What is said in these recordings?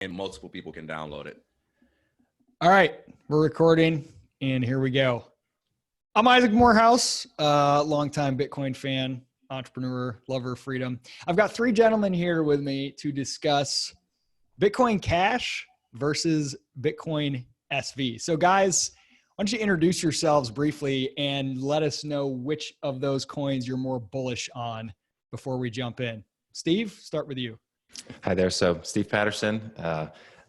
and multiple people can download it. All right, we're recording, and here we go. I'm Isaac Morehouse, longtime Bitcoin fan, entrepreneur, lover of freedom. I've got three gentlemen here with me to discuss Bitcoin Cash versus Bitcoin SV. So guys, why don't you introduce yourselves briefly and let us know which of those coins you're more bullish on before we jump in. Steve, start with you. Hi there. So Steve Patterson.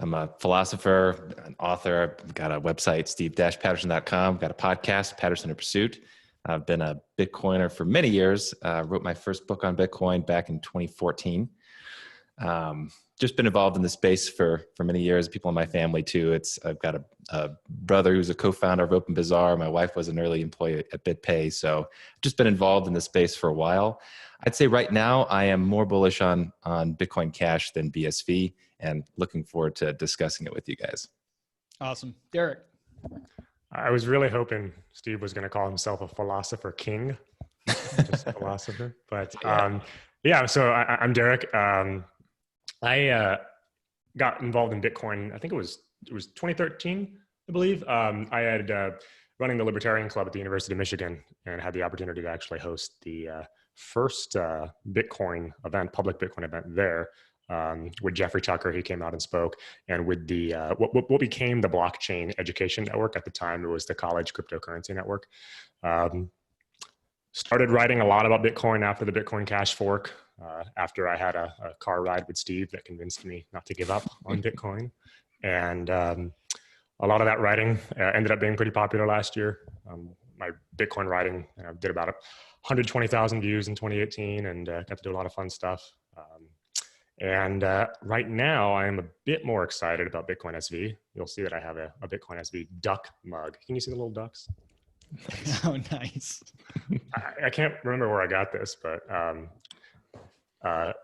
I'm a philosopher, an author. I've got a website, steve-patterson.com. Got a podcast, Patterson in Pursuit. I've been a Bitcoiner for many years. Wrote my first book on Bitcoin back in 2014. Just been involved in the space for many years. People in my family too. I've got a brother who's a co-founder of Open Bazaar. My wife was an early employee at BitPay. So I've just been involved in the space for a while. I'd say right now I am more bullish on Bitcoin Cash than BSV, and looking forward to discussing it with you guys. Awesome. Deryk. I was really hoping Steve was going to call himself a philosopher king, just a philosopher. But so I'm Deryk. I got involved in Bitcoin. I think it was 2013, I believe. I had running the Libertarian Club at the University of Michigan, and had the opportunity to actually host the first Bitcoin event, public Bitcoin event there, with Jeffrey Tucker. He came out and spoke, and with the what became the blockchain education network at the time. It was the College Cryptocurrency Network. Started writing a lot about Bitcoin after the Bitcoin Cash fork, after I had a car ride with Steve that convinced me not to give up on Bitcoin. And a lot of that writing ended up being pretty popular last year. My Bitcoin writing did about 120,000 views in 2018, and got to do a lot of fun stuff. Right now, I am a bit more excited about Bitcoin SV. You'll see that I have a Bitcoin SV duck mug. Can you see the little ducks? Nice. Oh, nice. I can't remember where I got this, but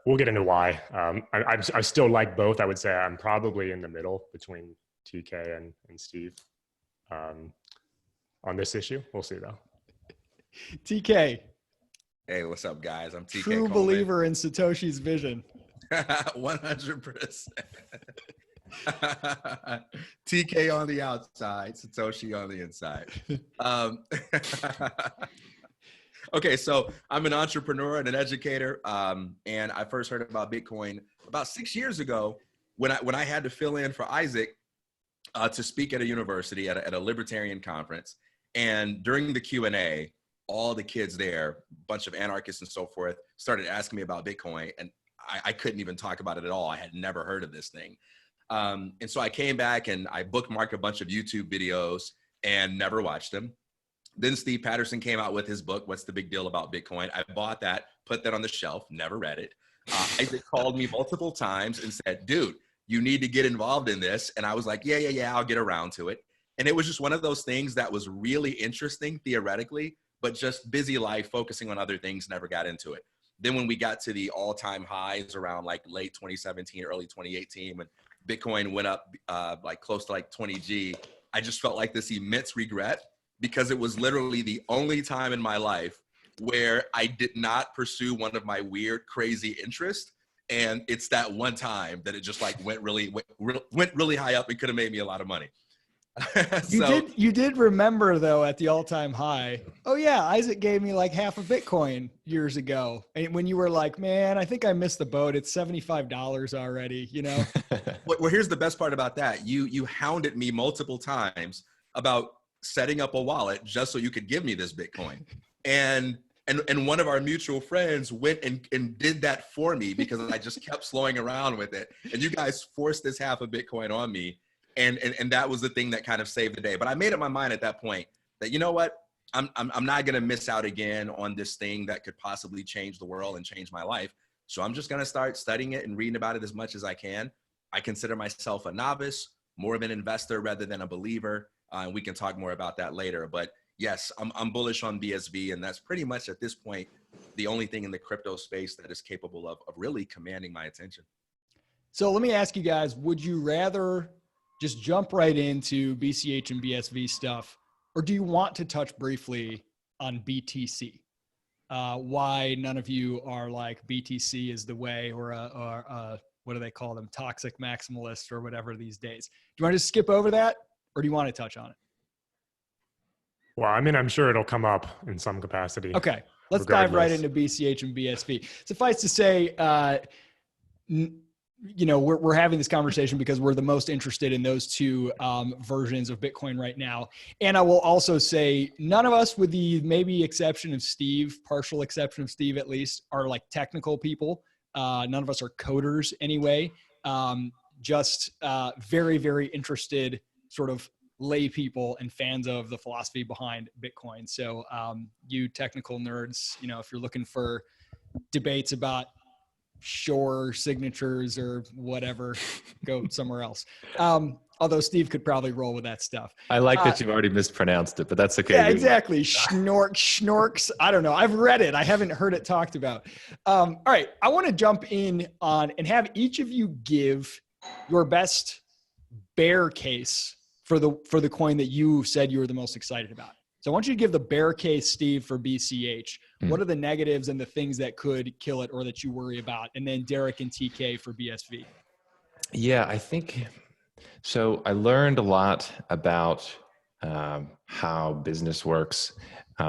we'll get into why. I still like both. I would say I'm probably in the middle between TK and Steve on this issue. We'll see, though. TK. Hey, what's up, guys? I'm TK True Coleman. believer in Satoshi's vision. 100%. TK on the outside, Satoshi on the inside. Okay, so I'm an entrepreneur and an educator, and I first heard about Bitcoin about 6 years ago when I had to fill in for Isaac to speak at a university at a libertarian conference. And during the Q&A, all the kids there, a bunch of anarchists and so forth, started asking me about Bitcoin, and I couldn't even talk about it at all. I had never heard of this thing. And so I came back and I bookmarked a bunch of YouTube videos and never watched them. Then Steve Patterson came out with his book, What's the Big Deal About Bitcoin? I bought that, put that on the shelf, never read it. Isaac called me multiple times and said, dude, you need to get involved in this. And I was like, yeah, I'll get around to it. And it was just one of those things that was really interesting theoretically, but just busy life, focusing on other things, never got into it. Then when we got to the all-time highs around like late 2017, early 2018, when Bitcoin went up like close to like 20G, I just felt like this immense regret, because it was literally the only time in my life where I did not pursue one of my weird, crazy interests. And it's that one time that it just like went really high up. It could have made me a lot of money. You did remember though at the all-time high. Oh yeah, Isaac gave me like half a Bitcoin years ago, and when you were like, "Man, I think I missed the boat. It's $75 already." You know. Well, here's the best part about that. You hounded me multiple times about setting up a wallet just so you could give me this Bitcoin, and one of our mutual friends went and did that for me because I just kept slowing around with it, and you guys forced this half a Bitcoin on me. And that was the thing that kind of saved the day. But I made up my mind at that point that, you know what, I'm not going to miss out again on this thing that could possibly change the world and change my life. So I'm just going to start studying it and reading about it as much as I can. I consider myself a novice, more of an investor rather than a believer. And we can talk more about that later. But yes, I'm bullish on BSV. And that's pretty much at this point the only thing in the crypto space that is capable of really commanding my attention. So let me ask you guys, would you rather just jump right into BCH and BSV stuff, or do you want to touch briefly on BTC? Why none of you are like BTC is the way, or a what do they call them? Toxic maximalists or whatever these days. Do you want to just skip over that, or do you want to touch on it? Well, I mean, I'm sure it'll come up in some capacity. Okay, let's dive right regardless. into BCH and BSV. Suffice to say, we're having this conversation because we're the most interested in those two versions of Bitcoin right now. And I will also say none of us, with the maybe exception of Steve, partial exception of Steve at least, are like technical people. None of us are coders anyway. Just very, very interested sort of lay people and fans of the philosophy behind Bitcoin. So you technical nerds, if you're looking for debates about Shore signatures or whatever, go somewhere else. Although Steve could probably roll with that stuff. I like that you've already mispronounced it, but that's okay. Yeah, exactly. Schnorks. I don't know. I've read it. I haven't heard it talked about. All right. I want to jump in on and have each of you give your best bear case for the coin that you said you were the most excited about. So I want you to give the bear case, Steve, for BCH. What are the negatives and the things that could kill it or that you worry about? And then Deryk and TK for BSV. Yeah, I think so. I learned a lot about how business works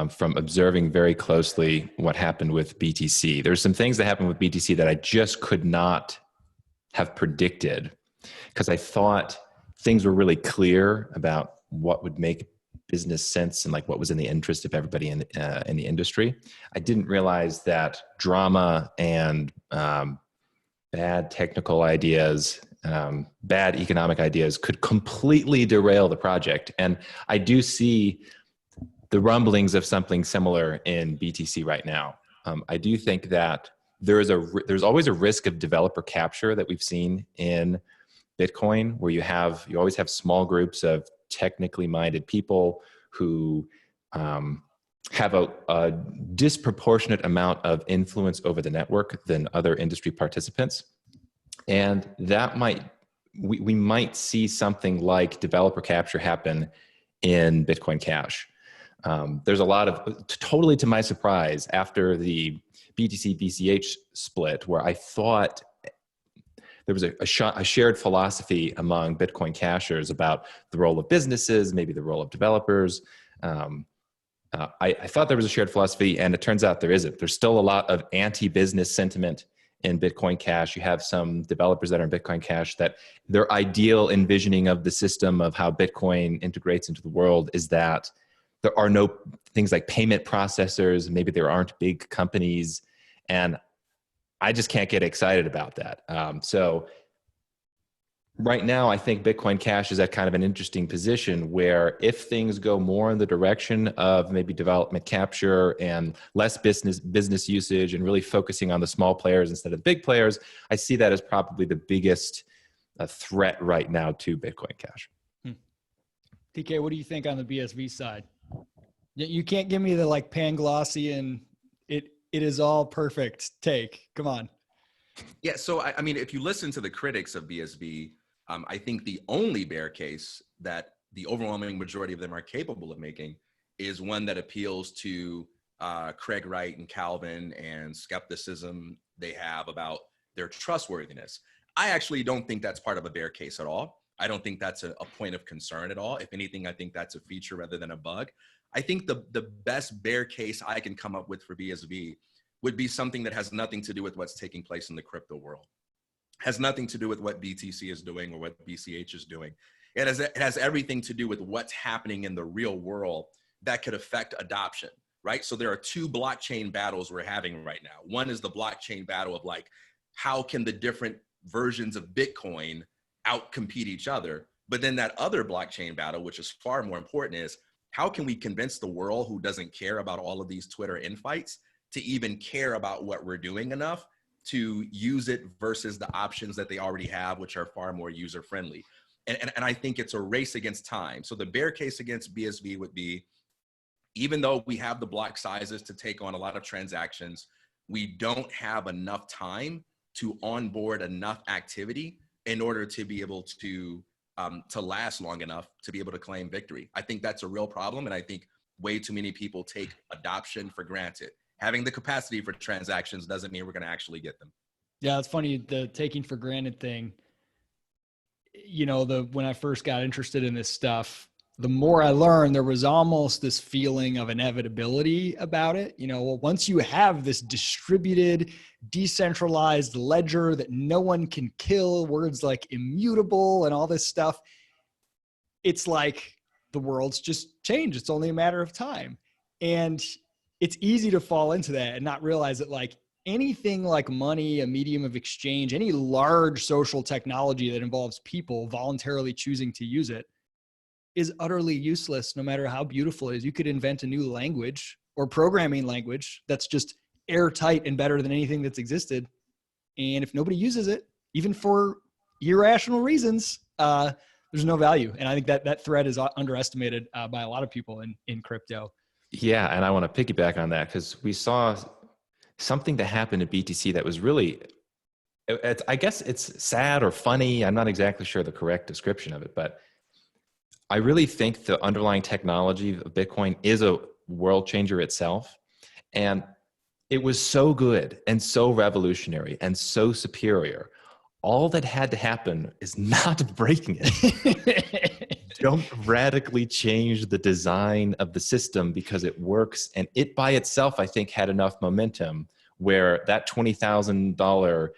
from observing very closely what happened with BTC. There's some things that happened with BTC that I just could not have predicted because I thought things were really clear about what would make business sense and like what was in the interest of everybody in the industry. I didn't realize that drama and bad technical ideas, bad economic ideas could completely derail the project. And I do see the rumblings of something similar in BTC right now. I do think that there's always a risk of developer capture that we've seen in Bitcoin, where you always have small groups of technically minded people who have a disproportionate amount of influence over the network than other industry participants. And that we might see something like developer capture happen in Bitcoin Cash. There's a lot of, totally to my surprise, after the BTC BCH split, where I thought there was a shared philosophy among Bitcoin cashers about the role of businesses, maybe the role of developers. I thought there was a shared philosophy, and it turns out there isn't. There's still a lot of anti-business sentiment in Bitcoin Cash. You have some developers that are in Bitcoin Cash that their ideal envisioning of the system of how Bitcoin integrates into the world is that there are no things like payment processors. Maybe there aren't big companies, and I just can't get excited about that. So right now, I think Bitcoin Cash is at kind of an interesting position where if things go more in the direction of maybe development capture and less business usage and really focusing on the small players instead of the big players, I see that as probably the biggest threat right now to Bitcoin Cash. TK, what do you think on the BSV side? You can't give me the like Panglossian, it is all perfect take. Come on. Yeah. So, I mean, if you listen to the critics of BSV, I think the only bear case that the overwhelming majority of them are capable of making is one that appeals to Craig Wright and Calvin and skepticism they have about their trustworthiness. I actually don't think that's part of a bear case at all. I don't think that's a point of concern at all. If anything, I think that's a feature rather than a bug. I think the best bear case I can come up with for BSV would be something that has nothing to do with what's taking place in the crypto world. Has nothing to do with what BTC is doing or what BCH is doing. It has everything to do with what's happening in the real world that could affect adoption, right? So there are two blockchain battles we're having right now. One is the blockchain battle of like, how can the different versions of Bitcoin outcompete each other? But then that other blockchain battle, which is far more important, is how can we convince the world who doesn't care about all of these Twitter infights to even care about what we're doing enough to use it versus the options that they already have, which are far more user-friendly. And I think it's a race against time. So the bear case against BSV would be, even though we have the block sizes to take on a lot of transactions, we don't have enough time to onboard enough activity in order to be able to last long enough to be able to claim victory. I think that's a real problem. And I think way too many people take adoption for granted. Having the capacity for transactions doesn't mean we're going to actually get them. Yeah, it's funny, the taking for granted thing. When I first got interested in this stuff, the more I learned, there was almost this feeling of inevitability about it. Well, once you have this distributed, decentralized ledger that no one can kill, words like immutable and all this stuff, it's like the world's just changed. It's only a matter of time. And it's easy to fall into that and not realize that, like, anything like money, a medium of exchange, any large social technology that involves people voluntarily choosing to use it is utterly useless, no matter how beautiful it is. You could invent a new language or programming language that's just airtight and better than anything that's existed. And if nobody uses it, even for irrational reasons, there's no value. And I think that threat is underestimated by a lot of people in crypto. Yeah, and I want to piggyback on that because we saw something that happened at BTC that was really, I guess it's sad or funny. I'm not exactly sure the correct description of it, but I really think the underlying technology of Bitcoin is a world changer itself. And it was so good and so revolutionary and so superior. All that had to happen is not breaking it. Don't radically change the design of the system because it works. And it by itself, I think, had enough momentum where that $20,000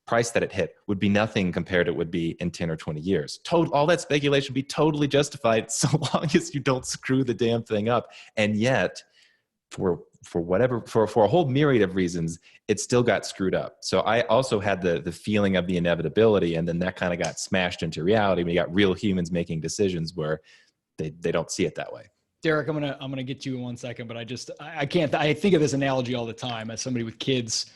price that it hit would be nothing compared to what it would be in 10 or 20 years. All that speculation would be totally justified so long as you don't screw the damn thing up. And yet, for a whole myriad of reasons, it still got screwed up. So I also had the feeling of the inevitability, and then that kind of got smashed into reality when you got real humans making decisions where they don't see it that way. Deryk, I'm gonna get you in 1 second, but I can't. I think of this analogy all the time as somebody with kids.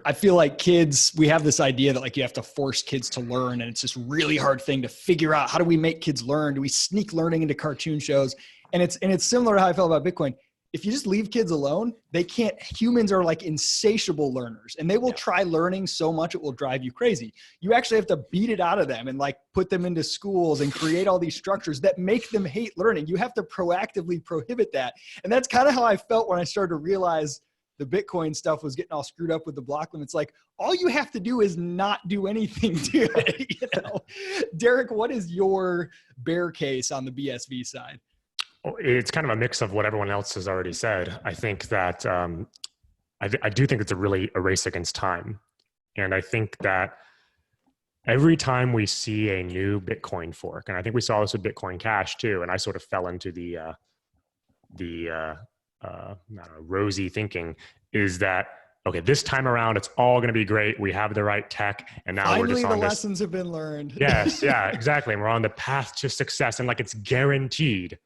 I feel like kids, we have this idea that, like, you have to force kids to learn, and it's this really hard thing to figure out. How do we make kids learn? Do we sneak learning into cartoon shows? And it's similar to how I felt about Bitcoin. If you just leave kids alone, they can't. Humans are like insatiable learners, and they will try learning so much it will drive you crazy. You actually have to beat it out of them and, like, put them into schools and create all these structures that make them hate learning. You have to proactively prohibit that. And that's kind of how I felt when I started to realize the Bitcoin stuff was getting all screwed up with the block limits. Like, all you have to do is not do anything to it. Deryk, what is your bear case on the BSV side? It's kind of a mix of what everyone else has already said. I think that I do think it's a race against time. And I think that every time we see a new Bitcoin fork, and I think we saw this with Bitcoin Cash too, and I sort of fell into the rosy thinking, is that, okay, this time around, it's all going to be great. We have the right tech. And now finally, we're just on the lessons have been learned. Yes. Yeah, exactly. And we're on the path to success, and, like, it's guaranteed.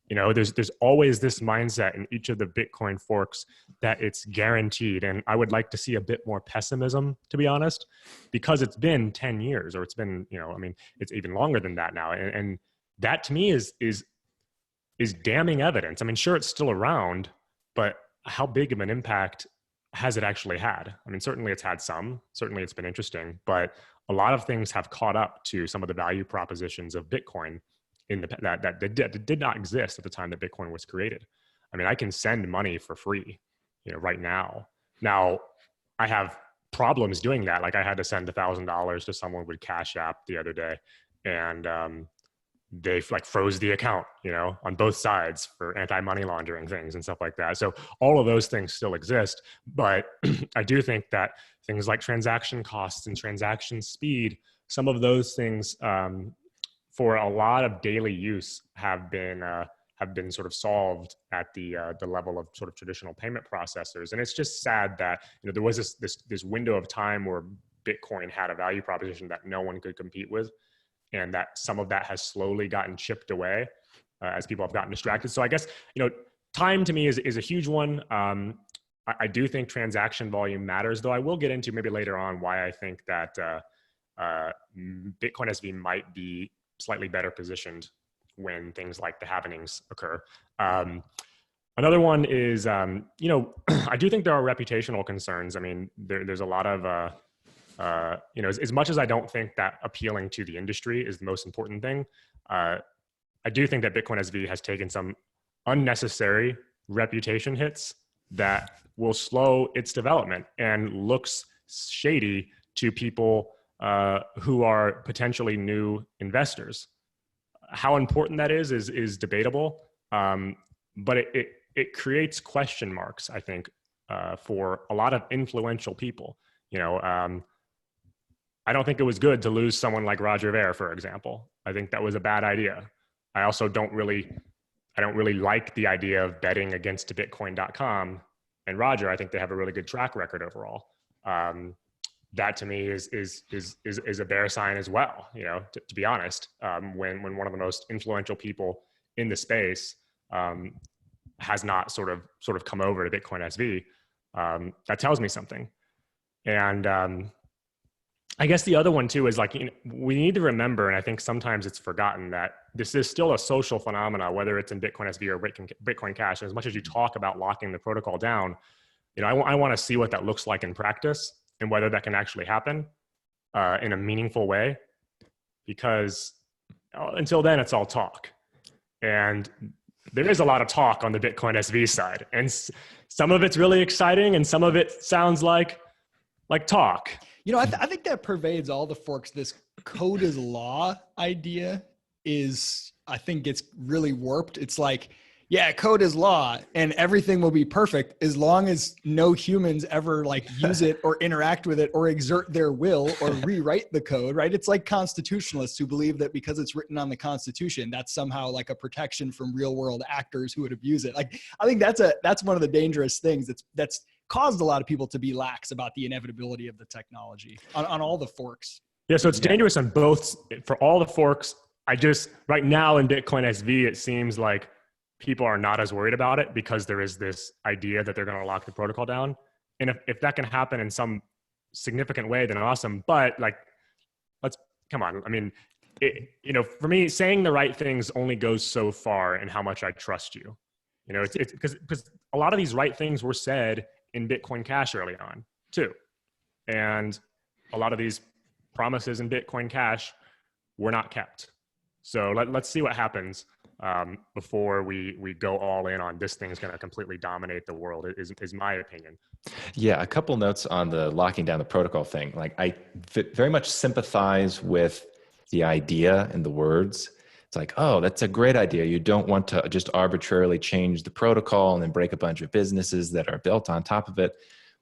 There's always this mindset in each of the Bitcoin forks that it's guaranteed. And I would like to see a bit more pessimism, to be honest, because it's been 10 years, or it's been, it's even longer than that now. And that to me is damning evidence. I mean, sure, it's still around, but how big of an impact has it actually had? I mean, certainly it's had some, certainly it's been interesting, but a lot of things have caught up to some of the value propositions of Bitcoin that did not exist at the time that Bitcoin was created. I mean, I can send money for free, right now. Now, I have problems doing that. Like, I had to send $1,000 to someone with Cash App the other day, and they, like, froze the account, on both sides for anti-money laundering things and stuff like that. So all of those things still exist, but I do think that things like transaction costs and transaction speed, some of those things, for a lot of daily use have been sort of solved at the level of sort of traditional payment processors. And it's just sad that, there was this window of time where Bitcoin had a value proposition that no one could compete with, and that some of that has slowly gotten chipped away as people have gotten distracted. So I guess, time to me is a huge one. I do think transaction volume matters, though I will get into maybe later on why I think that BitcoinSV might be slightly better positioned when things like the halvenings occur. Another one is, I do think there are reputational concerns. I mean, there's a lot of, as much as I don't think that appealing to the industry is the most important thing, I do think that BitcoinSV has taken some unnecessary reputation hits that will slow its development and looks shady to people who are potentially new investors. How important that is debatable, but it creates question marks, I think, for a lot of influential people. I don't think it was good to lose someone like Roger Ver, for example. I think that was a bad idea. I also don't really like the idea of betting against Bitcoin.com and Roger. I think they have a really good track record overall. That to me is a bear sign as well. To be honest, when one of the most influential people in the space has not sort of come over to BitcoinSV, that tells me something. And I guess the other one too is we need to remember, and I think sometimes it's forgotten, that this is still a social phenomena, whether it's in BitcoinSV or Bitcoin Cash. And as much as you talk about locking the protocol down, I want to see what that looks like in practice and whether that can actually happen in a meaningful way, because until then it's all talk. And there is a lot of talk on the BitcoinSV side, and some of it's really exciting and some of it sounds like talk. I think that pervades all the forks. This code is law idea I think it's really warped. It's like, yeah, code is law and everything will be perfect as long as no humans ever use it or interact with it or exert their will or rewrite the code, right? It's like constitutionalists who believe that because it's written on the Constitution, that's somehow a protection from real world actors who would abuse it. I think that's one of the dangerous things that's caused a lot of people to be lax about the inevitability of the technology on all the forks. Yeah, so it's dangerous on both, for all the forks. Right now in BitcoinSV, it seems like people are not as worried about it because there is this idea that they're going to lock the protocol down. And if that can happen in some significant way, then awesome. But let's come on. I mean, for me, saying the right things only goes so far in how much I trust you. It's because a lot of these right things were said in Bitcoin Cash early on too. And a lot of these promises in Bitcoin Cash were not kept. So let's see what happens before we go all in on this thing's going to completely dominate the world, is my opinion. Yeah, a couple notes on the locking down the protocol thing. I very much sympathize with the idea and the words. It's like, oh, that's a great idea. You don't want to just arbitrarily change the protocol and then break a bunch of businesses that are built on top of it.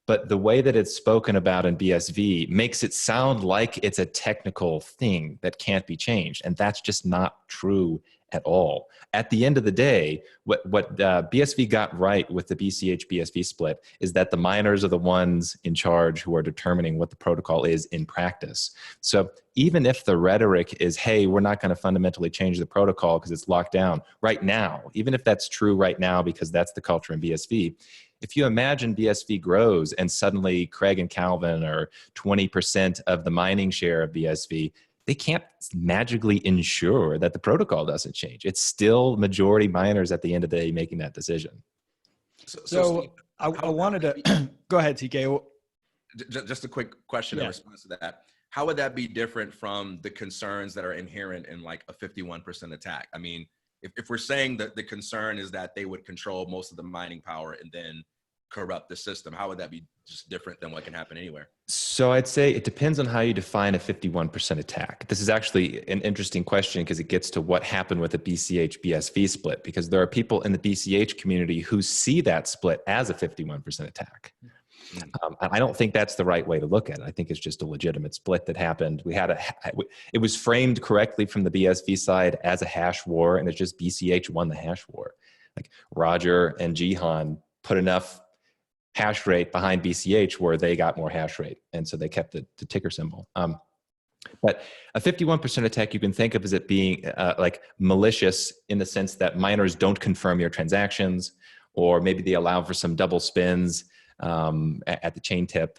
But the way that it's spoken about in BSV makes it sound like it's a technical thing that can't be changed. And that's just not true at all. At the end of the day, what BSV got right with the BCH BSV split is that the miners are the ones in charge who are determining what the protocol is in practice. So even if the rhetoric is, hey, we're not going to fundamentally change the protocol because it's locked down right now, even if that's true right now because that's the culture in BSV, if you imagine BSV grows and suddenly Craig and Calvin are 20% of the mining share of BSV, they can't magically ensure that the protocol doesn't change. It's still majority miners at the end of the day making that decision. So Steve, I wanted to go ahead, TK. Just a quick question in response to that. How would that be different from the concerns that are inherent in a 51% attack? I mean, if we're saying that the concern is that they would control most of the mining power and then corrupt the system, how would that be just different than what can happen anywhere? So I'd say it depends on how you define a 51% attack. This is actually an interesting question because it gets to what happened with the BCH BSV split, because there are people in the BCH community who see that split as a 51% attack. I don't think that's the right way to look at it. I think it's just a legitimate split that happened. It was framed correctly from the BSV side as a hash war, and it's just BCH won the hash war. Roger and Jihan put enough hash rate behind BCH where they got more hash rate, and so they kept the ticker symbol. But a 51% attack you can think of as it being malicious in the sense that miners don't confirm your transactions, or maybe they allow for some double spins at the chain tip.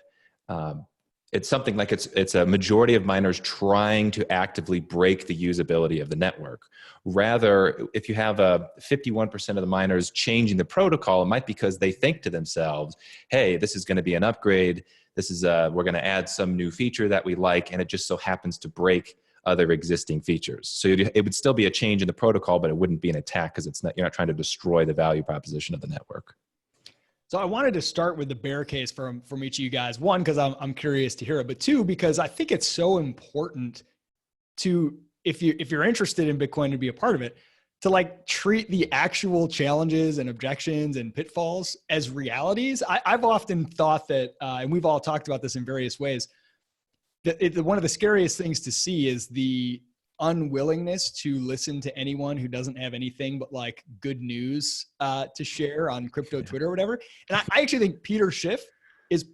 It's something like it's a majority of miners trying to actively break the usability of the network. Rather, if you have a 51% of the miners changing the protocol, it might be because they think to themselves, hey, this is going to be an upgrade. This is we're going to add some new feature that we like, and it just so happens to break other existing features. So it would still be a change in the protocol, but it wouldn't be an attack because you're not trying to destroy the value proposition of the network. So I wanted to start with the bear case from each of you guys. One, because I'm curious to hear it, but two, because I think it's so important to, if you're interested in Bitcoin to be a part of it, to like treat the actual challenges and objections and pitfalls as realities. I've often thought that, and we've all talked about this in various ways, that one of the scariest things to see is the unwillingness to listen to anyone who doesn't have anything but like good news to share on crypto Twitter or whatever. And I actually think Peter Schiff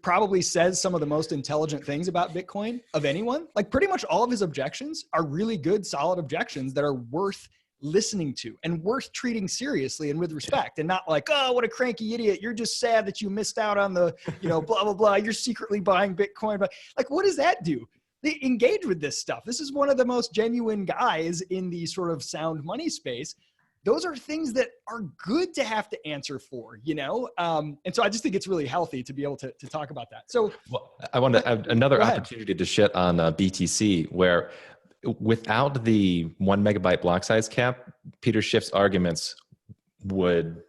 probably says some of the most intelligent things about Bitcoin of anyone. Like pretty much all of his objections are really good, solid objections that are worth listening to and worth treating seriously and with respect, and not like, oh, what a cranky idiot. You're just sad that you missed out on the, blah, blah, blah. You're secretly buying Bitcoin. But like, what does that do? They engage with this stuff. This is one of the most genuine guys in the sort of sound money space. Those are things that are good to have to answer for, And so I just think it's really healthy to be able to talk about that. So I want to have another opportunity to shit on BTC, where without the 1 megabyte block size cap, Peter Schiff's arguments would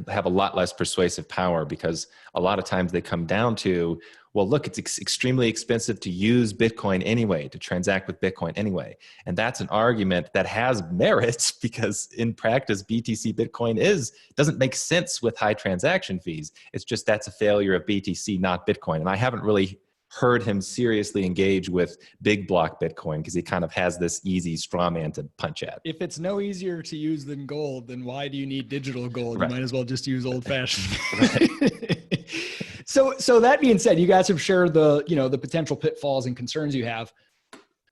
have a lot less persuasive power, because a lot of times they come down to, well, look, it's extremely expensive to use Bitcoin anyway, to transact with Bitcoin anyway. And that's an argument that has merits, because in practice, BTC Bitcoin doesn't make sense with high transaction fees. It's just that's a failure of BTC, not Bitcoin. And I haven't really heard him seriously engage with big block Bitcoin, because he kind of has this easy straw man to punch at. If it's no easier to use than gold, then why do you need digital gold? Right. You might as well just use old fashioned. Right. So that being said, you guys have shared the potential pitfalls and concerns you have.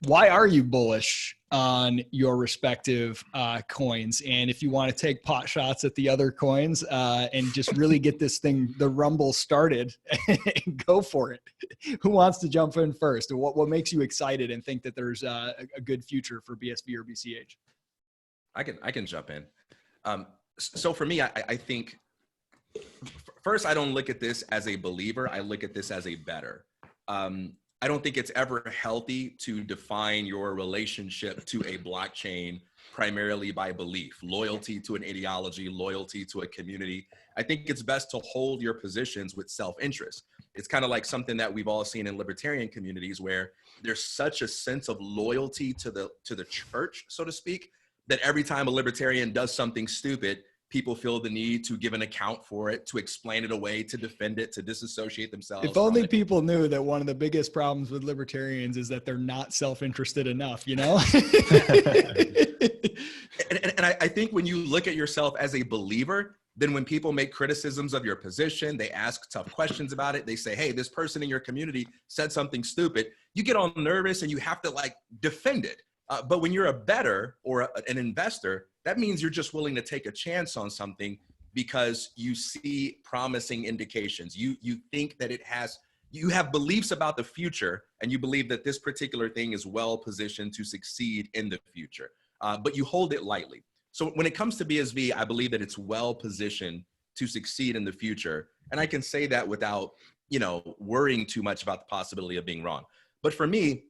Why are you bullish on your respective coins? And if you want to take pot shots at the other coins and just really get this thing, the rumble started, go for it. Who wants to jump in first? What makes you excited and think that there's a good future for BSV or BCH? I can jump in. So for me, I think first, I don't look at this as a believer. I look at this as a bettor. I don't think it's ever healthy to define your relationship to a blockchain primarily by belief, loyalty to an ideology, loyalty to a community. I think it's best to hold your positions with self-interest. It's kind of like something that we've all seen in libertarian communities, where there's such a sense of loyalty to the church, so to speak, that every time a libertarian does something stupid, people feel the need to give an account for it, to explain it away, to defend it, to disassociate themselves. If only people knew that one of the biggest problems with libertarians is that they're not self-interested enough, And I think when you look at yourself as a believer, then when people make criticisms of your position, they ask tough questions about it. They say, hey, this person in your community said something stupid. You get all nervous and you have to defend it. But when you're a bettor or an investor, that means you're just willing to take a chance on something because you see promising indications. You think that you have beliefs about the future, and you believe that this particular thing is well positioned to succeed in the future, but you hold it lightly. So when it comes to BSV, I believe that it's well positioned to succeed in the future. And I can say that without, worrying too much about the possibility of being wrong. But for me,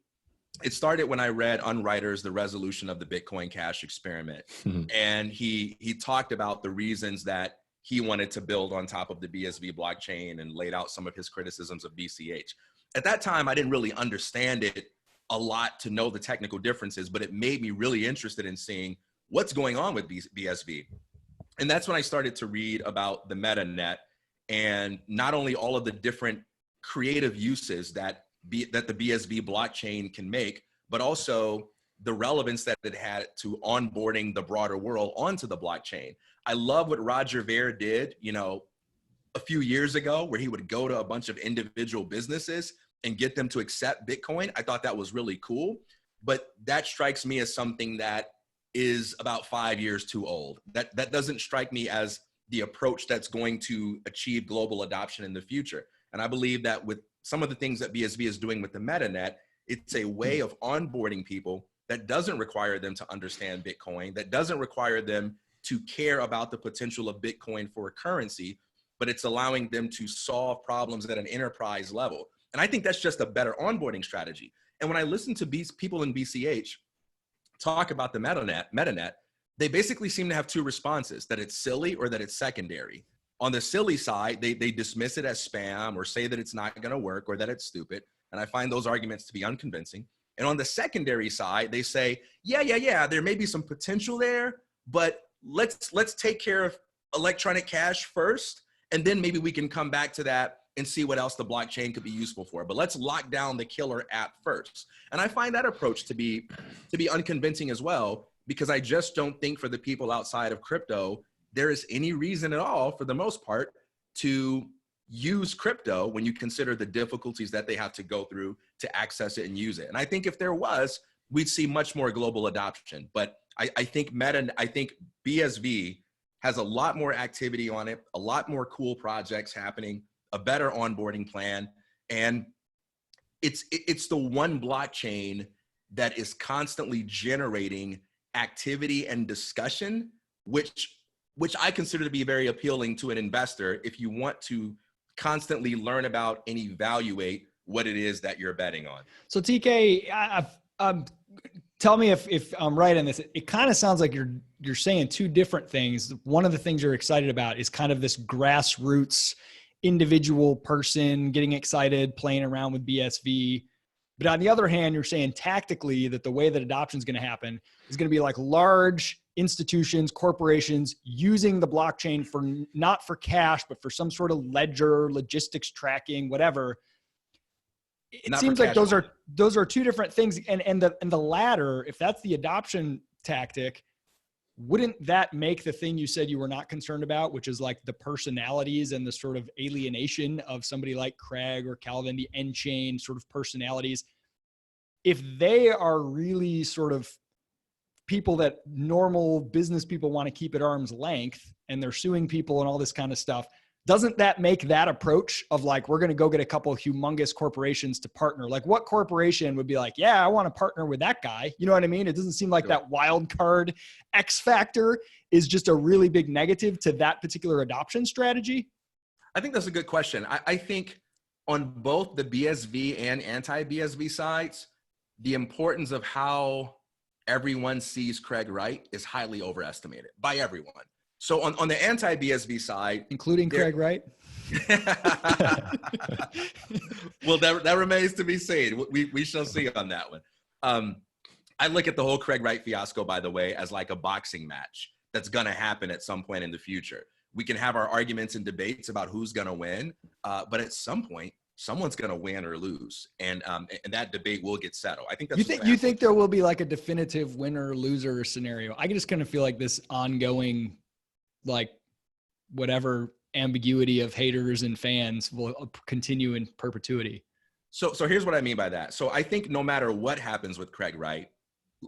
it started when I read Unwriter's The Resolution of the Bitcoin Cash Experiment. Mm-hmm. And he talked about the reasons that he wanted to build on top of the BSV blockchain and laid out some of his criticisms of BCH. At that time, I didn't really understand it a lot to know the technical differences, but it made me really interested in seeing what's going on with BSV. And that's when I started to read about the Metanet, and not only all of the different creative uses that the BSV blockchain can make, but also the relevance that it had to onboarding the broader world onto the blockchain. I love what Roger Ver did, a few years ago, where he would go to a bunch of individual businesses and get them to accept Bitcoin. I thought that was really cool, but that strikes me as something that is about 5 years too old. That doesn't strike me as the approach that's going to achieve global adoption in the future. And I believe that with some of the things that BSV is doing with the Metanet, it's a way of onboarding people that doesn't require them to understand Bitcoin, that doesn't require them to care about the potential of Bitcoin for a currency, but it's allowing them to solve problems at an enterprise level. And I think that's just a better onboarding strategy. And when I listen to people in BCH talk about the Metanet, they basically seem to have two responses, that it's silly or that it's secondary. On the silly side, they dismiss it as spam or say that it's not going to work or that it's stupid. And I find those arguments to be unconvincing. And on the secondary side, they say, yeah, there may be some potential there, but let's take care of electronic cash first, and then maybe we can come back to that and see what else the blockchain could be useful for. But let's lock down the killer app first. And I find that approach to be unconvincing as well, because I just don't think for the people outside of crypto, there is any reason at all, for the most part, to use crypto when you consider the difficulties that they have to go through to access it and use it. And I think if there was, we'd see much more global adoption. But I think BSV has a lot more activity on it, a lot more cool projects happening, a better onboarding plan. And it's the one blockchain that is constantly generating activity and discussion, which I consider to be very appealing to an investor if you want to constantly learn about and evaluate what it is that you're betting on. So TK, tell me if I'm right on this. It kind of sounds like you're saying two different things. One of the things you're excited about is kind of this grassroots individual person getting excited, playing around with BSV. But on the other hand, you're saying tactically that the way that adoption is going to happen is going to be like large institutions, corporations using the blockchain for not for cash, but for some sort of ledger, logistics tracking, whatever. It seems like those are two different things. And the latter, if that's the adoption tactic, wouldn't that make the thing you said you were not concerned about, which is like the personalities and the sort of alienation of somebody like Craig or Calvin, the end-chain sort of personalities, if they are really sort of people that normal business people want to keep at arm's length and they're suing people and all this kind of stuff, doesn't that make that approach of like, we're going to go get a couple of humongous corporations to partner? Like what corporation would be like, yeah, I want to partner with that guy. You know what I mean? It doesn't seem like that wild card X factor is just a really big negative to that particular adoption strategy. I think that's a good question. I think on both the BSV and anti-BSV sides, the importance of how everyone sees Craig Wright is highly overestimated by everyone. So on the anti-BSV side, including Craig Wright. Well, that remains to be seen. We shall see on that one. I look at the whole Craig Wright fiasco, by the way, as like a boxing match that's going to happen at some point in the future. We can have our arguments and debates about who's going to win, but at some point, someone's going to win or lose, and that debate will get settled. I think that's you think there will be like a definitive winner loser scenario. I just kind of feel like this ongoing, like whatever ambiguity of haters and fans will continue in perpetuity. So here's what I mean by that. So I think no matter what happens with Craig Wright,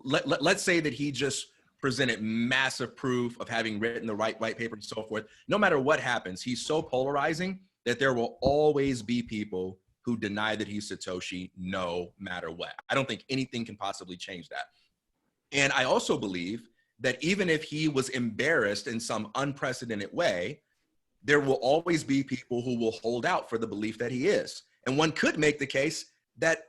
let's say that he just presented massive proof of having written the right white paper and so forth. No matter what happens, he's so polarizing that there will always be people who deny that he's Satoshi no matter what. I don't think anything can possibly change that. And I also believe that even if he was embarrassed in some unprecedented way, there will always be people who will hold out for the belief that he is. And one could make the case that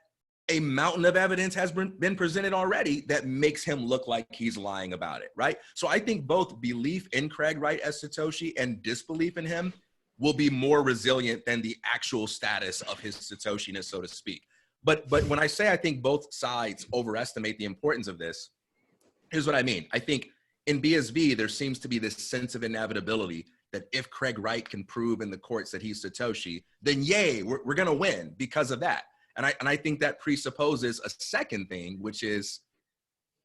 a mountain of evidence has been presented already that makes him look like he's lying about it, right? So I think both belief in Craig Wright as Satoshi and disbelief in him will be more resilient than the actual status of his Satoshiness, so to speak. But when I say I think both sides overestimate the importance of this, here's what I mean. I think in BSV, there seems to be this sense of inevitability that if Craig Wright can prove in the courts that he's Satoshi, then yay, we're going to win because of that. And I think that presupposes a second thing, which is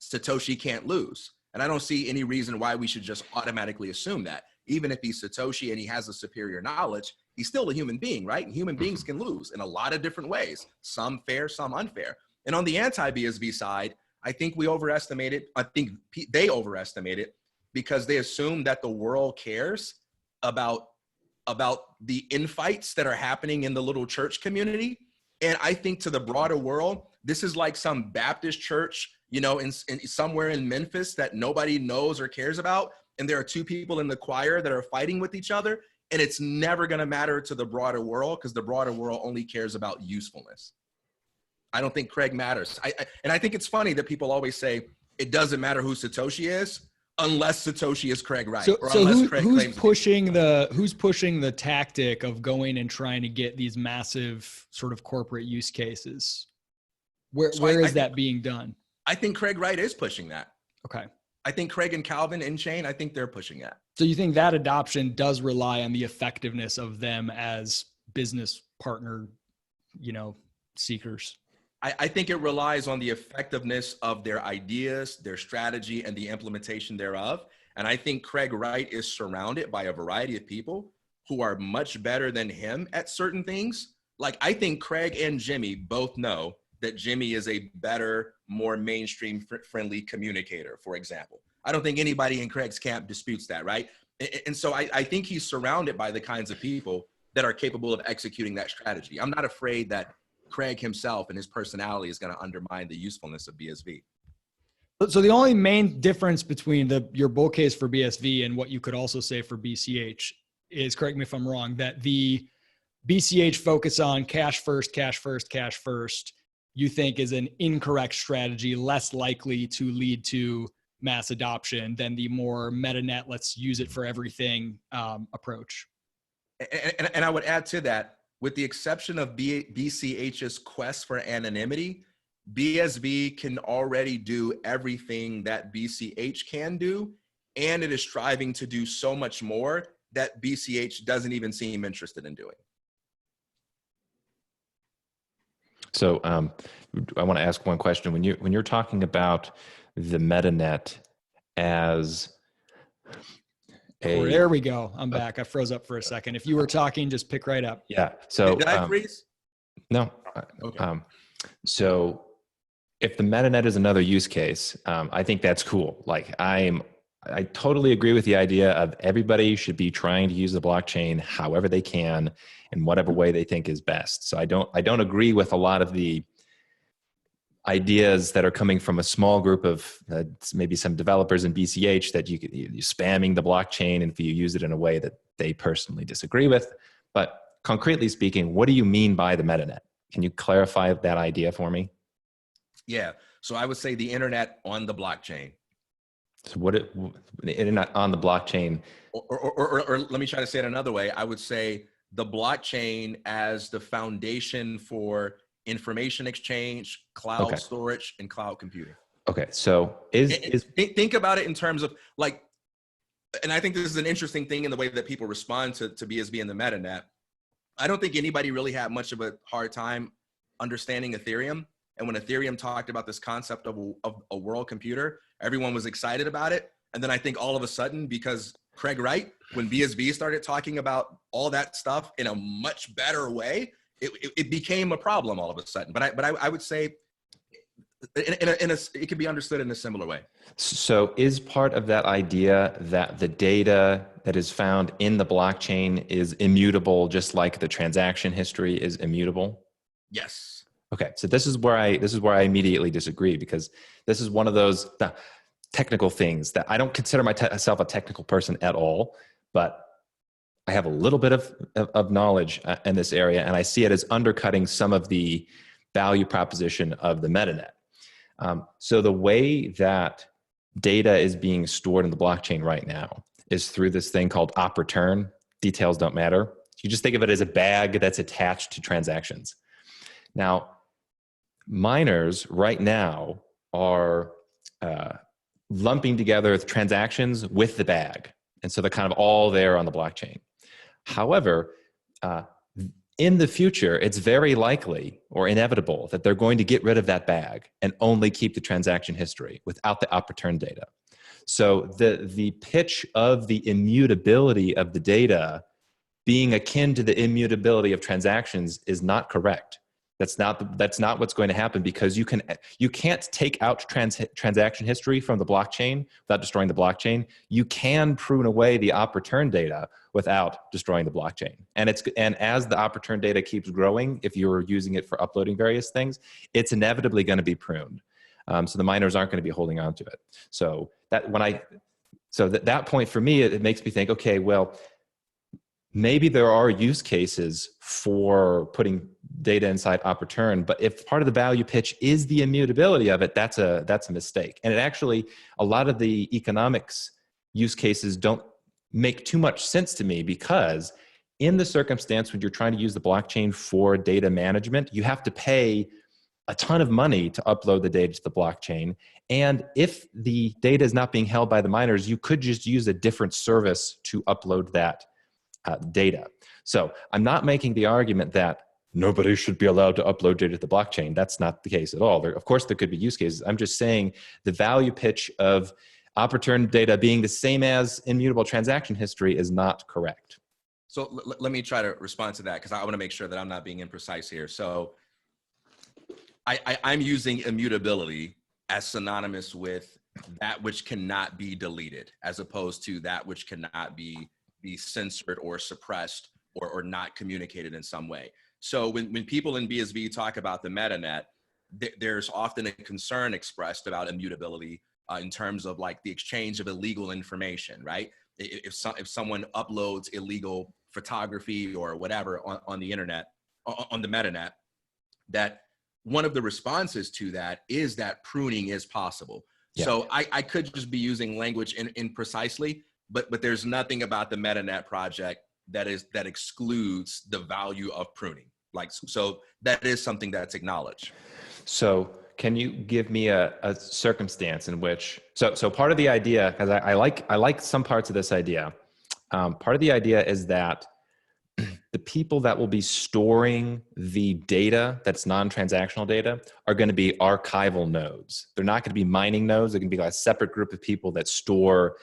Satoshi can't lose. And I don't see any reason why we should just automatically assume that. Even if he's Satoshi and he has a superior knowledge, he's still a human being, right? And human beings can lose in a lot of different ways, some fair, some unfair. And on the anti-BSV side, I think we overestimated. I think they overestimated because they assume that the world cares about the infights that are happening in the little church community. And I think to the broader world, this is like some Baptist church, you know, in somewhere in Memphis that nobody knows or cares about. And there are two people in the choir that are fighting with each other. And it's never going to matter to the broader world because the broader world only cares about usefulness. I don't think Craig matters. And I think it's funny that people always say it doesn't matter who Satoshi is. unless Satoshi is Craig Wright, So, or so unless Craig who's claims pushing the tactic of going and trying to get these massive sort of corporate use cases? Where is that being done? I think Craig Wright is pushing that. Okay. I think Craig and Calvin in chain, I think they're pushing that. So you think that adoption does rely on the effectiveness of them as business partner, seekers? I think it relies on the effectiveness of their ideas, their strategy, and the implementation thereof. And I think Craig Wright is surrounded by a variety of people who are much better than him at certain things. Like, I think Craig and Jimmy both know that Jimmy is a better, more mainstream friendly communicator, for example. I don't think anybody in Craig's camp disputes that, right? And so I think he's surrounded by the kinds of people that are capable of executing that strategy. I'm not afraid that Craig himself and his personality is going to undermine the usefulness of BSV. So the only main difference between your bull case for BSV and what you could also say for BCH is, correct me if I'm wrong, that the BCH focus on cash first, you think is an incorrect strategy, less likely to lead to mass adoption than the more Metanet, let's use it for everything approach. And I would add to that, with the exception of BCH's quest for anonymity, BSV can already do everything that BCH can do, and it is striving to do so much more that BCH doesn't even seem interested in doing. So I want to ask one question. When you're talking about the Metanet as there we go. I'm back. I froze up for a second. If you were talking, just pick right up. Yeah. So did I freeze? No. Okay. So if the Metanet is another use case, I think that's cool. Like, I totally agree with the idea of everybody should be trying to use the blockchain however they can in whatever way they think is best. So I don't agree with a lot of the ideas that are coming from a small group of maybe some developers in BCH that you're spamming the blockchain, and if you use it in a way that they personally disagree with. But concretely speaking, what do you mean by the Metanet? Can you clarify that idea for me? Yeah. So I would say the internet on the blockchain. So the internet on the blockchain. Or let me try to say it another way. I would say the blockchain as the foundation for information exchange, cloud storage, and cloud computing. Okay. So think about it in terms of, like, and I think this is an interesting thing in the way that people respond to BSV and the Metanet. I don't think anybody really had much of a hard time understanding Ethereum. And when Ethereum talked about this concept of a world computer, everyone was excited about it. And then I think all of a sudden, because Craig Wright, when BSV started talking about all that stuff in a much better way, it became a problem all of a sudden. But I would say it can be understood in a similar way. So is part of that idea that the data that is found in the blockchain is immutable, just like the transaction history is immutable? Yes. Okay, so this is where I immediately disagree, because this is one of those technical things that I don't consider myself a technical person at all, but I have a little bit of knowledge in this area, and I see it as undercutting some of the value proposition of the Metanet. So the way that data is being stored in the blockchain right now is through this thing called op return. Details don't matter. You just think of it as a bag that's attached to transactions. Now, miners right now are lumping together the transactions with the bag. And so they're kind of all there on the blockchain. However, in the future, it's very likely or inevitable that they're going to get rid of that bag and only keep the transaction history without the op return data. So the pitch of the immutability of the data being akin to the immutability of transactions is not correct. That's not what's going to happen, because you can't take out transaction history from the blockchain without destroying the blockchain. You can prune away the op return data without destroying the blockchain. And as the op return data keeps growing, if you're using it for uploading various things, it's inevitably going to be pruned. So the miners aren't going to be holding on to it. So that point for me, it makes me think, okay, well, maybe there are use cases for putting data inside OpReturn, but if part of the value pitch is the immutability of it, that's a mistake. And it actually, a lot of the economics use cases don't make too much sense to me, because in the circumstance when you're trying to use the blockchain for data management, you have to pay a ton of money to upload the data to the blockchain. And if the data is not being held by the miners, you could just use a different service to upload that data. So I'm not making the argument that nobody should be allowed to upload data to the blockchain. That's not the case at all. Of course, there could be use cases. I'm just saying the value pitch of OpReturn data being the same as immutable transaction history is not correct. So let me try to respond to that, because I want to make sure that I'm not being imprecise here. So I'm using immutability as synonymous with that which cannot be deleted, as opposed to that which cannot be censored or suppressed or not communicated in some way. So when people in BSV talk about the Metanet, there's often a concern expressed about immutability in terms of like the exchange of illegal information, right? If someone uploads illegal photography or whatever on the internet, on the Metanet, that one of the responses to that is that pruning is possible. Yeah. So I could just be using language imprecisely, but there's nothing about the Metanet project that excludes the value of pruning. Like, so that is something that's acknowledged. So can you give me a circumstance in which, so part of the idea, because I like some parts of this idea. Part of the idea is that the people that will be storing the data that's non-transactional data are going to be archival nodes. They're not going to be mining nodes. They're going to be like a separate group of people that store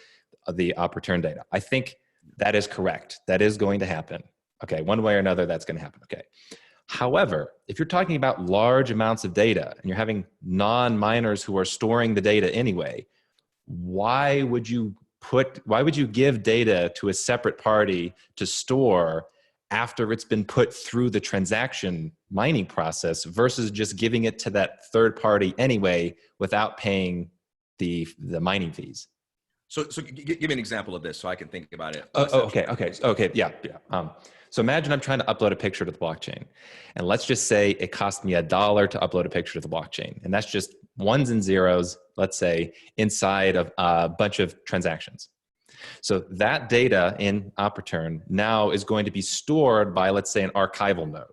the OpReturn data. I think that is correct. That is going to happen. Okay, one way or another, that's going to happen. Okay. However, if you're talking about large amounts of data and you're having non-miners who are storing the data anyway, why would you give data to a separate party to store after it's been put through the transaction mining process versus just giving it to that third party anyway without paying the mining fees? So give me an example of this so I can think about it. Okay. Yeah. So imagine I'm trying to upload a picture to the blockchain, and let's just say it cost me $1 to upload a picture to the blockchain. And that's just ones and zeros, let's say, inside of a bunch of transactions. So that data in OpReturn now is going to be stored by, let's say, an archival node.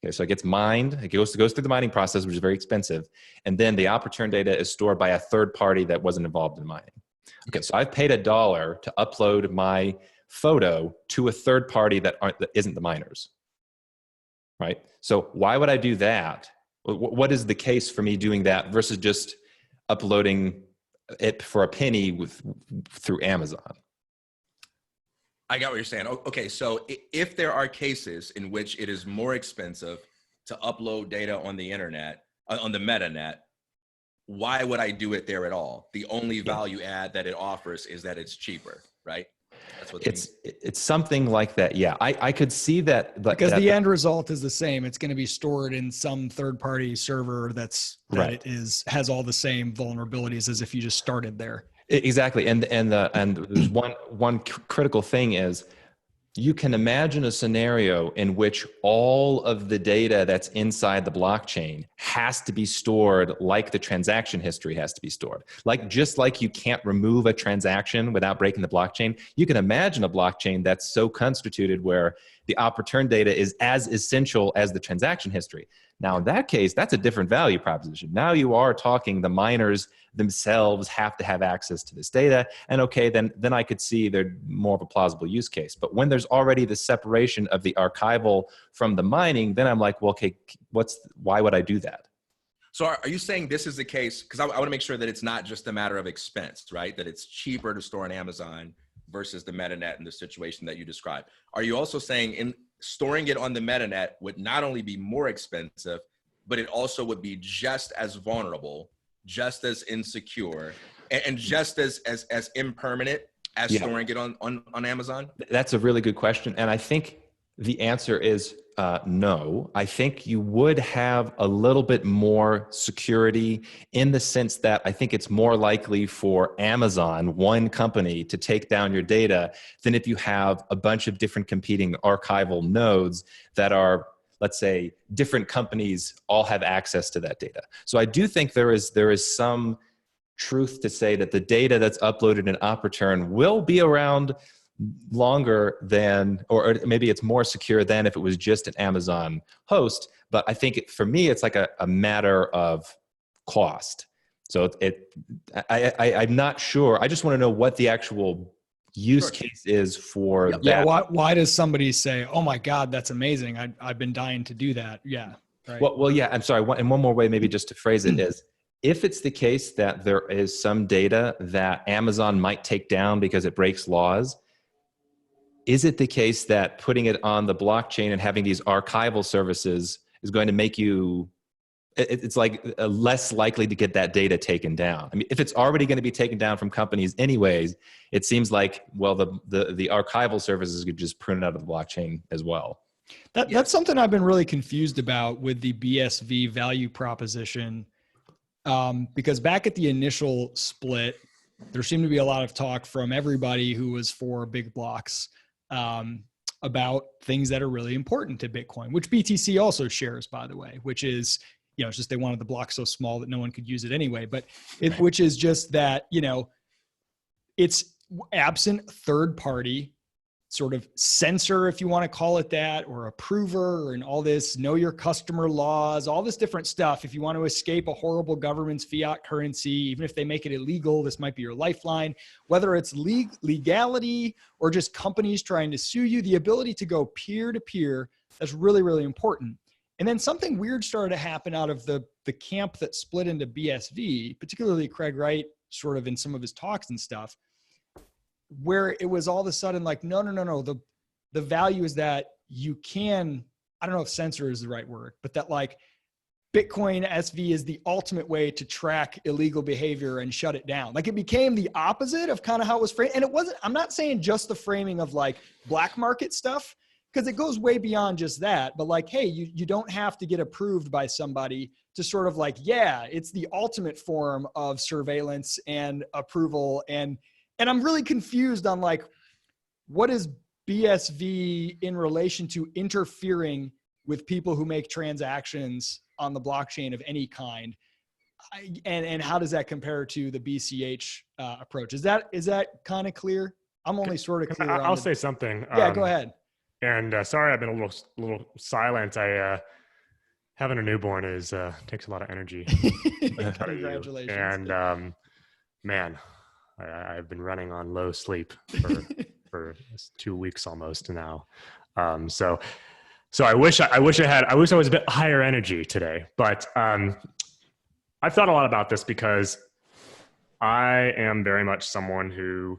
Okay, so it gets mined, it goes through the mining process, which is very expensive. And then the OpReturn data is stored by a third party that wasn't involved in mining. Okay, so I've paid $1 to upload my photo to a third party that isn't the miners, right? So why would I do that? What is the case for me doing that versus just uploading it for a penny through Amazon? I got what you're saying. Okay, so if there are cases in which it is more expensive to upload data on the internet, on the Metanet, why would I do it there at all? The only value add that it offers is that it's cheaper, right? That's what it's something like that. Yeah, I could see that. Because the end result is the same. It's going to be stored in some third-party server that right. has all the same vulnerabilities as if you just started there. Exactly. And there's one critical thing is, you can imagine a scenario in which all of the data that's inside the blockchain has to be stored like the transaction history has to be stored. Just like you can't remove a transaction without breaking the blockchain, you can imagine a blockchain that's so constituted where the OpReturn data is as essential as the transaction history. Now, in that case, that's a different value proposition. Now you are talking the miners themselves have to have access to this data. And okay, then I could see they're more of a plausible use case. But when there's already the separation of the archival from the mining, then I'm like, well, okay, why would I do that? So are you saying this is the case? Because I want to make sure that it's not just a matter of expense, right? That it's cheaper to store on Amazon versus the Metanet in the situation that you described. Are you also saying in storing it on the Metanet would not only be more expensive, but it also would be just as vulnerable, just as insecure, and just as impermanent as storing it on Amazon? That's a really good question. And I think the answer is no. I think you would have a little bit more security in the sense that I think it's more likely for Amazon, one company, to take down your data than if you have a bunch of different competing archival nodes that are, let's say, different companies all have access to that data. So I do think there is some truth to say that the data that's uploaded in op return will be around longer than, or maybe it's more secure than if it was just an Amazon host. But I think for me, it's like a matter of cost. So I'm not sure. I just want to know what the actual use case is for that. Yeah. Why does somebody say, "Oh my God, that's amazing. I've been dying to do that." Yeah. Right. Well, yeah. I'm sorry. And one more way, maybe just to phrase it is, if it's the case that there is some data that Amazon might take down because it breaks laws, is it the case that putting it on the blockchain and having these archival services is going to make you, it's like less likely to get that data taken down? I mean, if it's already going to be taken down from companies anyways, it seems like, well, the archival services could just print it out of the blockchain as well. That's something I've been really confused about with the BSV value proposition. Because back at the initial split, there seemed to be a lot of talk from everybody who was for big blocks about things that are really important to Bitcoin, which BTC also shares, by the way, which is, it's just they wanted the block so small that no one could use it anyway. But which is just that, it's absent third party sort of censor, if you want to call it that, or approver, and all this know your customer laws, all this different stuff. If you want to escape a horrible government's fiat currency, even if they make it illegal, this might be your lifeline. Whether it's legality or just companies trying to sue you, the ability to go peer to peer, that's really, really important. And then something weird started to happen out of the camp that split into BSV, particularly Craig Wright, sort of in some of his talks and stuff, where it was all of a sudden like, no. The value is that you can, I don't know if censor is the right word, but that like BitcoinSV is the ultimate way to track illegal behavior and shut it down. Like it became the opposite of kind of how it was framed. And it wasn't, I'm not saying just the framing of like black market stuff, because it goes way beyond just that. But like, hey, you don't have to get approved by somebody to sort of like, yeah, it's the ultimate form of surveillance and approval. And I'm really confused on like, what is BSV in relation to interfering with people who make transactions on the blockchain of any kind? And how does that compare to the BCH approach? Is that kind of clear? I'm only sort of clear. I'll say something. Yeah, go ahead. And sorry, I've been a little silent. Having a newborn takes a lot of energy. Congratulations. And man, I've been running on low sleep for 2 weeks almost now. So I wish I was a bit higher energy today, but I've thought a lot about this because I am very much someone who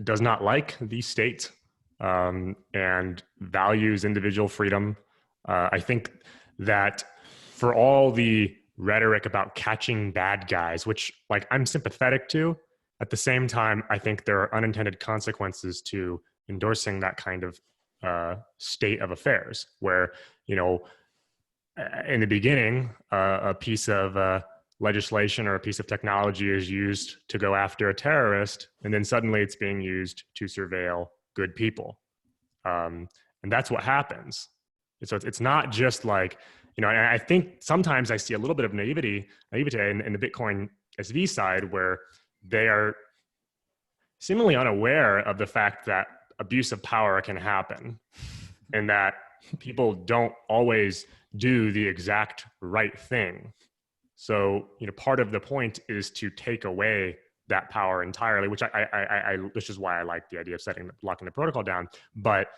does not like the state and values individual freedom. I think that for all the rhetoric about catching bad guys, which like I'm sympathetic to, at the same time, I think there are unintended consequences to endorsing that kind of state of affairs where, in the beginning, a piece of legislation or a piece of technology is used to go after a terrorist, and then suddenly it's being used to surveil good people. And that's what happens. So it's not just like, and I think sometimes I see a little bit of naivete in the Bitcoin SV side where they are seemingly unaware of the fact that abuse of power can happen and that people don't always do the exact right thing. So, part of the point is to take away that power entirely, which which is why I like the idea of locking the protocol down. But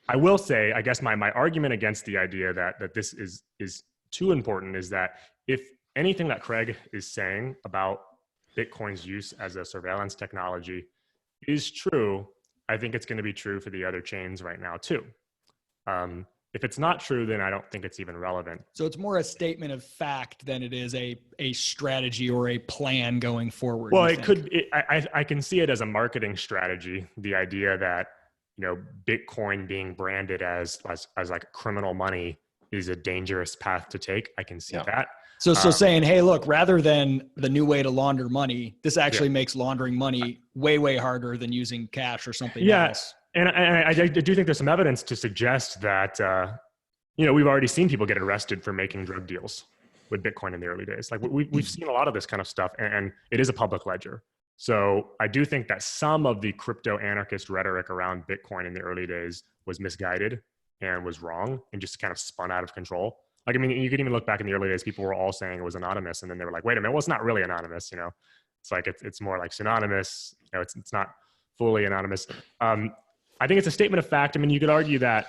I will say, I guess my argument against the idea that this is too important is that if anything that Craig is saying about Bitcoin's use as a surveillance technology is true, I think it's going to be true for the other chains right now too. If it's not true, then I don't think it's even relevant. So it's more a statement of fact than it is a strategy or a plan going forward. Well, I can see it as a marketing strategy. The idea that, Bitcoin being branded as like criminal money is a dangerous path to take. I can see that. So saying, hey, look, rather than the new way to launder money, this actually makes laundering money way, way harder than using cash or something else. And I do think there's some evidence to suggest that, we've already seen people get arrested for making drug deals with Bitcoin in the early days. Like we've seen a lot of this kind of stuff, and it is a public ledger. So I do think that some of the crypto anarchist rhetoric around Bitcoin in the early days was misguided and was wrong and just kind of spun out of control. Like, I mean, you could even look back in the early days, people were all saying it was anonymous. And then they were like, wait a minute, well, it's not really anonymous. It's like, it's more like synonymous. It's not fully anonymous. I think it's a statement of fact. I mean, you could argue that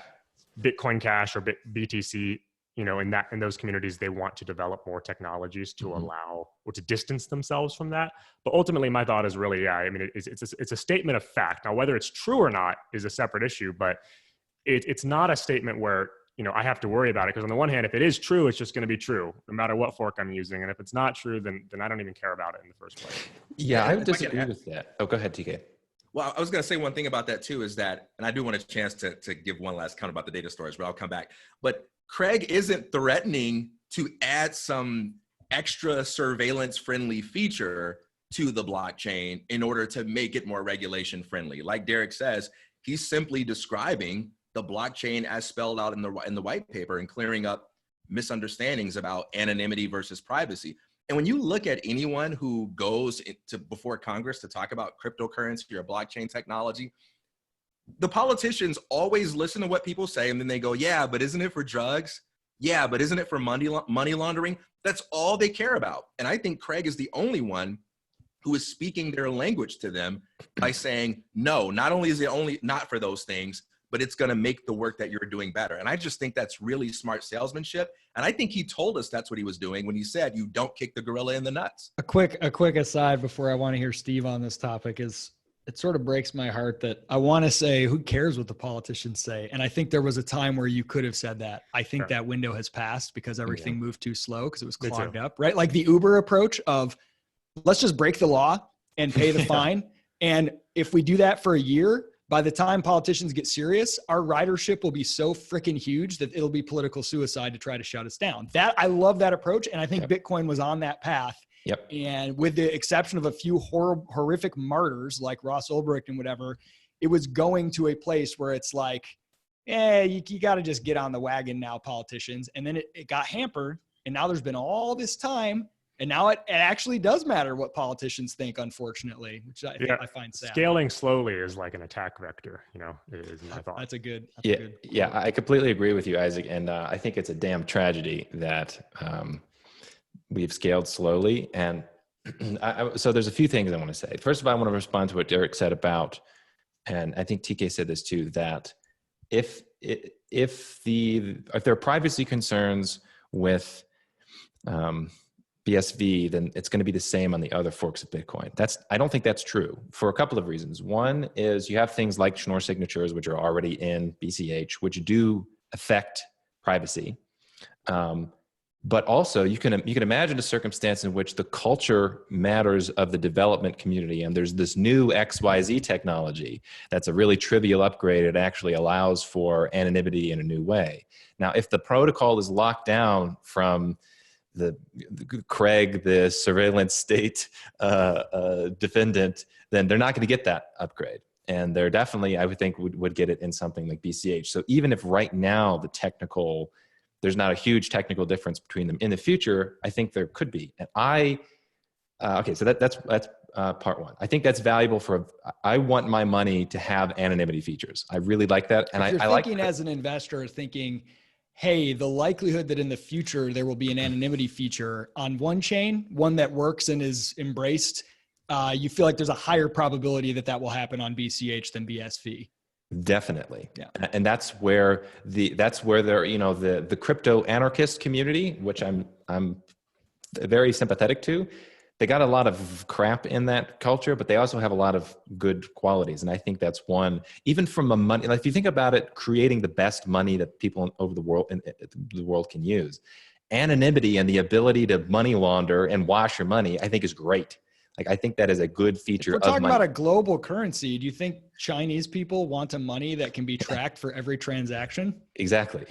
Bitcoin Cash or BTC, in those communities, they want to develop more technologies to allow or to distance themselves from that. But ultimately, my thought is really, it's a statement of fact. Now, whether it's true or not is a separate issue, but it's not a statement where, I have to worry about it. Because on the one hand, if it is true, it's just going to be true no matter what fork I'm using. And if it's not true, then I don't even care about it in the first place. Yeah, I would disagree with that. Oh, go ahead, TK. Well, I was going to say one thing about that too, is that, and I do want a chance to give one last comment about the data storage, but I'll come back. But Craig isn't threatening to add some extra surveillance friendly feature to the blockchain in order to make it more regulation friendly. Like Deryk says, he's simply describing the blockchain as spelled out in the white paper and clearing up misunderstandings about anonymity versus privacy. And when you look at anyone who goes before Congress to talk about cryptocurrency or blockchain technology, the politicians always listen to what people say, and then they go, yeah, but isn't it for drugs? Yeah, but isn't it for money laundering? That's all they care about. And I think Craig is the only one who is speaking their language to them by saying, no, not only is it only not for those things, but it's going to make the work that you're doing better. And I just think that's really smart salesmanship. And I think he told us that's what he was doing when he said, you don't kick the gorilla in the nuts. A quick aside before I want to hear Steve on this topic is, it sort of breaks my heart that I want to say, who cares what the politicians say? And I think there was a time where you could have said that. I think that window has passed because everything moved too slow because it was clogged up, right? Like the Uber approach of, let's just break the law and pay the fine. And if we do that for a year, by the time politicians get serious, our ridership will be so freaking huge that it'll be political suicide to try to shut us down. I love that approach. And I think Bitcoin was on that path. Yep. And with the exception of a few horrific martyrs like Ross Ulbricht and whatever, it was going to a place where it's like, you got to just get on the wagon now, politicians. And then it got hampered. And now there's been all this time. And now it actually does matter what politicians think, unfortunately, which I find sad. Scaling slowly is like an attack vector, is my thought. That's a good. Yeah, I completely agree with you, Isaac. And I think it's a damn tragedy that we've scaled slowly. And so there's a few things I want to say. First of all, I want to respond to what Deryk said about, and I think TK said this too, that if there are privacy concerns with BSV, then it's going to be the same on the other forks of Bitcoin. I don't think that's true for a couple of reasons. One is you have things like Schnorr signatures, which are already in BCH, which do affect privacy. But also you can imagine a circumstance in which the culture matters of the development community, and there's this new XYZ technology that's a really trivial upgrade. It actually allows for anonymity in a new way. Now, if the protocol is locked down from the Craig, the surveillance state defendant, then they're not going to get that upgrade. And they're definitely, I would think, would get it in something like BCH. So even if right now there's not a huge technical difference between them, in the future, I think there could be. And okay, so that's part one. I think that's valuable I want my money to have anonymity features. I really like that. And I like thinking as an investor, thinking, hey, the likelihood that in the future there will be an anonymity feature on one chain, one that works and is embraced, you feel like there's a higher probability that will happen on BCH than BSV. Definitely. Yeah. And that's where the crypto anarchist community, which I'm very sympathetic to, they got a lot of crap in that culture, but they also have a lot of good qualities. And I think that's one, even from a money, like if you think about it, creating the best money that people over the world can use, anonymity and the ability to money launder and wash your money, I think is great. Like, I think that is a good feature If we're talking of money. about a global currency, do you think Chinese people want a money that can be tracked for every transaction? Exactly.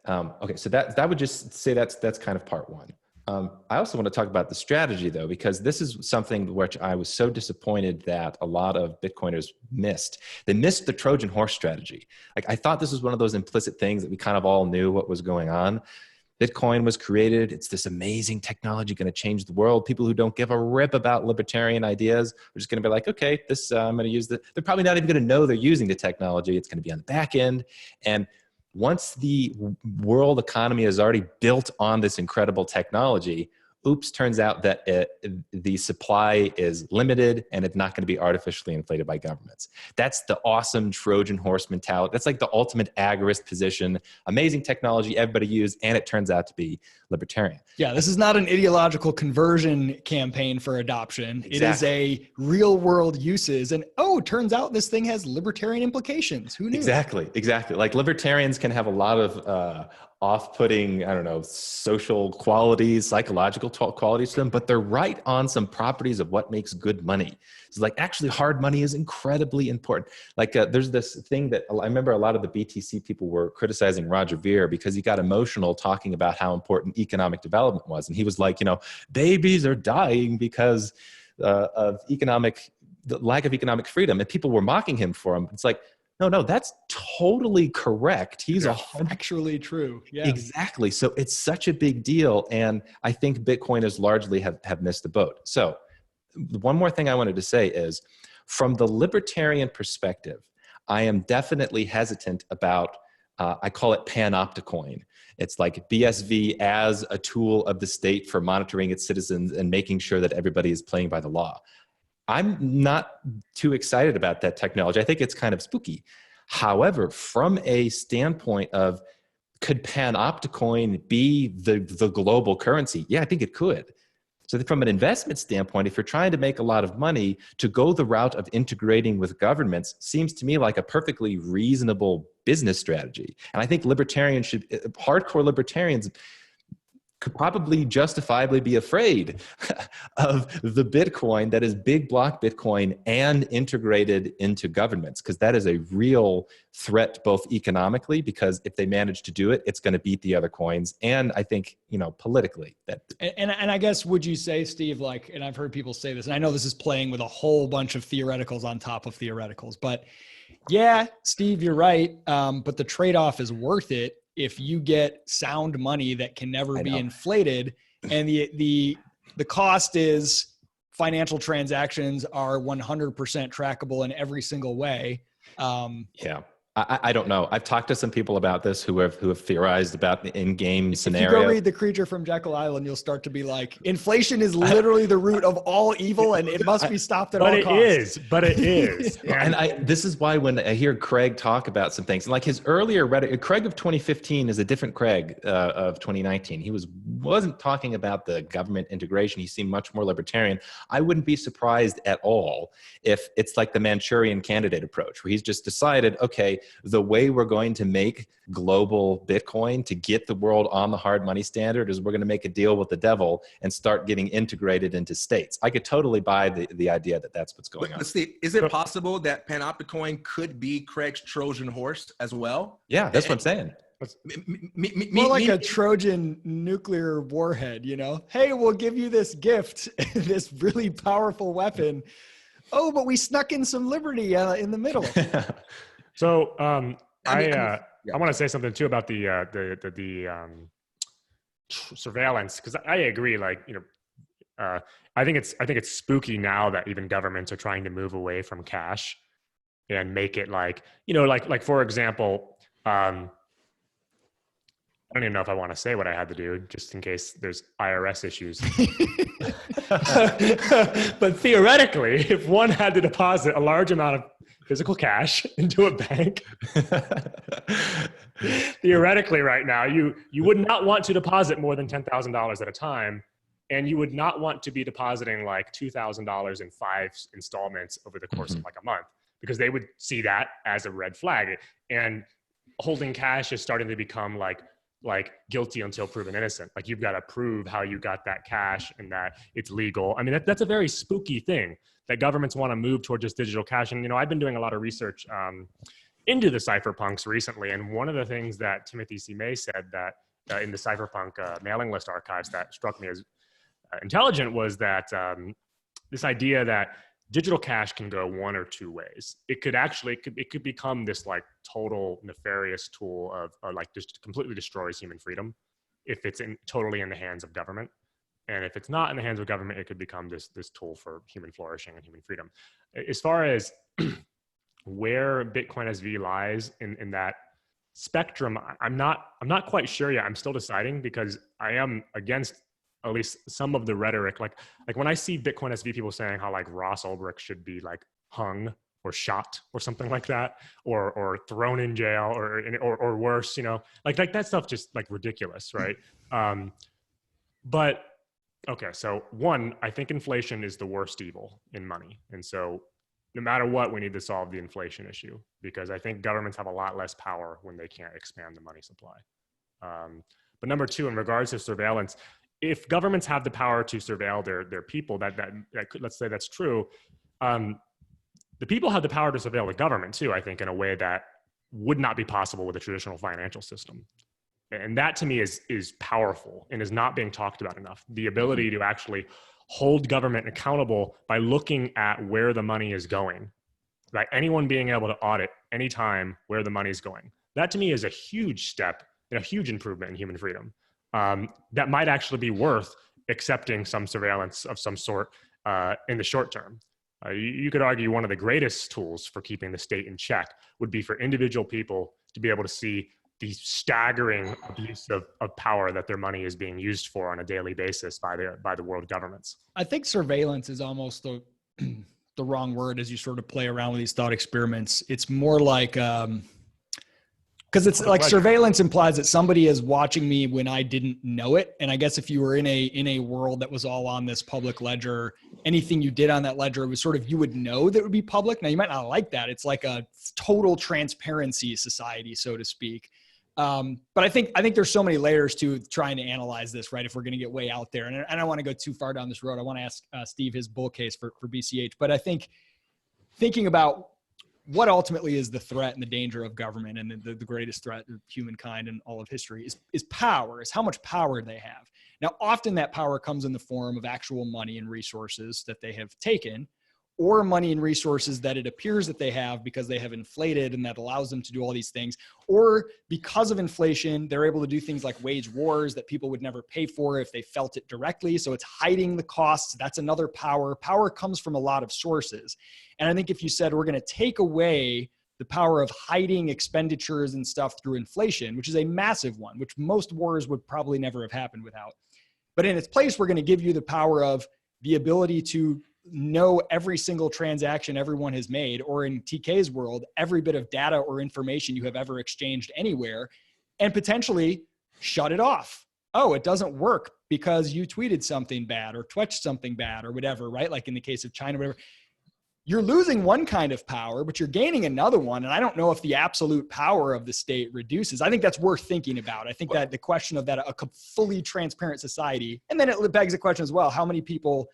Okay, so that would just say that's kind of part one. I also want to talk about the strategy, though, because this is something which I was so disappointed that a lot of Bitcoiners missed. They missed the Trojan horse strategy. Like, I thought this was one of those implicit things that we kind of all knew what was going on. Bitcoin was created. It's this amazing technology going to change the world. People who don't give a rip about libertarian ideas are just going to be like, okay, this I'm going to use the. They're probably not even going to know they're using the technology. It's going to be on the back end. And once the world economy is already built on this incredible technology, oops, turns out that the supply is limited and it's not going to be artificially inflated by governments. That's the awesome Trojan horse mentality. That's like the ultimate agorist position. Amazing technology, everybody used, and it turns out to be libertarian. Yeah, this is not an ideological conversion campaign for adoption. Exactly. It is a real world uses. And turns out this thing has libertarian implications. Who knew? Exactly. Like, libertarians can have a lot of off-putting, I don't know, social qualities, psychological qualities to them, but they're right on some properties of what makes good money. So, like, actually hard money is incredibly important. Like, there's this thing that I remember a lot of the BTC people were criticizing Roger Ver because he got emotional talking about how important economic development was. And he was like, babies are dying because of the lack of economic freedom. And people were mocking him for him. It's like, no, that's totally correct. He's actually true. Yeah, exactly. So it's such a big deal. And I think Bitcoiners largely have missed the boat. So one more thing I wanted to say is, from the libertarian perspective, I am definitely hesitant about, I call it panopticoin. It's like BSV as a tool of the state for monitoring its citizens and making sure that everybody is playing by the law. I'm not too excited about that technology. I think it's kind of spooky. However, from a standpoint of, could panopticoin be the global currency? Yeah, I think it could. So from an investment standpoint, if you're trying to make a lot of money, to go the route of integrating with governments seems to me like a perfectly reasonable business strategy. And I think hardcore libertarians could probably justifiably be afraid of the Bitcoin that is big block Bitcoin and integrated into governments, because that is a real threat, both economically, because if they manage to do it, it's going to beat the other coins. And I think, politically that. And I guess, would you say, Steve, like, and I've heard people say this, and I know this is playing with a whole bunch of theoreticals on top of theoreticals, but yeah, Steve, you're right. But the trade-off is worth it if you get sound money that can never be inflated, and the cost is financial transactions are 100% trackable in every single way. Yeah. I don't know. I've talked to some people about this who have theorized about the in-game scenario. If you go read The Creature from Jekyll Island, you'll start to be like, inflation is literally the root of all evil, and it must be stopped at all costs. But it is. And this is why when I hear Craig talk about some things, like his earlier Craig of 2015 is a different Craig of 2019. He wasn't talking about the government integration. He seemed much more libertarian. I wouldn't be surprised at all if it's like the Manchurian Candidate approach, where he's just decided, okay, the way we're going to make global Bitcoin to get the world on the hard money standard is we're going to make a deal with the devil and start getting integrated into states. I could totally buy the idea that that's what's going on. Steve, is it possible that panopticoin could be Craig's Trojan horse as well? Yeah, that's what I'm saying. More like a Trojan nuclear warhead, Hey, we'll give you this gift, this really powerful weapon. Oh, but we snuck in some liberty in the middle. So I want to say something too about the surveillance, because I agree. Like, I think it's spooky now that even governments are trying to move away from cash and make it like, like for example, I don't even know if I want to say what I had to do, just in case there's IRS issues. But theoretically, if one had to deposit a large amount of physical cash into a bank, theoretically right now, you would not want to deposit more than $10,000 at a time. And you would not want to be depositing like $2,000 in 5 installments over the course of like a month, because they would see that as a red flag. And holding cash is starting to become like like guilty until proven innocent. Like you've got to prove how you got that cash and that it's legal. I mean, that's a very spooky thing that governments want to move toward just digital cash. And, I've been doing a lot of research into the cypherpunks recently. And one of the things that Timothy C. May said that in the cypherpunk mailing list archives that struck me as intelligent was that this idea that digital cash can go one or two ways. It could become this like total nefarious tool of like just completely destroys human freedom if it's totally in the hands of government. And if it's not in the hands of government, it could become this tool for human flourishing and human freedom. As far as where BitcoinSV lies in that spectrum, I'm not quite sure yet. I'm still deciding because I am against at least some of the rhetoric. Like when I see BitcoinSV people saying how like Ross Ulbricht should be like hung or shot or something like that, or thrown in jail or worse, like that stuff just like ridiculous, right? But okay, so one, I think inflation is the worst evil in money, and so no matter what, we need to solve the inflation issue because I think governments have a lot less power when they can't expand the money supply. But number two, in regards to surveillance, if governments have the power to surveil their people, that could, let's say that's true. The people have the power to surveil the government too, I think, in a way that would not be possible with a traditional financial system. And that to me is powerful and is not being talked about enough. The ability to actually hold government accountable by looking at where the money is going, by anyone being able to audit anytime where the money is going. That to me is a huge step and a huge improvement in human freedom. That might actually be worth accepting some surveillance of some sort in the short term. You could argue one of the greatest tools for keeping the state in check would be for individual people to be able to see the staggering abuse of power that their money is being used for on a daily basis by the world governments. I think surveillance is almost the wrong word as you sort of play around with these thought experiments. It's more like, because it's like surveillance implies that somebody is watching me when I didn't know it. And I guess if you were in a world that was all on this public ledger, anything you did on that ledger was sort of, you would know that it would be public. Now you might not like that. It's like a total transparency society, so to speak. But I think there's so many layers to trying to analyze this, right? If we're going to get way out there, and I don't want to go too far down this road. I want to ask Steve his bull case for BCH, but I think thinking about what ultimately is the threat and the danger of government, and the greatest threat of humankind in all of history is power, is how much power they have. Now, often that power comes in the form of actual money and resources that they have taken, or money and resources that it appears that they have because they have inflated, and that allows them to do all these things. Or because of inflation, they're able to do things like wage wars that people would never pay for if they felt it directly. So it's hiding the costs. That's another power. Power comes from a lot of sources. And I think if you said we're going to take away the power of hiding expenditures and stuff through inflation, which is a massive one, which most wars would probably never have happened without. But in its place, we're going to give you the power of the ability to know every single transaction everyone has made, or in TK's world, every bit of data or information you have ever exchanged anywhere, and potentially shut it off. Oh, it doesn't work because you tweeted something bad or twitched something bad or whatever, right? Like in the case of China, whatever. You're losing one kind of power, but you're gaining another one. And I don't know if the absolute power of the state reduces. I think that's worth thinking about. I think that the question of that, a fully transparent society, and then it begs the question as well, how many people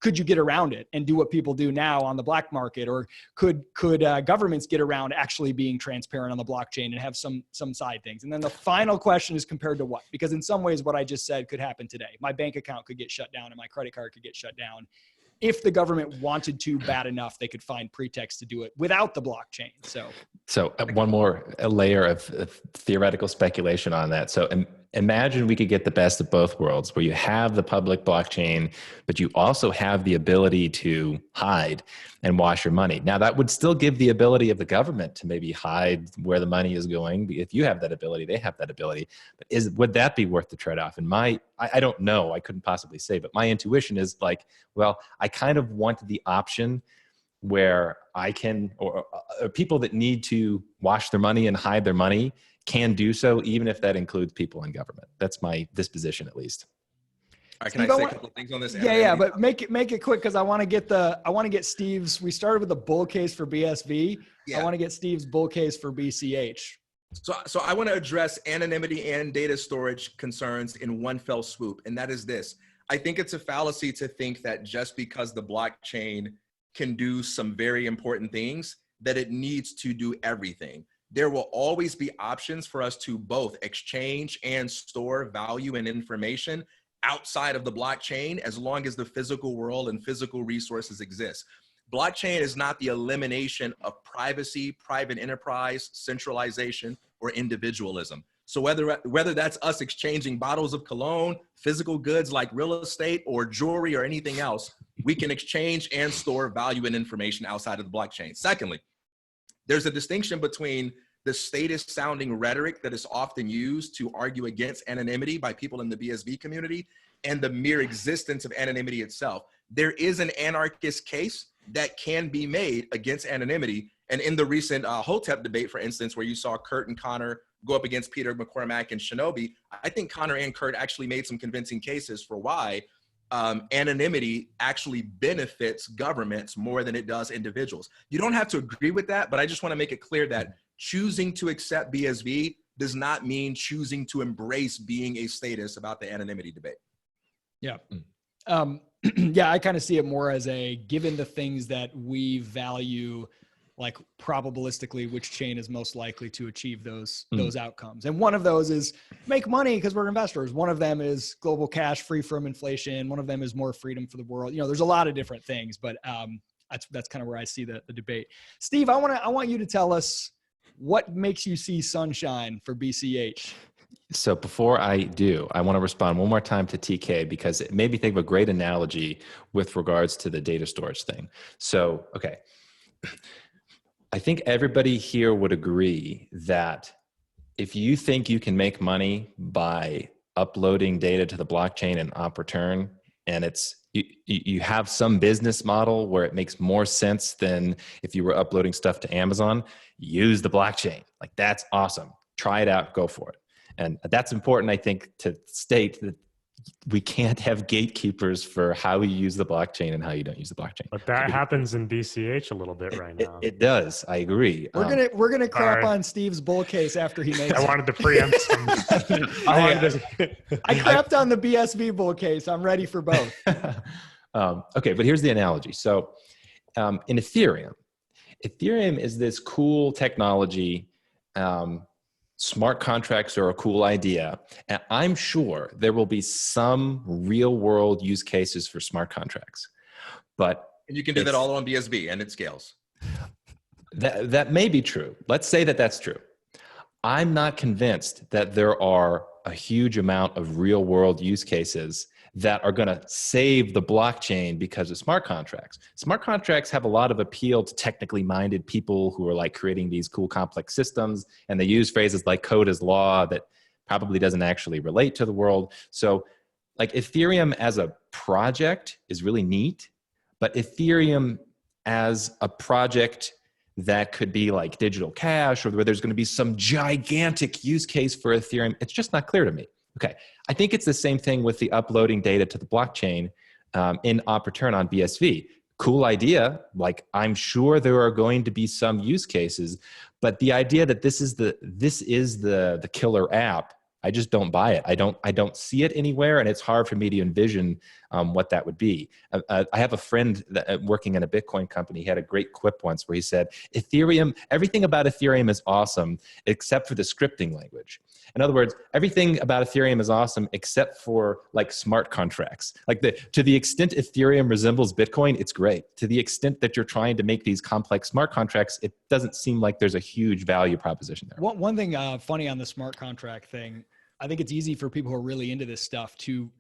could you get around it and do what people do now on the black market? Or could governments get around actually being transparent on the blockchain and have some side things? And then the final question is compared to what? Because in some ways, what I just said could happen today. My bank account could get shut down and my credit card could get shut down. If the government wanted to bad enough, they could find pretext to do it without the blockchain. So one more layer of theoretical speculation on that. So imagine we could get the best of both worlds, where you have the public blockchain, but you also have the ability to hide and wash your money. Now, that would still give the ability of the government to maybe hide where the money is going. If you have that ability, they have that ability. But would that be worth the trade-off? And I don't know. I couldn't possibly say, but my intuition is like, well, I kind of want the option where I can, or people that need to wash their money and hide their money can do so, even if that includes people in government. That's my disposition, at least. All right, can Steve, I say a couple of things on this? Yeah, but make it quick, because I want to get Steve's. We started with the bull case for BSV. Yeah. I want to get Steve's bull case for BCH. So I want to address anonymity and data storage concerns in one fell swoop, and that is this. I think it's a fallacy to think that just because the blockchain can do some very important things, that it needs to do everything. There will always be options for us to both exchange and store value and information outside of the blockchain, as long as the physical world and physical resources exist. Blockchain is not the elimination of privacy, private enterprise, centralization, or individualism. So whether that's us exchanging bottles of cologne, physical goods like real estate or jewelry or anything else, we can exchange and store value and information outside of the blockchain. Secondly, there's a distinction between the statist sounding rhetoric that is often used to argue against anonymity by people in the BSV community and the mere existence of anonymity itself. There is an anarchist case that can be made against anonymity. And in the recent Hotep debate, for instance, where you saw Kurt and Connor go up against Peter McCormack and Shinobi, I think Connor and Kurt actually made some convincing cases for why anonymity actually benefits governments more than it does individuals. You don't have to agree with that, but I just want to make it clear that choosing to accept BSV does not mean choosing to embrace being a statist about the anonymity debate. Yeah. Yeah, I kind of see it more as a, given the things that we value, like probabilistically, which chain is most likely to achieve those outcomes. And one of those is make money because we're investors. One of them is global cash free from inflation. One of them is more freedom for the world. You know, there's a lot of different things, but that's kind of where I see the debate. Steve, I want you to tell us what makes you see sunshine for BCH. So before I do, I want to respond one more time to TK because it made me think of a great analogy with regards to the data storage thing. So, okay. I think everybody here would agree that if you think you can make money by uploading data to the blockchain and op return, and you have some business model where it makes more sense than if you were uploading stuff to Amazon, use the blockchain. Like, that's awesome. Try it out, go for it. And that's important, I think, to state that we can't have gatekeepers for how you use the blockchain and how you don't use the blockchain. But that happens in BCH a little bit right now. It does. I agree. We're gonna crap on Steve's bull case after he makes. I wanted to preempt some. I crapped on the BSV bull case. I'm ready for both. Okay, but here's the analogy. So in Ethereum is this cool technology. Smart contracts are a cool idea. And I'm sure there will be some real world use cases for smart contracts. And you can do that all on BSV and it scales. That may be true. Let's say that that's true. I'm not convinced that there are a huge amount of real world use cases that are going to save the blockchain because of smart contracts. Smart contracts have a lot of appeal to technically minded people who are like creating these cool complex systems, and they use phrases like code as law that probably doesn't actually relate to the world. So like Ethereum as a project is really neat, but Ethereum as a project that could be like digital cash or where there's going to be some gigantic use case for Ethereum, it's just not clear to me. Okay, I think it's the same thing with the uploading data to the blockchain in op return on BSV. Cool idea. Like, I'm sure there are going to be some use cases, but the idea that this is the killer app, I just don't buy it. I don't see it anywhere, and it's hard for me to envision what that would be. I have a friend working in a Bitcoin company. He had a great quip once where he said, "Ethereum, everything about Ethereum is awesome except for the scripting language." In other words, everything about Ethereum is awesome except for like smart contracts. Like to the extent Ethereum resembles Bitcoin, it's great. To the extent that you're trying to make these complex smart contracts, it doesn't seem like there's a huge value proposition there. One thing funny on the smart contract thing, I think it's easy for people who are really into this stuff to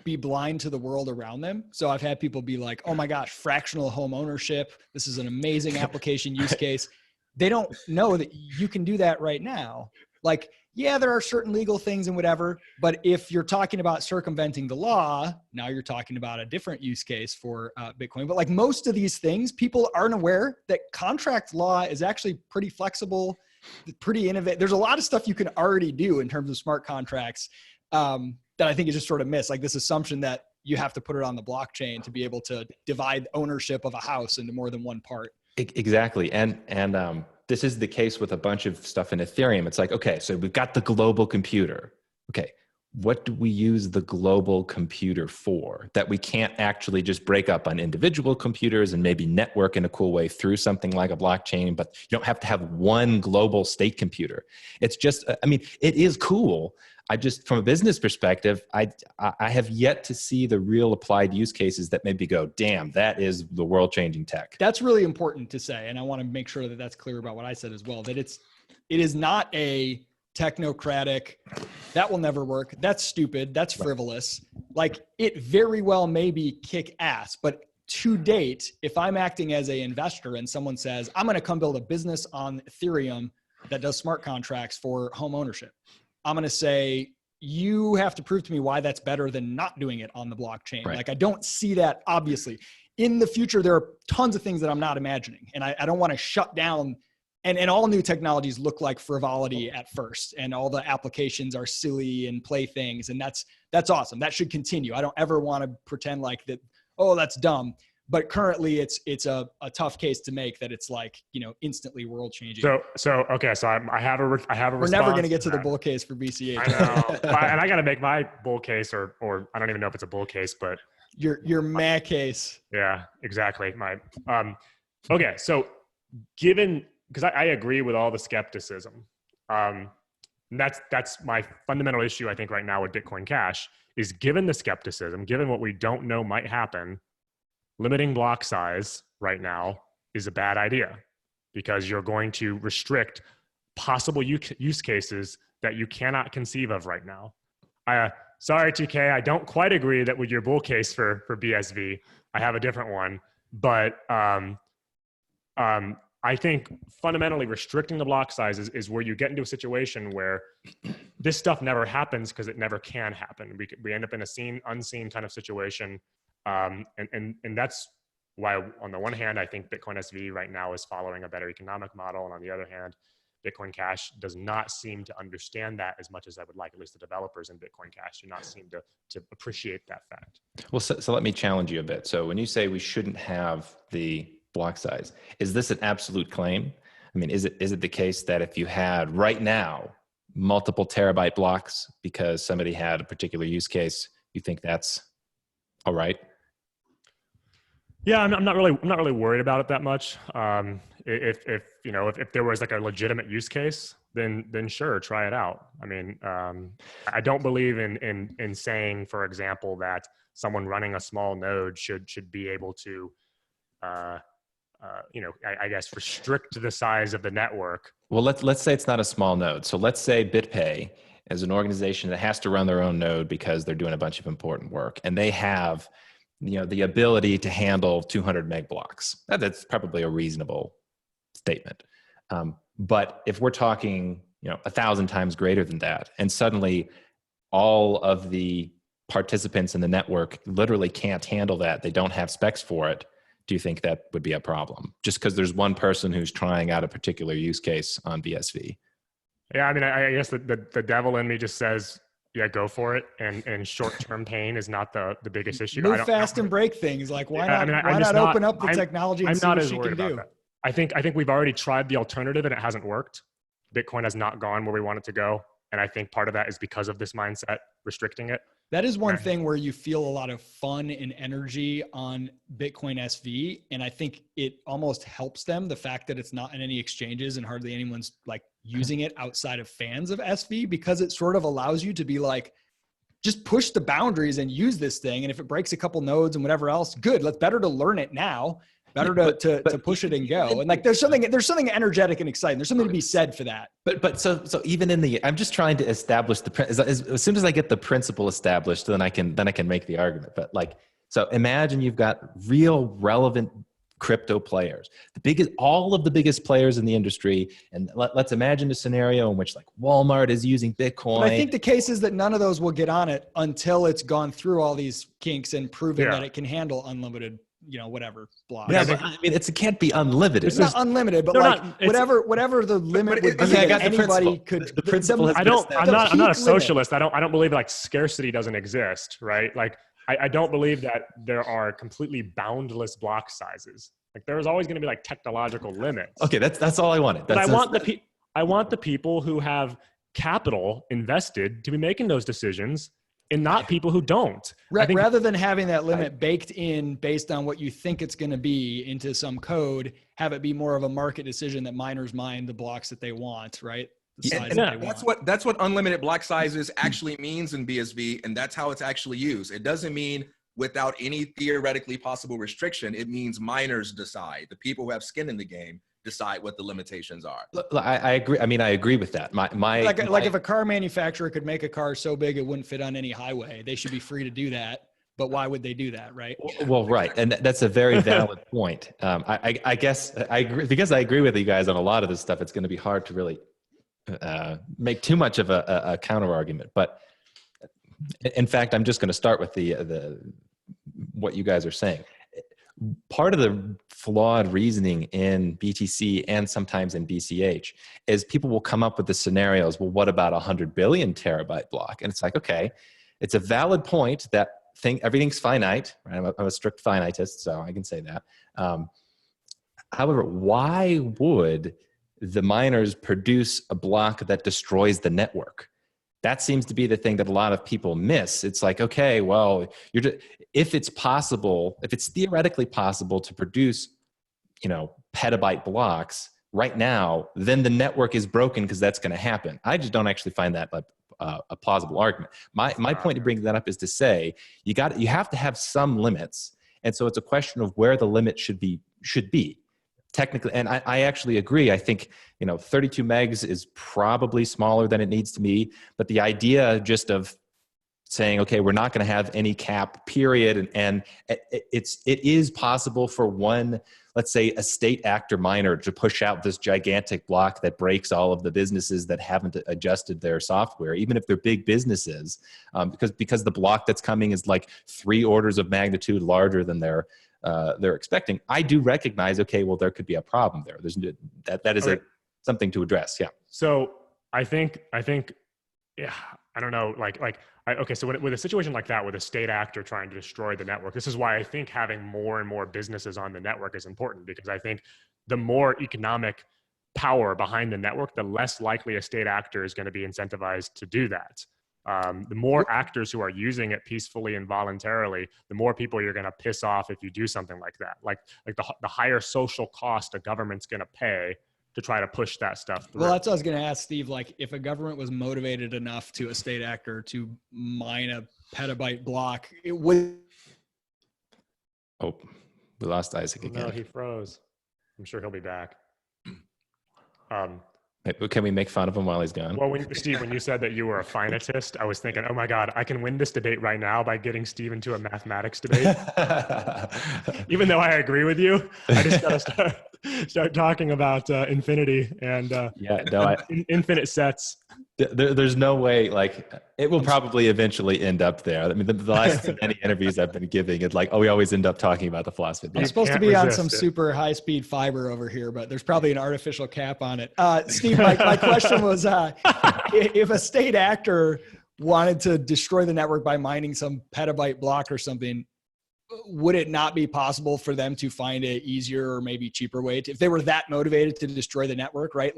be blind to the world around them. So I've had people be like, oh my gosh, fractional home ownership. This is an amazing application use case. They don't know that you can do that right now. Like, yeah, there are certain legal things and whatever, but if you're talking about circumventing the law, now you're talking about a different use case for Bitcoin. But like most of these things, people aren't aware that contract law is actually pretty flexible, pretty innovative. There's a lot of stuff you can already do in terms of smart contracts that I think is just sort of missed. Like this assumption that you have to put it on the blockchain to be able to divide ownership of a house into more than one part. Exactly. And this is the case with a bunch of stuff in Ethereum. It's like, okay, so we've got the global computer. Okay, what do we use the global computer for that we can't actually just break up on individual computers and maybe network in a cool way through something like a blockchain, but you don't have to have one global state computer. It's just, I mean, it is cool. I just, from a business perspective, I have yet to see the real applied use cases that maybe go, damn, that is the world-changing tech. That's really important to say. And I want to make sure that that's clear about what I said as well, that it is not a technocratic, that will never work. That's stupid. That's frivolous. Like, it very well may be kick ass, but to date, if I'm acting as an investor and someone says, I'm going to come build a business on Ethereum that does smart contracts for home ownership, I'm going to say, you have to prove to me why that's better than not doing it on the blockchain. Right. Like, I don't see that, obviously. In the future, there are tons of things that I'm not imagining. And I don't want to shut down, and all new technologies look like frivolity at first. And all the applications are silly and playthings. And that's awesome. That should continue. I don't ever want to pretend like that, oh, that's dumb. But currently it's a tough case to make that it's like, instantly world changing. So I have a We're never going to get to the bull case for BCH. I know. And I got to make my bull case or I don't even know if it's a bull case, but your meh case. Yeah, exactly. Okay. So because I agree with all the skepticism. That's my fundamental issue, I think, right now with Bitcoin Cash is, given the skepticism, given what we don't know might happen, limiting block size right now is a bad idea, because you're going to restrict possible use cases that you cannot conceive of right now. Sorry, TK, I don't quite agree that with your bull case for BSV. I have a different one, but I think fundamentally restricting the block size is where you get into a situation where this stuff never happens because it never can happen. We end up in a unseen kind of situation. And that's why, on the one hand, I think BitcoinSV right now is following a better economic model. And on the other hand, Bitcoin Cash does not seem to understand that as much as I would like. At least the developers in Bitcoin Cash do not seem to appreciate that fact. Well, so let me challenge you a bit. So when you say we shouldn't have the block size, is this an absolute claim? I mean, is it the case that if you had right now multiple terabyte blocks because somebody had a particular use case, you think that's all right? Yeah, I'm not really worried about it that much. If there was like a legitimate use case, then sure, try it out. I mean, I don't believe in saying, for example, that someone running a small node should be able to, I guess, restrict the size of the network. Well, let's say it's not a small node. So let's say BitPay is an organization that has to run their own node because they're doing a bunch of important work, and they have the ability to handle 200 meg blocks. That's probably a reasonable statement. But if we're talking, 1,000 times greater than that, and suddenly all of the participants in the network literally can't handle that, they don't have specs for it, do you think that would be a problem? Just because there's one person who's trying out a particular use case on BSV? Yeah, I mean, I guess the devil in me just says, yeah, go for it. And short-term pain is not the biggest issue. Move fast and break things. Like, why not open up the technology and see what she can do? That. I think we've already tried the alternative and it hasn't worked. Bitcoin has not gone where we want it to go. And I think part of that is because of this mindset restricting it. That is one thing where you feel a lot of fun and energy on BitcoinSV. And I think it almost helps them, the fact that it's not in any exchanges and hardly anyone's like using it outside of fans of SV, because it sort of allows you to be like, just push the boundaries and use this thing. And if it breaks a couple nodes and whatever else, good. Let's better to learn it now. Better to push it and go. And like, there's something energetic and exciting. There's something to be said for that. But so even I'm just trying to establish as soon as I get the principle established, then I can make the argument. But like, so imagine you've got real relevant crypto players, all of the biggest players in the industry. And let's imagine a scenario in which like Walmart is using Bitcoin. But I think the case is that none of those will get on it until it's gone through all these kinks and proven that it can handle unlimited, whatever blocks. Yeah, but I mean, it can't be unlimited. It's not unlimited, but whatever the limit would be, anybody could. The principle. I'm not a socialist. I don't believe like scarcity doesn't exist, right? Like I don't believe that there are completely boundless block sizes. Like there's always going to be like technological limits. Okay, that's all I wanted. But I want the people who have capital invested to be making those decisions, and not people who don't. Rather than having that limit baked in based on what you think it's going to be into some code, have it be more of a market decision that miners mine the blocks that they want, right? The size that they want. That's what unlimited block sizes actually means in BSV, and that's how it's actually used. It doesn't mean without any theoretically possible restriction. It means miners decide. The people who have skin in the game decide what the limitations are. I agree. I mean, I agree with that. Like if a car manufacturer could make a car so big it wouldn't fit on any highway, they should be free to do that. But why would they do that, right? Well, right, and that's a very valid point. I guess I agree, because I agree with you guys on a lot of this stuff. It's going to be hard to really make too much of a counter argument. But in fact, I'm just going to start with the what you guys are saying. Part of the flawed reasoning in BTC and sometimes in BCH is people will come up with the scenarios. Well, what about 100 billion terabyte block? And it's like, okay, it's a valid point that everything's finite, right? I'm a strict finitist, so I can say that. However, why would the miners produce a block that destroys the network? That seems to be the thing that a lot of people miss. It's like, okay, well, if it's possible, if it's theoretically possible to produce, petabyte blocks right now, then the network is broken because that's going to happen. I just don't actually find that a plausible argument. My point to bring that up is to say you have to have some limits, and so it's a question of where the limit should be technically. And I actually agree. I think 32 megs is probably smaller than it needs to be, but the idea just of saying, okay, we're not going to have any cap, period, and it is possible for one, let's say, a state actor miner to push out this gigantic block that breaks all of the businesses that haven't adjusted their software, even if they're big businesses, because the block that's coming is like 3 orders of magnitude larger than they're expecting. I do recognize, okay, well, there could be a problem there. That is something to address. Yeah. So I think, yeah, I don't know, okay, so with a situation like that, with a state actor trying to destroy the network, this is why I think having more and more businesses on the network is important, because I think the more economic power behind the network, the less likely a state actor is going to be incentivized to do that. The more actors who are using it peacefully and voluntarily, the more people you're going to piss off if you do something like that. Like the higher social cost a government's going to pay to try to push that stuff through. Well, that's what I was going to ask Steve. Like, if a government was motivated enough to a state actor to mine a petabyte block, it would. Oh, we lost Isaac again. No, he froze. I'm sure he'll be back. Can we make fun of him while he's gone? Well, Steve, when you said that you were a finitist, I was thinking, oh my God, I can win this debate right now by getting Steve into a mathematics debate. Even though I agree with you, I just got to start talking about infinity and infinite sets. There's no way, it will probably eventually end up there. I mean, the last many interviews I've been giving, it's like, we always end up talking about the philosophy. I'm supposed to be on some super high-speed fiber over here, but there's probably an artificial cap on it. Steve, my question was, if a state actor wanted to destroy the network by mining some petabyte block or something, would it not be possible for them to find an easier or maybe cheaper way if they were that motivated to destroy the network, right?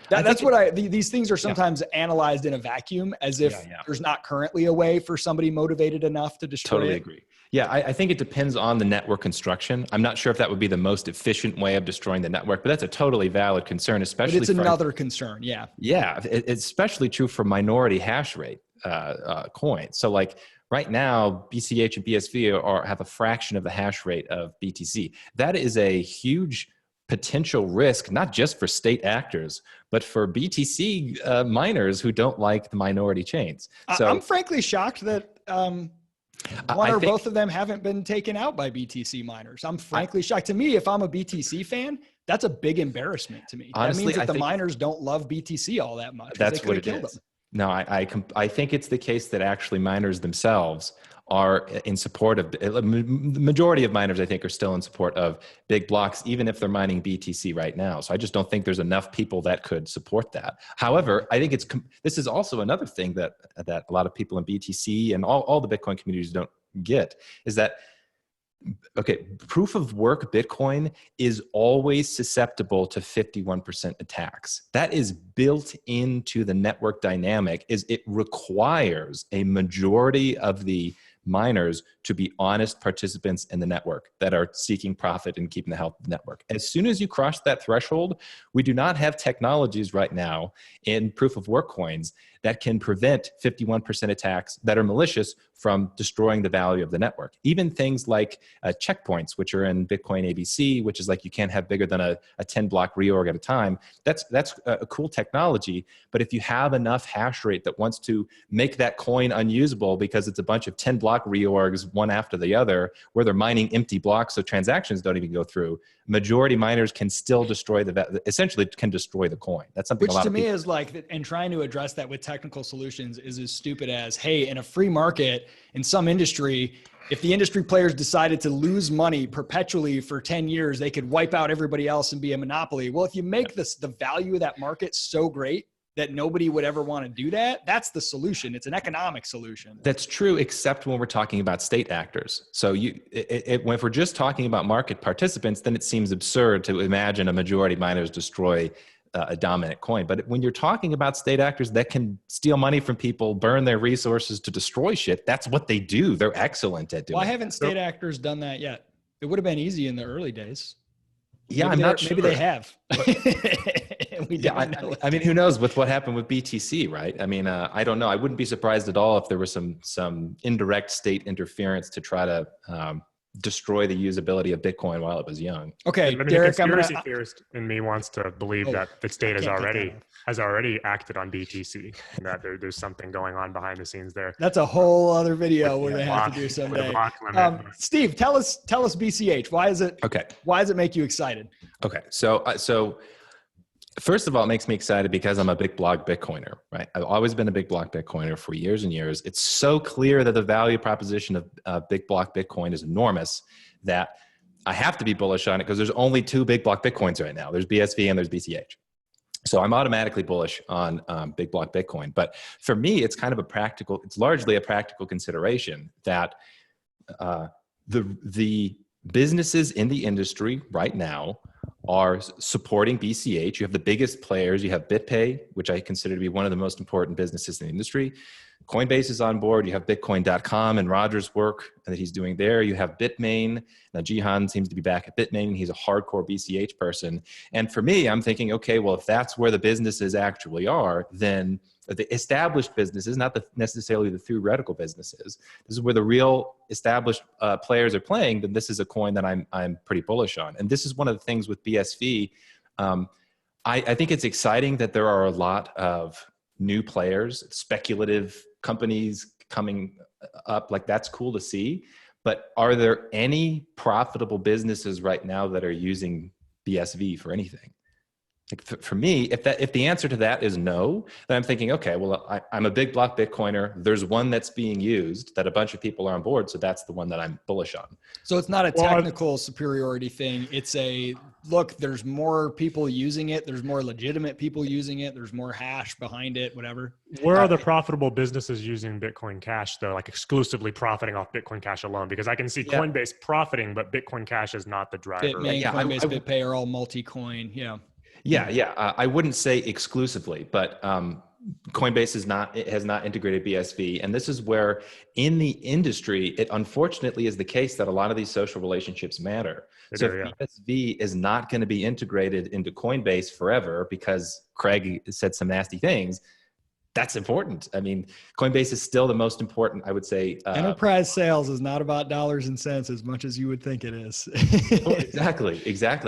That's what these things are sometimes analyzed in a vacuum, as if there's not currently a way for somebody motivated enough to destroy Totally it. agree. Yeah, I think it depends on the network construction. I'm not sure if that would be the most efficient way of destroying the network, but that's a totally valid concern, especially. But it's another concern, yeah. Yeah, it's especially true for minority hash rate coins. So right now, BCH and BSV have a fraction of the hash rate of BTC. That is a huge potential risk, not just for state actors, but for BTC miners who don't like the minority chains. So I'm frankly shocked that one or both of them haven't been taken out by BTC miners. I'm frankly shocked. To me, if I'm a BTC fan, that's a big embarrassment to me. Honestly, that means that the miners don't love BTC all that much. That's what it is. No, I think it's the case that actually miners themselves are in support of, the majority of miners, I think, are still in support of big blocks, even if they're mining BTC right now. So I just don't think there's enough people that could support that. However, I think this is also another thing that a lot of people in BTC and all the Bitcoin communities don't get, is that okay, proof of work Bitcoin is always susceptible to 51% attacks. That is built into the network dynamic. Is it requires a majority of the miners to be honest participants in the network that are seeking profit and keeping the health of the network. As soon as you cross that threshold, we do not have technologies right now in proof of work coins that can prevent 51% attacks that are malicious from destroying the value of the network. Even things like checkpoints, which are in Bitcoin ABC, which is like you can't have bigger than a 10 block reorg at a time. That's a cool technology. But if you have enough hash rate that wants to make that coin unusable because it's a bunch of 10 block reorgs, one after the other, where they're mining empty blocks so transactions don't even go through, majority miners can still destroy essentially can destroy the coin. That's something which to me is like, and trying to address that with technical solutions is as stupid as, hey, in a free market, in some industry, if the industry players decided to lose money perpetually for 10 years, they could wipe out everybody else and be a monopoly. Well, if you make the value of that market so great that nobody would ever want to do that, that's the solution. It's an economic solution. That's true, except when we're talking about state actors. So if we're just talking about market participants, then it seems absurd to imagine a majority miners destroy a dominant coin. But when you're talking about state actors that can steal money from people, burn their resources to destroy shit, that's what they do. They're excellent at doing it. Why haven't state actors done that yet? It would have been easy in the early days. Yeah, maybe I'm not sure. Maybe they have. I mean, who knows with what happened with BTC, right? I mean, I don't know. I wouldn't be surprised at all if there was some indirect state interference to try to destroy the usability of Bitcoin while it was young. Okay, I mean, Deryk, the conspiracy theorist in me wants to believe that the state has already acted on BTC, and that there's something going on behind the scenes there. That's a whole other video we're gonna have to do someday. Steve, tell us BCH. Why is it? Okay. Why does it make you excited? Okay, so first of all, it makes me excited because I'm a big block Bitcoiner, right? I've always been a big block Bitcoiner for years and years. It's so clear that the value proposition of big block Bitcoin is enormous that I have to be bullish on it because there's only two big block Bitcoins right now. There's BSV and there's BCH. So I'm automatically bullish on big block Bitcoin. But for me, it's largely a practical consideration that the businesses in the industry right now are supporting BCH. You have the biggest players. You have BitPay, which I consider to be one of the most important businesses in the industry. Coinbase is on board. You have Bitcoin.com and Roger's work that he's doing there. You have Bitmain. Now, Jihan seems to be back at Bitmain. He's a hardcore BCH person. And for me, I'm thinking, okay, well, if that's where the businesses actually are, then the established businesses, not necessarily the theoretical businesses, this is where the real established players are playing, then this is a coin that I'm pretty bullish on. And this is one of the things with BSV. I think it's exciting that there are a lot of new players, speculative companies coming up. Like, that's cool to see. But are there any profitable businesses right now that are using BSV for anything? Like, for me, if the answer to that is no, then I'm thinking, okay, well, I'm a big block Bitcoiner. There's one that's being used that a bunch of people are on board. So that's the one that I'm bullish on. So it's not a technical superiority thing. It's look, there's more people using it. There's more legitimate people using it. There's more hash behind it, whatever. Where are the profitable businesses using Bitcoin Cash, though, like exclusively profiting off Bitcoin Cash alone? Because I can see Coinbase profiting, but Bitcoin Cash is not the driver. Bitmain, Coinbase, BitPay are all multi-coin. Yeah. Yeah. I wouldn't say exclusively, but Coinbase has not integrated BSV. And this is where in the industry, it unfortunately is the case that a lot of these social relationships matter. So if BSV is not going to be integrated into Coinbase forever because Craig said some nasty things, that's important. I mean, Coinbase is still the most important, I would say. Enterprise sales is not about dollars and cents as much as you would think it is. Exactly.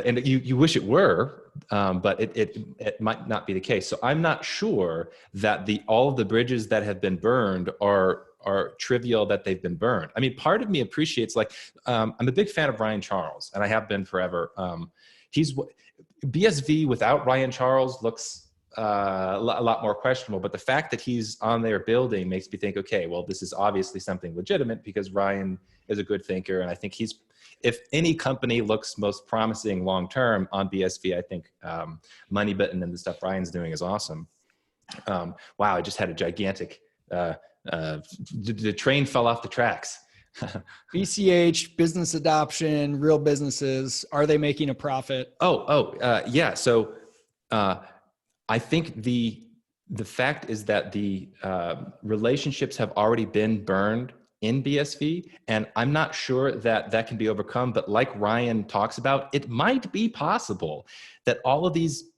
And you wish it were, but it might not be the case. So I'm not sure that all of the bridges that have been burned are trivial that they've been burned. I mean, part of me appreciates, like, I'm a big fan of Ryan Charles, and I have been forever. BSV without Ryan Charles looks a lot more questionable, but the fact that he's on their building makes me think, okay, well, this is obviously something legitimate because Ryan is a good thinker. And I think if any company looks most promising long-term on BSV, I think MoneyBitten and the stuff Ryan's doing is awesome. Wow, I just had a gigantic, the train fell off the tracks. BCH, business adoption, real businesses, are they making a profit? Yeah. So I think the fact is that the relationships have already been burned in BSV, and I'm not sure that that can be overcome. But like Ryan talks about, it might be possible that all of these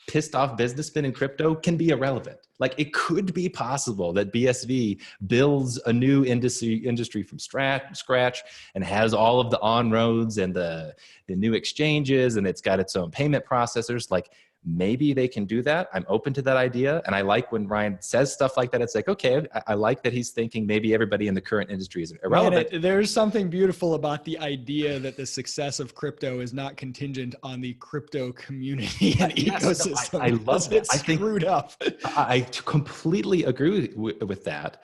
pissed off businessmen in crypto can be irrelevant. Like it could be possible that BSV builds a new industry from scratch and has all of the on-roads and the new exchanges, and it's got its own payment processors. Like maybe they can do that. I'm open to that idea. And I like when Ryan says stuff like that. It's like, okay, I like that he's thinking maybe everybody in the current industry is irrelevant. Man, there's something beautiful about the idea that the success of crypto is not contingent on the crypto community and ecosystem. No, I love that. It's screwed up. I completely agree with that,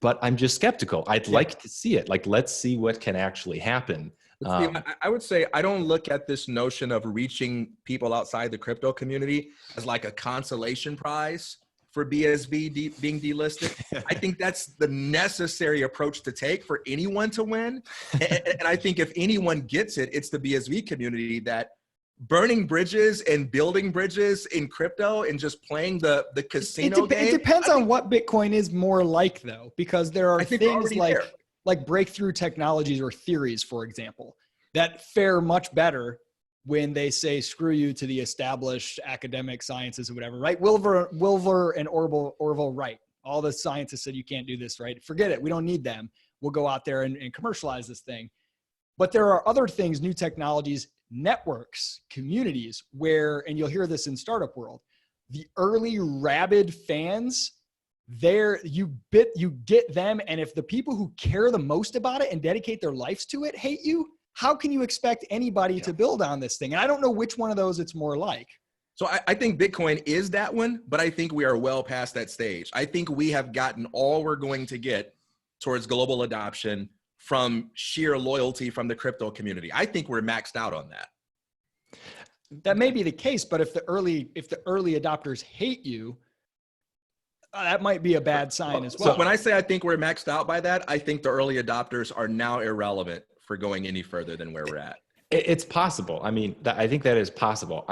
but I'm just skeptical. I'd like to see it. Like, let's see what can actually happen. Steve, I would say I don't look at this notion of reaching people outside the crypto community as like a consolation prize for BSV being delisted. I think that's the necessary approach to take for anyone to win. And I think if anyone gets it, it's the BSV community that burning bridges and building bridges in crypto and just playing the casino game. It depends on what Bitcoin is more like, though, because there are things like breakthrough technologies or theories, for example, that fare much better when they say screw you to the established academic sciences or whatever, right? Wilver and Orville Wright, all the scientists said you can't do this, right? Forget it. We don't need them. We'll go out there and commercialize this thing. But there are other things, new technologies, networks, communities where, and you'll hear this in startup world, the early rabid fans, you get them, and if the people who care the most about it and dedicate their lives to it hate you, how can you expect anybody to build on this thing? And I don't know which one of those it's more like. So I think Bitcoin is that one, but I think we are well past that stage. I think we have gotten all we're going to get towards global adoption from sheer loyalty from the crypto community. I think we're maxed out on that. That may be the case, but if the early adopters hate you, that might be a bad sign as well. So when I say I think we're maxed out by that, I think the early adopters are now irrelevant for going any further than where we're at. It's possible. I mean, I think that is possible.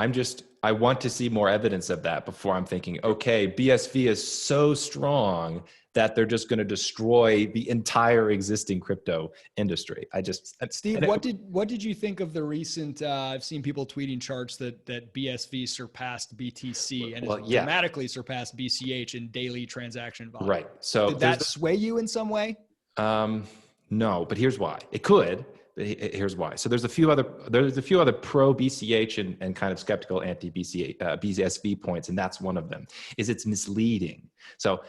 I want to see more evidence of that before I'm thinking, okay, BSV is so strong that they're just going to destroy the entire existing crypto industry. Steve, what did you think of the recent, I've seen people tweeting charts that BSV surpassed BTC and dramatically surpassed BCH in daily transaction volume. Right. So did that sway you in some way? No, but here's why. It could, but here's why. So there's a few other pro BCH and kind of skeptical anti BSV points, and that's one of them. Is it's misleading. So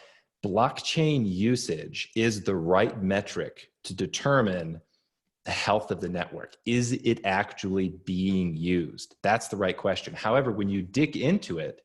blockchain usage is the right metric to determine the health of the network. Is it actually being used? That's the right question. However, when you dig into it,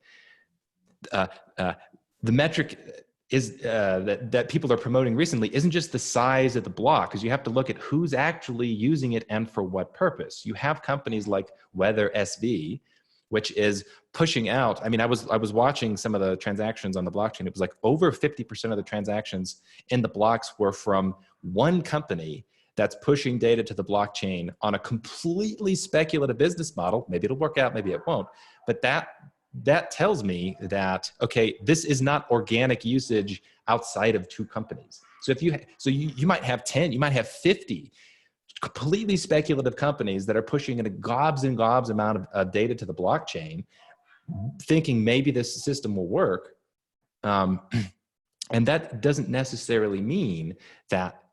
the metric is that people are promoting recently isn't just the size of the block, because you have to look at who's actually using it and for what purpose. You have companies like WeatherSV, which is pushing out. I mean, I was watching some of the transactions on the blockchain. It was like over 50% of the transactions in the blocks were from one company that's pushing data to the blockchain on a completely speculative business model. Maybe it'll work out, maybe it won't. But that tells me that, okay, this is not organic usage outside of two companies. So you might have 10, you might have 50 completely speculative companies that are pushing in a gobs and gobs amount of data to the blockchain, thinking maybe this system will work. And that doesn't necessarily mean that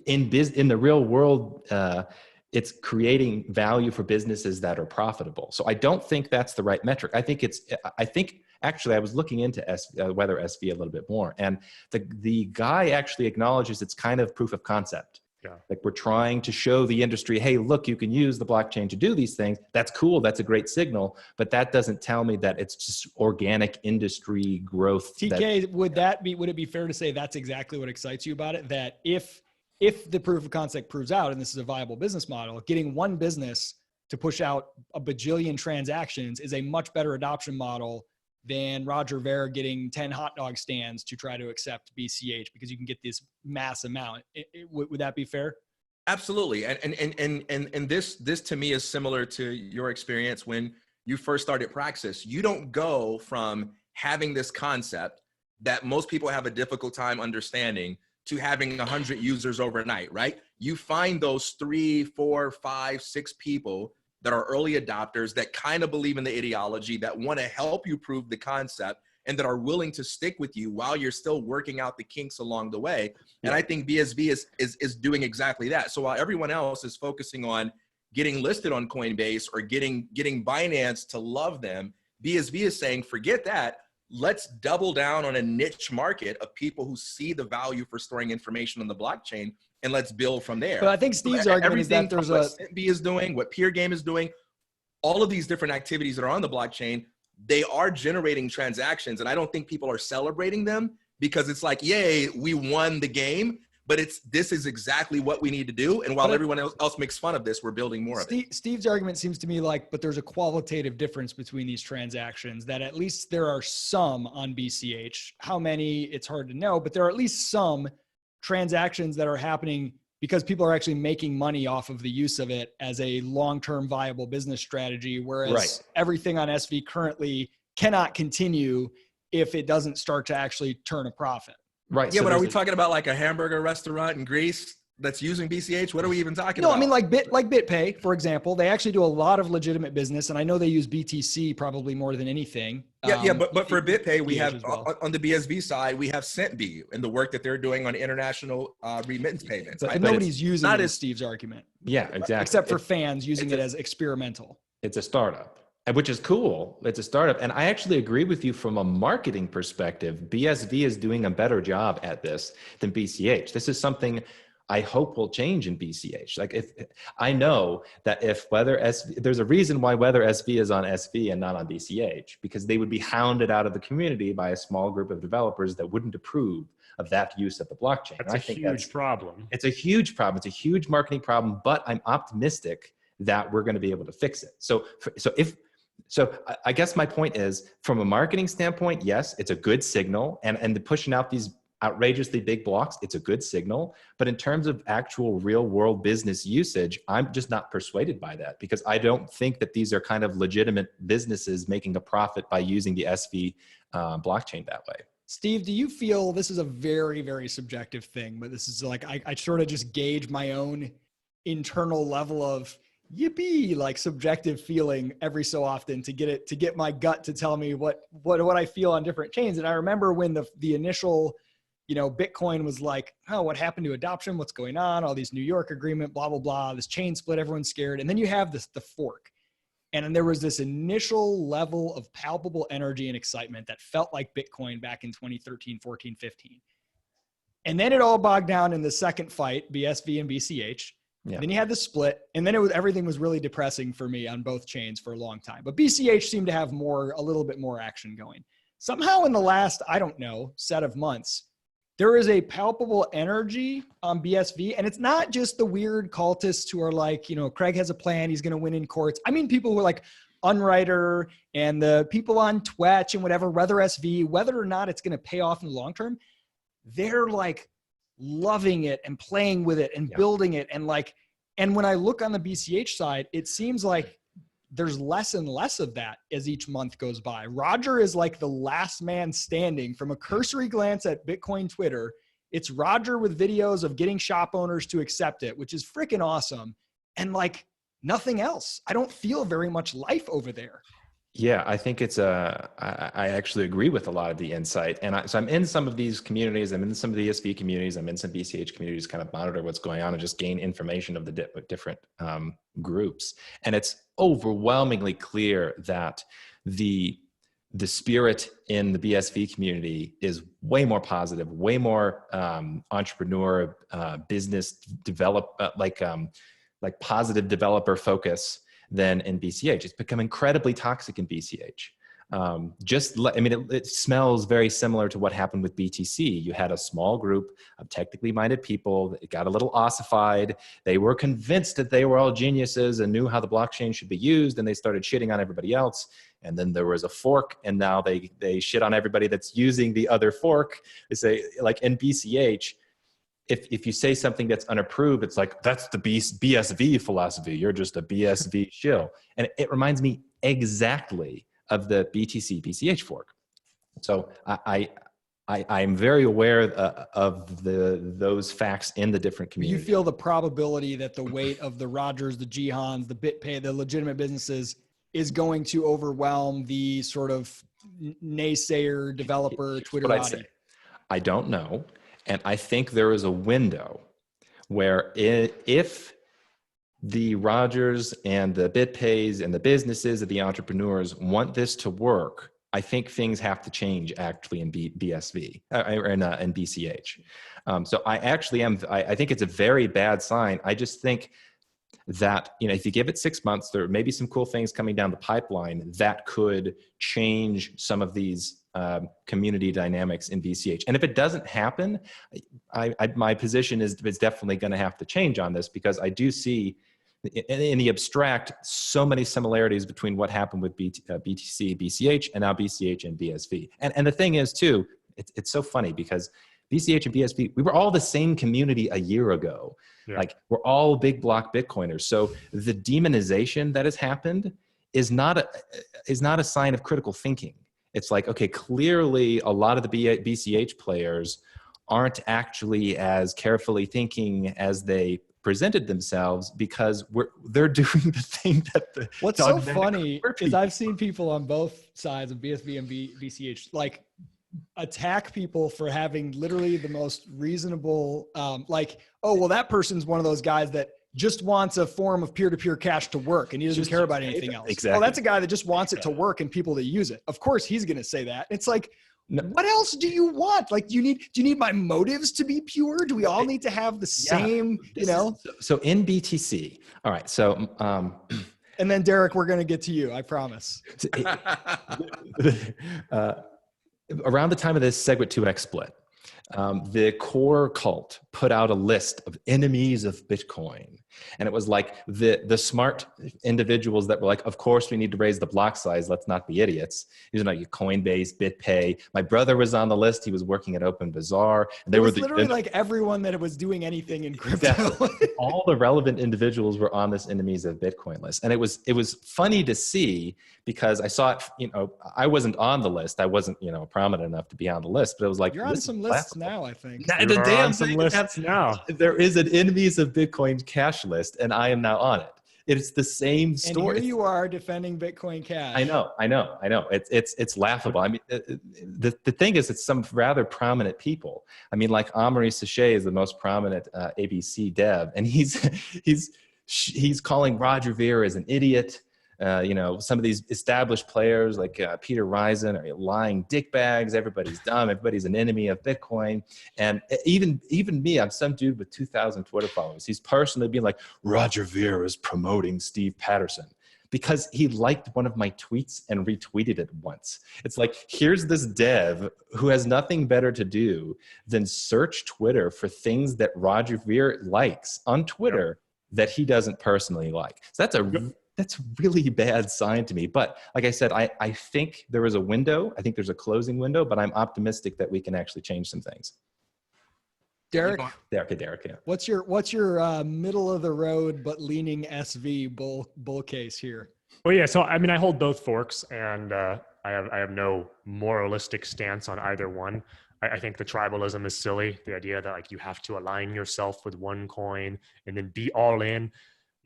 in the real world, it's creating value for businesses that are profitable. So I don't think that's the right metric. I think actually I was looking into WeatherSV a little bit more, and the guy actually acknowledges it's kind of proof of concept. Yeah. Like we're trying to show the industry, hey, look, you can use the blockchain to do these things. That's cool. That's a great signal. But that doesn't tell me that it's just organic industry growth. TK, would it be fair to say that's exactly what excites you about it? That if the proof of concept proves out, and this is a viable business model, getting one business to push out a bajillion transactions is a much better adoption model than Roger Ver getting 10 hot dog stands to try to accept BCH, because you can get this mass amount. Would that be fair? Absolutely. And this to me is similar to your experience when you first started Praxis. You don't go from having this concept that most people have a difficult time understanding to having 100 users overnight, right? You find those 3, 4, 5, 6 people that are early adopters that kind of believe in the ideology, that want to help you prove the concept, and that are willing to stick with you while you're still working out the kinks along the way. And I think BSV is doing exactly that. So while everyone else is focusing on getting listed on Coinbase or getting Binance to love them, BSV is saying, forget that. Let's double down on a niche market of people who see the value for storing information on the blockchain, and let's build from there. But I think Steve's argument is that there's what SentB is doing, what Peer Game is doing, all of these different activities that are on the blockchain, they are generating transactions. And I don't think people are celebrating them because it's like, yay, we won the game. But this is exactly what we need to do. And while everyone else makes fun of this, we're building more of it. Steve's argument seems to me like, but there's a qualitative difference between these transactions, that at least there are some on BCH. How many, it's hard to know, but there are at least some transactions that are happening because people are actually making money off of the use of it as a long-term viable business strategy. Whereas everything on SV currently cannot continue if it doesn't start to actually turn a profit. Right. Yeah, so but are we talking about like a hamburger restaurant in Greece that's using BCH? What are we even talking about? No, I mean like BitPay, for example, they actually do a lot of legitimate business, and I know they use BTC probably more than anything. Yeah, but for BitPay, we have on the BSV side, we have SentB and the work that they're doing on international remittance payments. But nobody's using it as Steve's argument. Yeah, exactly. Except for fans using it as experimental. It's a startup, which is cool. It's a startup. And I actually agree with you from a marketing perspective. BSV is doing a better job at this than BCH. This is something I hope will change in BCH. Like if I know that if Weather SV, there's a reason why Weather SV is on SV and not on BCH, because they would be hounded out of the community by a small group of developers that wouldn't approve of that use of the blockchain. That's a huge problem. It's a huge problem. It's a huge marketing problem, but I'm optimistic that we're going to be able to fix it. So I guess my point is, from a marketing standpoint, yes, it's a good signal, and the pushing out these outrageously big blocks, it's a good signal. But in terms of actual real world business usage, I'm just not persuaded by that, because I don't think that these are kind of legitimate businesses making a profit by using the SV blockchain that way. Steve, do you feel, this is a very, very subjective thing, but this is like, I sort of just gauge my own internal level of yippee, like subjective feeling every so often to get my gut to tell me what I feel on different chains. And I remember when the initial, Bitcoin was like, oh, what happened to adoption? What's going on? All these New York agreement, blah, blah, blah, this chain split, everyone's scared. And then you have the fork. And then there was this initial level of palpable energy and excitement that felt like Bitcoin back in 2013, 14, 15. And then it all bogged down in the second fight, BSV and BCH. Yeah. Then you had the split, and then everything was really depressing for me on both chains for a long time. But BCH seemed to have a little bit more action going. Somehow in the last, I don't know, set of months, there is a palpable energy on BSV, and it's not just the weird cultists who are like, Craig has a plan, he's going to win in courts. I mean, people who are like Unwriter and the people on Twitch and whatever, Weather SV, whether or not it's going to pay off in the long term, they're like loving it and playing with it and building it. And when I look on the BCH side, it seems like there's less and less of that as each month goes by. Roger is like the last man standing. From a cursory glance at Bitcoin Twitter, it's Roger with videos of getting shop owners to accept it, which is freaking awesome. And like nothing else. I don't feel very much life over there. Yeah, I think I actually agree with a lot of the insight. And so I'm in some of these communities, I'm in some of the ESV communities, I'm in some BCH communities, kind of monitor what's going on and just gain information of the different groups. And it's overwhelmingly clear that the spirit in the BSV community is way more positive, way more entrepreneur, business like positive developer focus than in BCH. It's become incredibly toxic in BCH. It smells very similar to what happened with BTC. You had a small group of technically minded people that got a little ossified. They were convinced that they were all geniuses and knew how the blockchain should be used, and they started shitting on everybody else. And then there was a fork, and now they shit on everybody that's using the other fork. They say, like in BCH, if you say something that's unapproved, it's like, that's the BSV philosophy. You're just a BSV shill. And it reminds me exactly of the BTC BCH fork. So I'm very aware of those facts in the different communities. You feel the probability that the weight of the Rogers, the Jihans, the BitPay, the legitimate businesses is going to overwhelm the sort of naysayer developer Twitterati? I don't know. And I think there is a window where if the Rogers and the BitPays and the businesses and the entrepreneurs want this to work, I think things have to change actually in BSV or in BCH. So I think it's a very bad sign. I just think that, if you give it 6 months, there may be some cool things coming down the pipeline that could change some of these community dynamics in BCH. And if it doesn't happen, my position is it's definitely going to have to change on this, because I do see in the abstract so many similarities between what happened with BTC, BCH, and now BCH and BSV. And the thing is too, it's so funny because BCH and BSV, we were all the same community a year ago. Yeah. Like, we're all big block Bitcoiners. So the demonization that has happened is not a sign of critical thinking. It's like, okay, clearly a lot of the BCH players aren't actually as carefully thinking as they presented themselves, because they're doing the thing that the what's so funny is I've seen people on both sides of BSV and BCH like attack people for having literally the most reasonable like, oh well, that person's one of those guys that just wants a form of peer-to-peer cash to work and he doesn't care about anything else. Exactly. Well, that's a guy that just wants it to work and people that use it. Of course he's going to say that. It's like, no. What else do you want? Like, do you need my motives to be pure? Do we all need to have the same, So in BTC, all right. So, and then Deryk, we're going to get to you. I promise. Around the time of this SegWit 2x split, the core cult put out a list of enemies of Bitcoin. And it was like the smart individuals that were like, of course we need to raise the block size. Let's not be idiots. These are like Coinbase, BitPay. My brother was on the list. He was working at Open Bazaar. And they were literally like everyone that was doing anything in crypto. Exactly. All the relevant individuals were on this enemies of Bitcoin list. And it was funny to see, because I saw it, I wasn't on the list. I wasn't, prominent enough to be on the list, but it was like, you're on some lists now, I think. The damn some lists now. There is an enemies of Bitcoin cash list, and I am now on it. It's the same story. And here you are defending Bitcoin Cash. I know. It's laughable. I mean, the thing is, it's some rather prominent people. I mean, like Amaury Sachet is the most prominent ABC dev, and he's calling Roger Ver as an idiot. Some of these established players like Peter Risen are lying dickbags. Everybody's dumb. Everybody's an enemy of Bitcoin. And even me, I'm some dude with 2,000 Twitter followers. He's personally being like, Roger Ver is promoting Steve Patterson because he liked one of my tweets and retweeted it once. It's like, here's this dev who has nothing better to do than search Twitter for things that Roger Ver likes on Twitter that he doesn't personally like. So that's a really bad sign to me. But like I said, I think there is a window. I think there's a closing window, but I'm optimistic that we can actually change some things. Deryk, yeah. What's your middle of the road but leaning SV bull case here? Well, yeah. So I mean, I hold both forks, and I have no moralistic stance on either one. I think the tribalism is silly. The idea that like you have to align yourself with one coin and then be all in.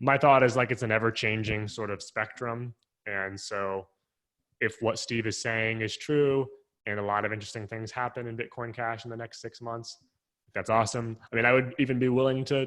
My thought is like it's an ever-changing sort of spectrum. And so if what Steve is saying is true and a lot of interesting things happen in Bitcoin Cash in the next 6 months, that's awesome. I mean, I would even be willing to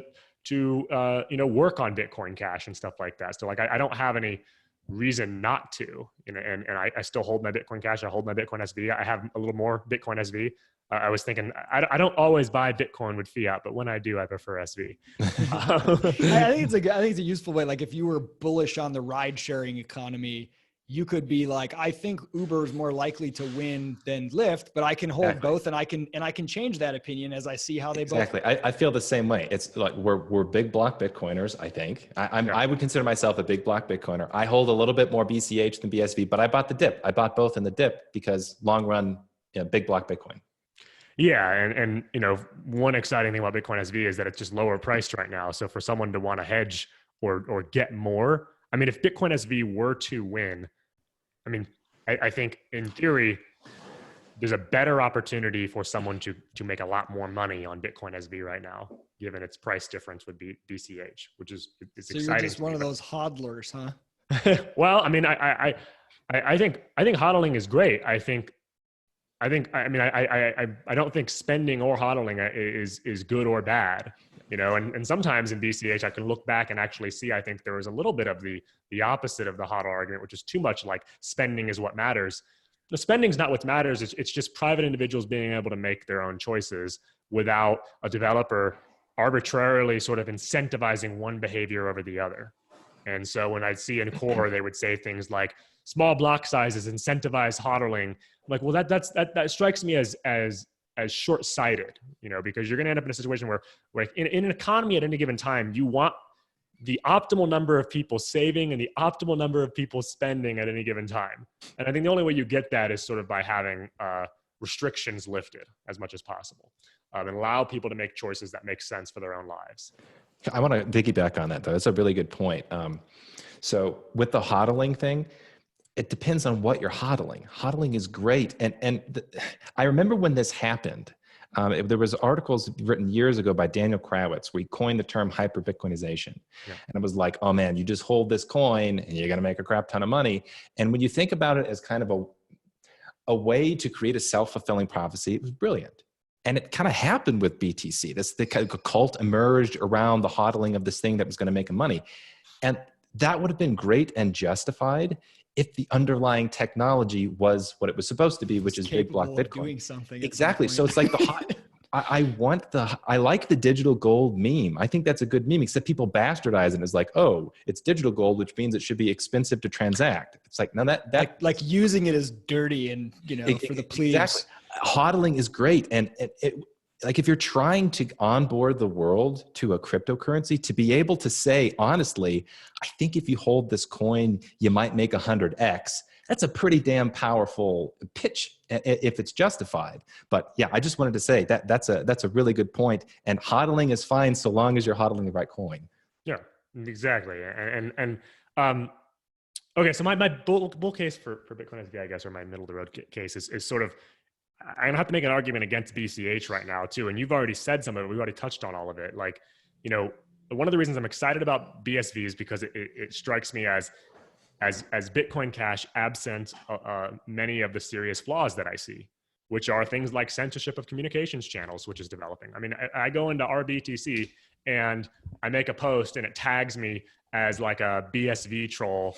work on Bitcoin Cash and stuff like that. So like I don't have any reason not to, and I still hold my Bitcoin Cash. I hold my Bitcoin SV. I have a little more Bitcoin SV. I was thinking, I don't always buy Bitcoin with fiat, but when I do, I prefer SV. I think it's a useful way. Like if you were bullish on the ride sharing economy, you could be like, I think Uber is more likely to win than Lyft, but I can hold both, and I can change that opinion as I see how they both. Exactly. I feel the same way. It's like we're big block Bitcoiners. I think I would consider myself a big block Bitcoiner. I hold a little bit more BCH than BSV, but I bought the dip. I bought both in the dip because long run, big block Bitcoin. Yeah, and one exciting thing about BitcoinSV is that it's just lower priced right now. So for someone to want to hedge or get more, I mean, if BitcoinSV were to win, I mean, I think in theory, there's a better opportunity for someone to make a lot more money on BitcoinSV right now, given its price difference with BCH, which is it's So exciting. you're just one of those hodlers, huh? Well, I mean, I think hodling is great. I don't think spending or hodling is good or bad, and sometimes in BCH I can look back and actually see, I think there was a little bit of the opposite of the hodl argument, which is too much like spending is what matters. The spending's not what matters. It's just private individuals being able to make their own choices without a developer arbitrarily sort of incentivizing one behavior over the other. And so when I see in core, they would say things like small block sizes incentivize hodling. I'm like, well, that strikes me as short-sighted, because you're going to end up in a situation where in an economy at any given time, you want the optimal number of people saving and the optimal number of people spending at any given time. And I think the only way you get that is sort of by having restrictions lifted as much as possible, and allow people to make choices that make sense for their own lives. I want to piggyback on that, though. That's a really good point. So with the hodling thing, it depends on what you're hodling. Hodling is great. I remember when this happened, there was articles written years ago by Daniel Krawitz where he coined the term hyper-Bitcoinization. Yeah. And it was like, oh man, you just hold this coin and you're going to make a crap ton of money. And when you think about it as kind of a way to create a self-fulfilling prophecy, it was brilliant. And it kind of happened with BTC. The kind of cult emerged around the hodling of this thing that was going to make them money. And that would have been great and justified if the underlying technology was what it was supposed to be, which is big block Bitcoin. Doing something exactly. So it's like I like the digital gold meme. I think that's a good meme, except people bastardize it. It's like, oh, it's digital gold, which means it should be expensive to transact. It's like, no, that like using it is dirty and, for the plebes. Exactly. Hodling is great. And it like if you're trying to onboard the world to a cryptocurrency, to be able to say, honestly, I think if you hold this coin, you might make 100x. That's a pretty damn powerful pitch if it's justified. But yeah, I just wanted to say that's a really good point. And hodling is fine so long as you're hodling the right coin. Yeah, exactly. Okay, so my bull case for BitcoinSV, I guess, or my middle of the road case is sort of, I'm gonna have to make an argument against BCH right now too. And you've already said some of it. We've already touched on all of it. Like, one of the reasons I'm excited about BSV is because it strikes me as Bitcoin Cash absent many of the serious flaws that I see, which are things like censorship of communications channels, which is developing. I mean, I go into RBTC and I make a post and it tags me as like a BSV troll,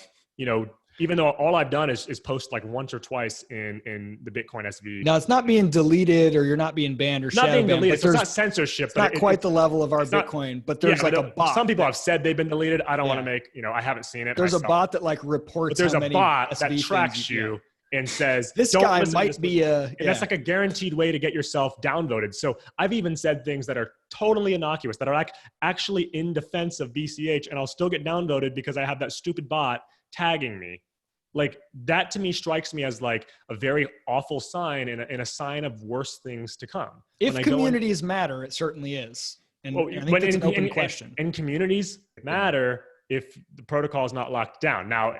even though all I've done is post like once or twice in the BitcoinSV. Now it's not being deleted or you're not being banned or not being deleted. So it's not censorship. It's not quite the level of our Bitcoin, but there's like a bot. Some people have said they've been deleted. I don't want to make, I haven't seen it. There's a bot that like reports. But there's a bot that tracks you and says, this guy might be and that's like a guaranteed way to get yourself downvoted. So I've even said things that are totally innocuous, that are actually in defense of BCH, and I'll still get downvoted because I have that stupid bot tagging me. Like that to me strikes me as like a very awful sign and a sign of worse things to come. If communities matter, it certainly is. And I think that's an open question. And communities matter if the protocol is not locked down. Now,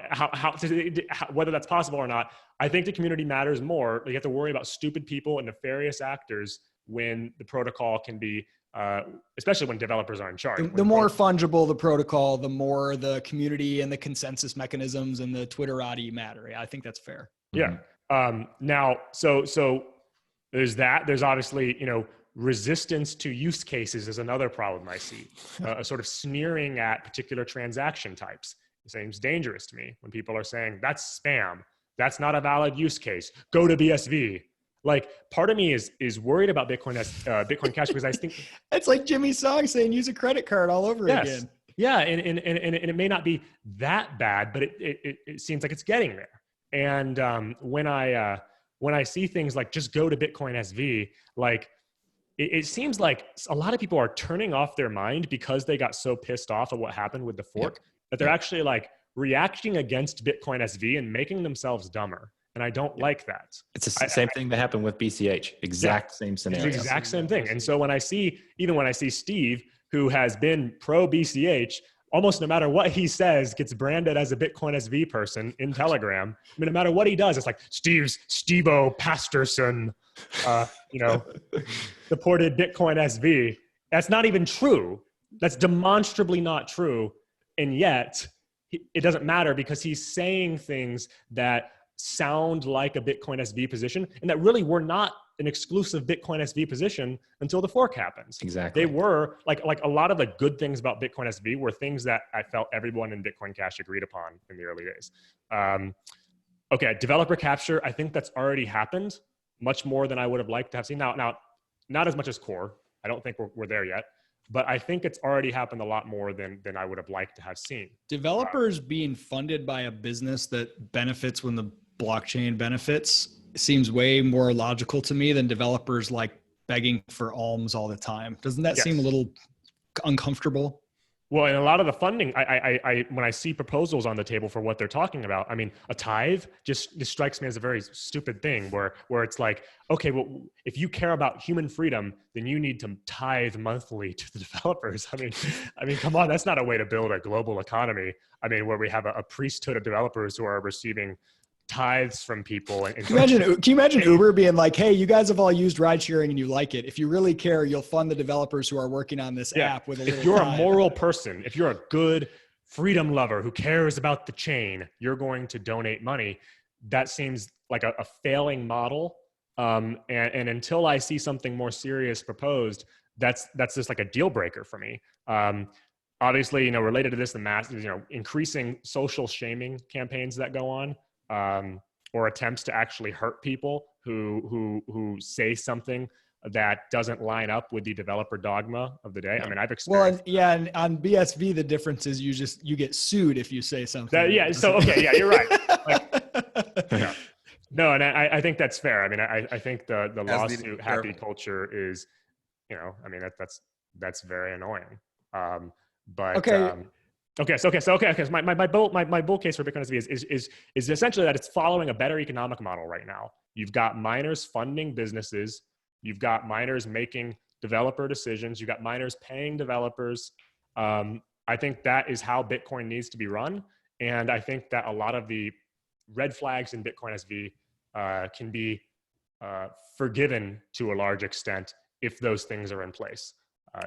whether that's possible or not, I think the community matters more. You have to worry about stupid people and nefarious actors when the protocol can be, especially when developers are in charge. The more fungible the protocol, the more the community and the consensus mechanisms and the Twitterati matter. Yeah, I think that's fair. Yeah. Now, so there's that. There's obviously, resistance to use cases is another problem I see. A sort of sneering at particular transaction types. It seems dangerous to me when people are saying that's spam. That's not a valid use case. Go to BSV. Like part of me is worried about Bitcoin Cash because I think it's like Jimmy Song saying use a credit card all over again. Yeah, and it may not be that bad, but it seems like it's getting there. And when I see things like just go to BitcoinSV, like it seems like a lot of people are turning off their mind because they got so pissed off at what happened with the fork that they're actually like reacting against BitcoinSV and making themselves dumber. And I don't like that. It's the same thing that happened with BCH. Exact same scenario. It's the exact same thing. And so when I see Steve, who has been pro BCH, almost no matter what he says, gets branded as a BitcoinSV person in Telegram. I mean, no matter what he does, it's like Steve-O Patterson, supported BitcoinSV. That's not even true. That's demonstrably not true. And yet it doesn't matter because he's saying things that sound like a BitcoinSV position and that really were not an exclusive BitcoinSV position until the fork happens. Exactly. They were like a lot of the good things about BitcoinSV were things that I felt everyone in Bitcoin Cash agreed upon in the early days. Okay, developer capture, I think that's already happened much more than I would have liked to have seen. Now, not as much as core. I don't think we're there yet. But I think it's already happened a lot more than I would have liked to have seen. Developers being funded by a business that benefits when the blockchain benefits seems way more logical to me than developers like begging for alms all the time. Doesn't that seem a little uncomfortable? Well, and a lot of the funding, when I see proposals on the table for what they're talking about, I mean, a tithe just strikes me as a very stupid thing where it's like, okay, well, if you care about human freedom, then you need to tithe monthly to the developers. I mean, come on, that's not a way to build a global economy. I mean, where we have a priesthood of developers who are receiving tithes from people. And can you imagine Uber being like, hey, you guys have all used ride sharing and you like it. If you really care, you'll fund the developers who are working on this app with a little If you're tithe. A moral person, if you're a good freedom lover who cares about the chain, you're going to donate money. That seems like a failing model. And until I see something more serious proposed, that's just like a deal breaker for me. Obviously, related to this, the mass, increasing social shaming campaigns that go on, or attempts to actually hurt people who say something that doesn't line up with the developer dogma of the day. I mean, I've experienced. Well, and on BSV, the difference is you get sued if you say something. You're right. No, and I think that's fair. I mean, I think the lawsuit happy culture is, that's very annoying. So my bull case for BitcoinSV is essentially that it's following a better economic model right now. You've got miners funding businesses. You've got miners making developer decisions. You've got miners paying developers. I think that is how Bitcoin needs to be run. And I think that a lot of the red flags in BitcoinSV can be forgiven to a large extent if those things are in place.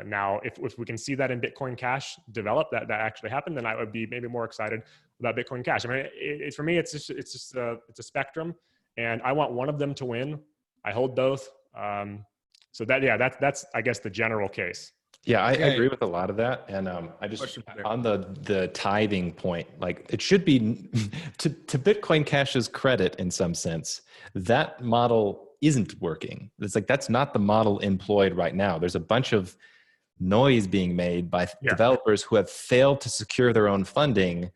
Now, if we can see that in Bitcoin Cash develop, that actually happened, then I would be maybe more excited about Bitcoin Cash. I mean, for me, it's a spectrum, and I want one of them to win. I hold both. That's I guess the general case. Yeah, I agree with a lot of that, and I just on the tithing point, like it should be to Bitcoin Cash's credit in some sense, that model isn't working. It's like that's not the model employed right now. There's a bunch of noise being made by developers who have failed to secure their own funding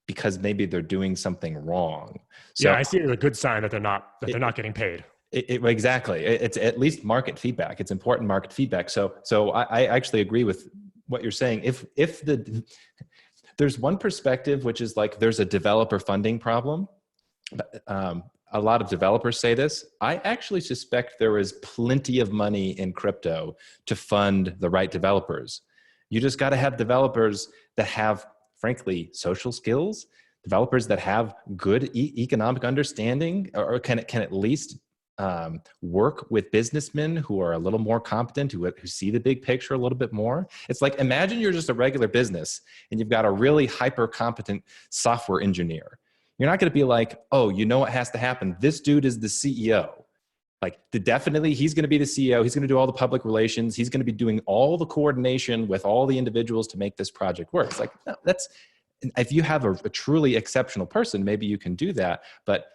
because maybe they're doing something wrong. So I see it as a good sign that they're not getting paid. Exactly. It's at least market feedback. It's important market feedback. So I actually agree with what you're saying. If there's one perspective, which is like there's a developer funding problem. A lot of developers say this. I actually suspect there is plenty of money in crypto to fund the right developers. You just got to have developers that have, frankly, social skills, developers that have good economic understanding, or can at least work with businessmen who are a little more competent, who see the big picture a little bit more. It's like, imagine you're just a regular business and you've got a really hyper competent software engineer. You're not going to be like, oh, you know what has to happen? This dude is the CEO. Like, definitely he's going to be the CEO. He's going to do all the public relations. He's going to be doing all the coordination with all the individuals to make this project work. It's like, no, if you have a truly exceptional person, maybe you can do that. But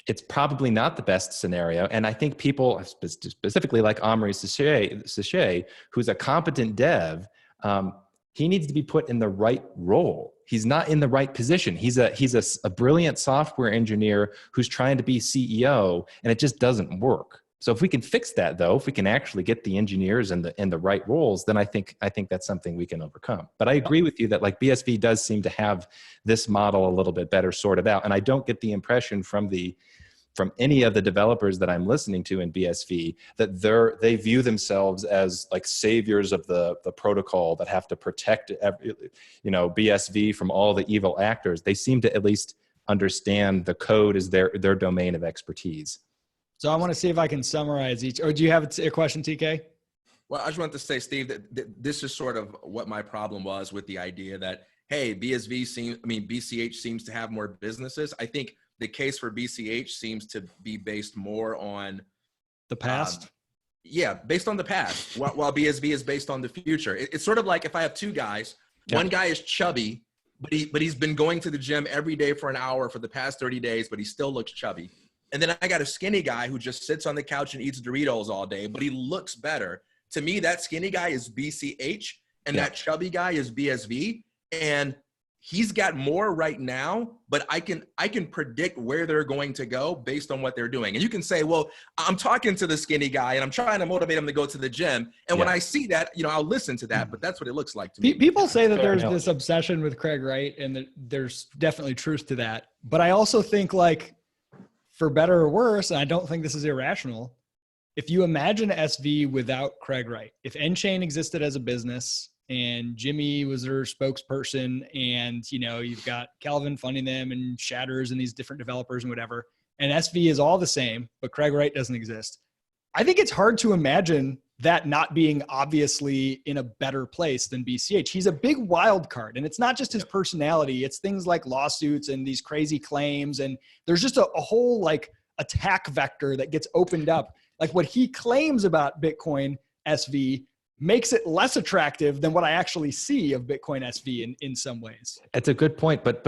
it's probably not the best scenario. And I think people, specifically like Omri Sachet, who's a competent dev, he needs to be put in the right role. He's not in the right position. He's a brilliant software engineer who's trying to be CEO, and it just doesn't work. So if we can fix that, though, if we can actually get the engineers in the right roles, then I think that's something we can overcome. But I agree with you that like BSV does seem to have this model a little bit better sorted out. And I don't get the impression from any of the developers that I'm listening to in BSV that they view themselves as like saviors of the protocol that have to protect BSV from all the evil actors. They seem to at least understand the code is their domain of expertise. So I want to see if I can summarize each. Or do you have a question, TK? Well, I just wanted to say, Steve, that this is sort of what my problem was with the idea that, hey, BCH seems to have more businesses. I think the case for BCH seems to be based more on the past. Based on the past, while BSV is based on the future. It's sort of like if I have two guys, one guy is chubby, but he's been going to the gym every day for an hour for the past 30 days, but he still looks chubby. And then I got a skinny guy who just sits on the couch and eats Doritos all day, but he looks better. To me, that skinny guy is BCH and that chubby guy is BSV. And he's got more right now, but I can predict where they're going to go based on what they're doing. And you can say, well, I'm talking to the skinny guy and I'm trying to motivate him to go to the gym. And when I see that, I'll listen to that, but that's what it looks like to me. People say that there's this obsession with Craig Wright and that there's definitely truth to that. But I also think, like, for better or worse, and I don't think this is irrational, if you imagine SV without Craig Wright, if nChain existed as a business and Jimmy was their spokesperson and, you've got Calvin funding them and Shatters and these different developers and whatever, and SV is all the same, but Craig Wright doesn't exist. I think it's hard to imagine that not being obviously in a better place than BCH. He's a big wild card, and it's not just his personality. It's things like lawsuits and these crazy claims. And there's just a whole like attack vector that gets opened up. Like what he claims about Bitcoin SV makes it less attractive than what I actually see of Bitcoin SV in some ways. It's a good point, but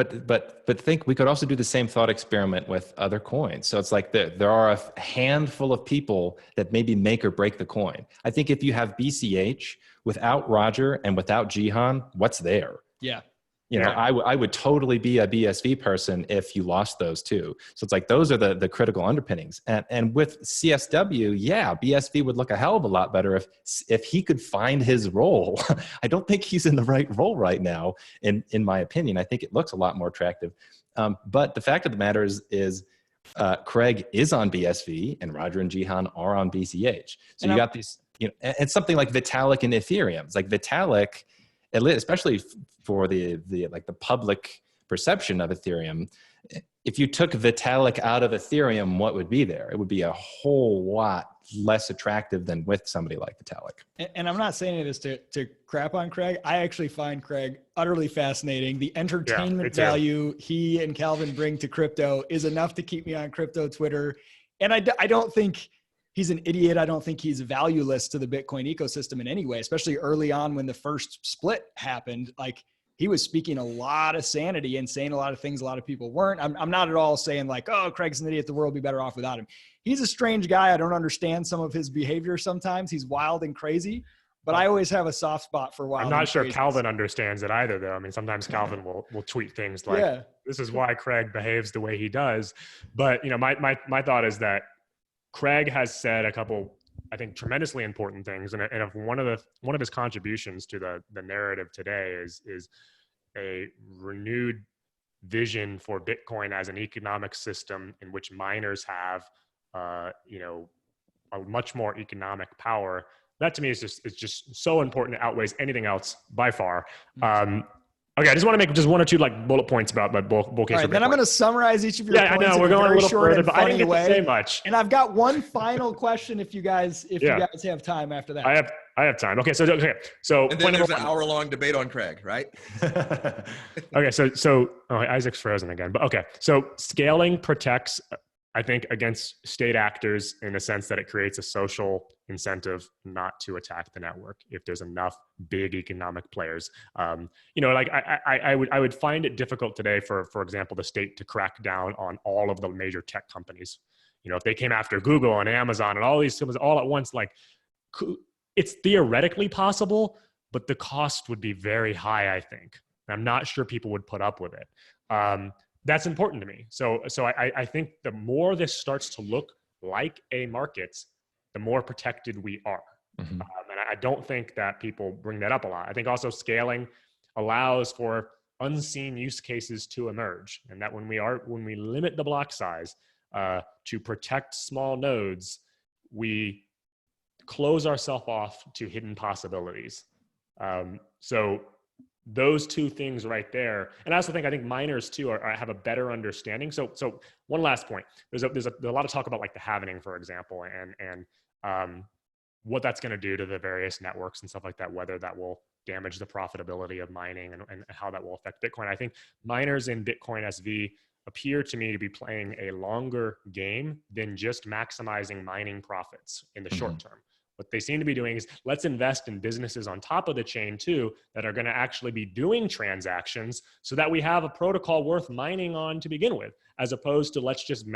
think we could also do the same thought experiment with other coins. So it's like there are a handful of people that maybe make or break the coin. I think if you have BCH without Roger and without Jihan, what's there? Yeah. I would totally be a BSV person if you lost those two. So it's like those are the critical underpinnings. And with CSW, BSV would look a hell of a lot better if he could find his role. I don't think he's in the right role right now, in my opinion. I think it looks a lot more attractive. But the fact of the matter is Craig is on BSV and Roger and Jihan are on BCH. So you got these, it's something like Vitalik and Ethereum. It's like Vitalik, especially for the public perception of Ethereum, if you took Vitalik out of Ethereum, what would be there? It would be a whole lot less attractive than with somebody like Vitalik. And I'm not saying this to crap on Craig. I actually find Craig utterly fascinating. The entertainment value he and Calvin bring to crypto is enough to keep me on crypto Twitter. And I don't think he's an idiot. I don't think he's valueless to the Bitcoin ecosystem in any way, especially early on when the first split happened. Like, he was speaking a lot of sanity and saying a lot of things a lot of people weren't. I'm not at all saying like, oh, Craig's an idiot, the world would be better off without him. He's a strange guy. I don't understand some of his behavior sometimes. He's wild and crazy, but I always have a soft spot for wild. I'm not sure Calvin understands it either, though. I mean, sometimes Calvin will tweet things like, this is why Craig behaves the way he does. But, my thought is that Craig has said a couple, I think, tremendously important things, and if one of his contributions to the narrative today is a renewed vision for Bitcoin as an economic system in which miners have, a much more economic power. That to me is just so important. It outweighs anything else by far. Okay, I just want to make just one or two like bullet points about my bull case. All right, then I'm going to summarize each of your points. Yeah, I know we're going a little further, but I didn't get to say much. And I've got one final question if you guys have time after that. I have time. Okay, so and then there's an hour-long debate on Craig, right? Okay, so Isaac's frozen again, but okay. So scaling protects, I think, against state actors in the sense that it creates a social incentive not to attack the network if there's enough big economic players. I would find it difficult today for example, the state to crack down on all of the major tech companies. If they came after Google and Amazon and all these companies all at once, like, it's theoretically possible, but the cost would be very high, I think. I'm not sure people would put up with it. That's important to me. So I think the more this starts to look like a market, the more protected we are. Mm-hmm. And I don't think that people bring that up a lot. I think also scaling allows for unseen use cases to emerge, and that when we limit the block size to protect small nodes, we close ourselves off to hidden possibilities. So those two things right there, and I also think miners too have a better understanding. So one last point: there's a lot of talk about like the halvening, for example, and what that's going to do to the various networks and stuff like that, whether that will damage the profitability of mining and how that will affect Bitcoin. I think miners in BitcoinSV appear to me to be playing a longer game than just maximizing mining profits in the short term. What they seem to be doing is let's invest in businesses on top of the chain too that are going to actually be doing transactions so that we have a protocol worth mining on to begin with, as opposed to let's just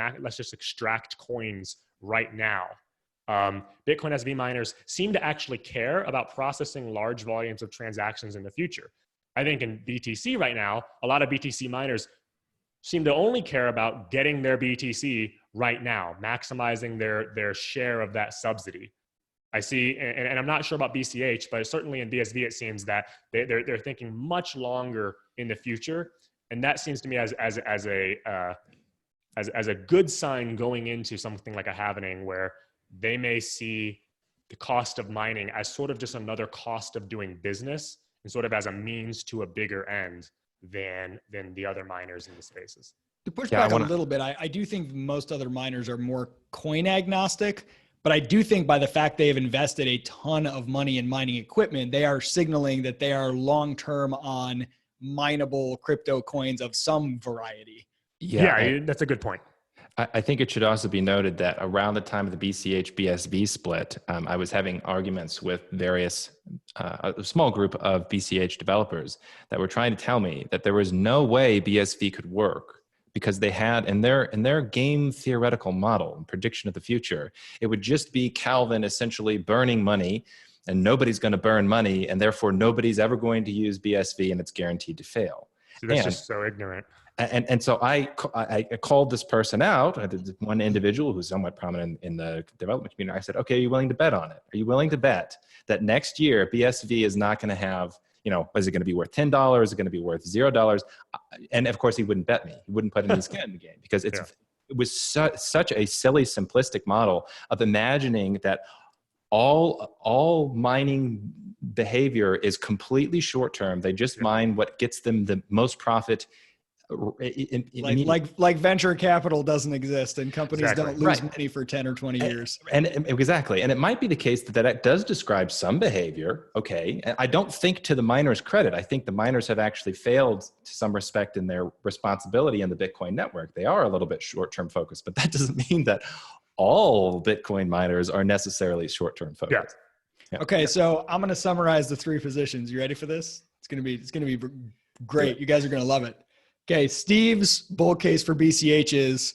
extract coins right now. BitcoinSV miners seem to actually care about processing large volumes of transactions in the future. I think in BTC right now, a lot of BTC miners seem to only care about getting their BTC right now, maximizing their share of that subsidy. I see, and I'm not sure about BCH, but certainly in BSV, it seems that they're thinking much longer in the future, and that seems to me as a good sign going into something like a halvening, where they may see the cost of mining as sort of just another cost of doing business, and sort of as a means to a bigger end than the other miners in the spaces. To push back a little bit, I do think most other miners are more coin agnostic. But I do think by the fact they have invested a ton of money in mining equipment, they are signaling that they are long-term on mineable crypto coins of some variety. Yeah, that's a good point. I think it should also be noted that around the time of the BCH BSV split, I was having arguments with various, a small group of BCH developers that were trying to tell me that there was no way BSV could work, because they had in their game theoretical model and prediction of the future, it would just be Calvin essentially burning money, and nobody's going to burn money, and therefore nobody's ever going to use BSV, and it's guaranteed to fail. See, that's just so ignorant. And so I called this person out, one individual who's somewhat prominent in the development community. I said, okay, are you willing to bet on it? Are you willing to bet that next year BSV is not going to have, is it going to be worth $10? Is it going to be worth $0? And of course, he wouldn't bet me. He wouldn't put any skin in the game, because it was such a silly, simplistic model of imagining that all mining behavior is completely short term. They just mine what gets them the most profit. Like venture capital doesn't exist, and companies don't lose money for 10 or 20 years. And exactly. And it might be the case that does describe some behavior. Okay. And I don't think, to the miners' credit, I think the miners have actually failed to some respect in their responsibility in the Bitcoin network. They are a little bit short-term focused, but that doesn't mean that all Bitcoin miners are necessarily short-term focused. Yeah. Okay. So I'm going to summarize the three positions. You ready for this? It's going to be great. You guys are going to love it. Okay, Steve's bull case for BCH is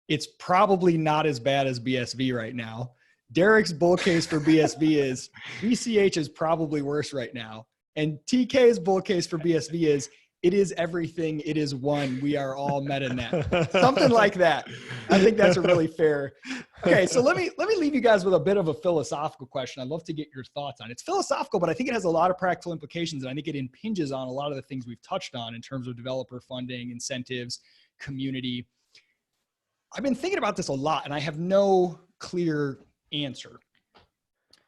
it's probably not as bad as BSV right now. Deryk's bull case for BSV is BCH is probably worse right now. And TK's bull case for BSV is it is everything. It is one. We are all Metanet. Something like that. I think that's a really fair. Okay, so let me leave you guys with a bit of a philosophical question. I'd love to get your thoughts on it. It's philosophical, but I think it has a lot of practical implications, and I think it impinges on a lot of the things we've touched on in terms of developer funding, incentives, community. I've been thinking about this a lot, and I have no clear answer.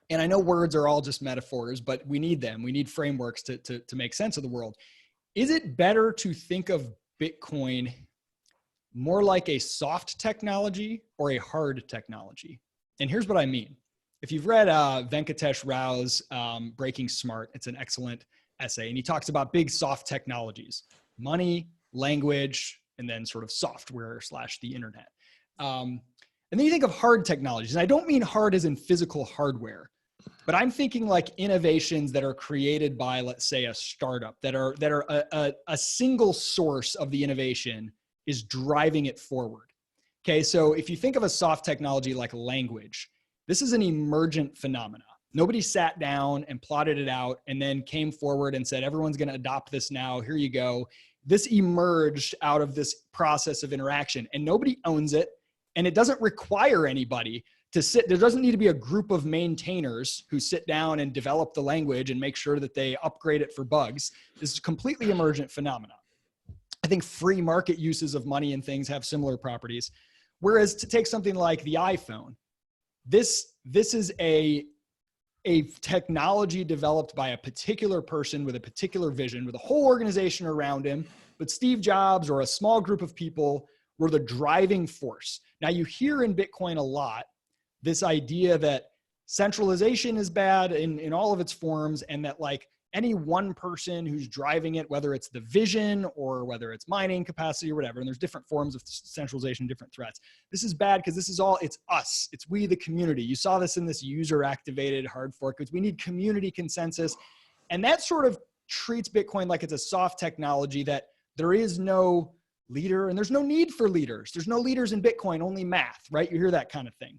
And I know words are all just metaphors, but we need them. We need frameworks to make sense of the world. Is it better to think of Bitcoin more like a soft technology or a hard technology? And here's what I mean. If you've read Venkatesh Rao's Breaking Smart, it's an excellent essay. And he talks about big soft technologies: money, language, and then sort of software / the internet. And then you think of hard technologies. And I don't mean hard as in physical hardware, but I'm thinking like innovations that are created by, let's say, a startup that are a single source of the innovation is driving it forward. Okay, so if you think of a soft technology like language, this is an emergent phenomena. Nobody sat down and plotted it out and then came forward and said, everyone's going to adopt this now. Here you go. This emerged out of this process of interaction, and nobody owns it, and it doesn't require anybody there doesn't need to be a group of maintainers who sit down and develop the language and make sure that they upgrade it for bugs. This is a completely emergent phenomenon. I think free market uses of money and things have similar properties. Whereas to take something like the iPhone, this is a technology developed by a particular person with a particular vision, with a whole organization around him, but Steve Jobs or a small group of people were the driving force. Now you hear in Bitcoin a lot this idea that centralization is bad in all of its forms, and that like any one person who's driving it, whether it's the vision or whether it's mining capacity or whatever, and there's different forms of centralization, different threats. This is bad because this is all, it's us. It's we, the community. You saw this in this user-activated hard fork, because we need community consensus. And that sort of treats Bitcoin like it's a soft technology, that there is no leader and there's no need for leaders. There's no leaders in Bitcoin, only math, right? You hear that kind of thing.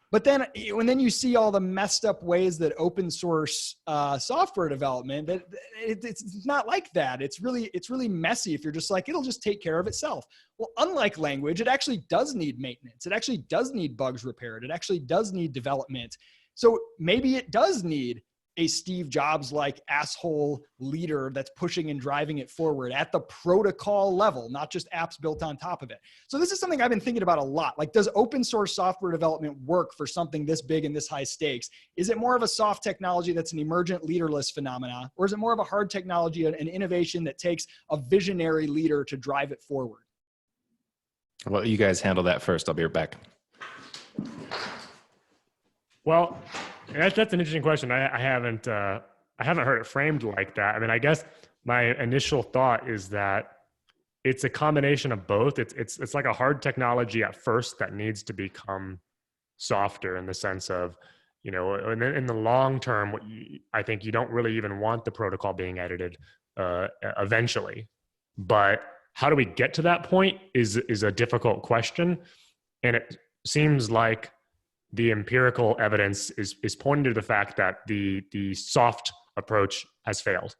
But then when you see all the messed up ways that open source software development, that it's not like that. It's really messy if you're just like, it'll just take care of itself. Well, unlike language, it actually does need maintenance. It actually does need bugs repaired. It actually does need development. So maybe it does need a Steve Jobs-like asshole leader that's pushing and driving it forward at the protocol level, not just apps built on top of it. So this is something I've been thinking about a lot. Like, does open source software development work for something this big and this high stakes? Is it more of a soft technology that's an emergent leaderless phenomena? Or is it more of a hard technology, an innovation that takes a visionary leader to drive it forward? Well, you guys handle that first. I'll be right back. Well, that's an interesting question. I haven't heard it framed like that. I mean, I guess my initial thought is that it's a combination of both. It's like a hard technology at first that needs to become softer, in the sense of, you know, and then in the long term, I think you don't really even want the protocol being edited eventually. But how do we get to that point is a difficult question, and it seems like the empirical evidence is pointing to the fact that the soft approach has failed.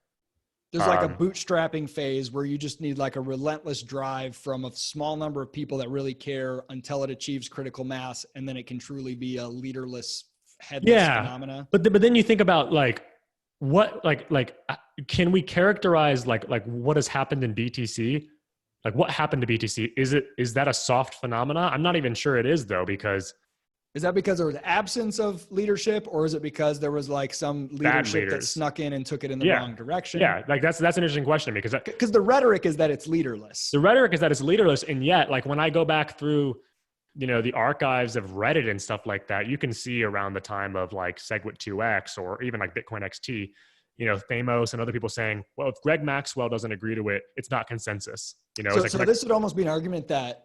There's like a bootstrapping phase where you just need like a relentless drive from a small number of people that really care until it achieves critical mass, and then it can truly be a leaderless, headless phenomena. But then you think about like what can we characterize like what has happened in BTC? Like, what happened to BTC? Is that a soft phenomena? I'm not even sure it is, though, because is that because there was absence of leadership, or is it because there was like some leadership that snuck in and took it in the wrong direction? Yeah, like that's an interesting question, because the rhetoric is that it's leaderless. The rhetoric is that it's leaderless, and yet, like, when I go back through, you know, the archives of Reddit and stuff like that, you can see around the time of like SegWit2x or even like Bitcoin XT, you know, Thamos and other people saying, well, if Greg Maxwell doesn't agree to it, it's not consensus. You know, so this would almost be an argument that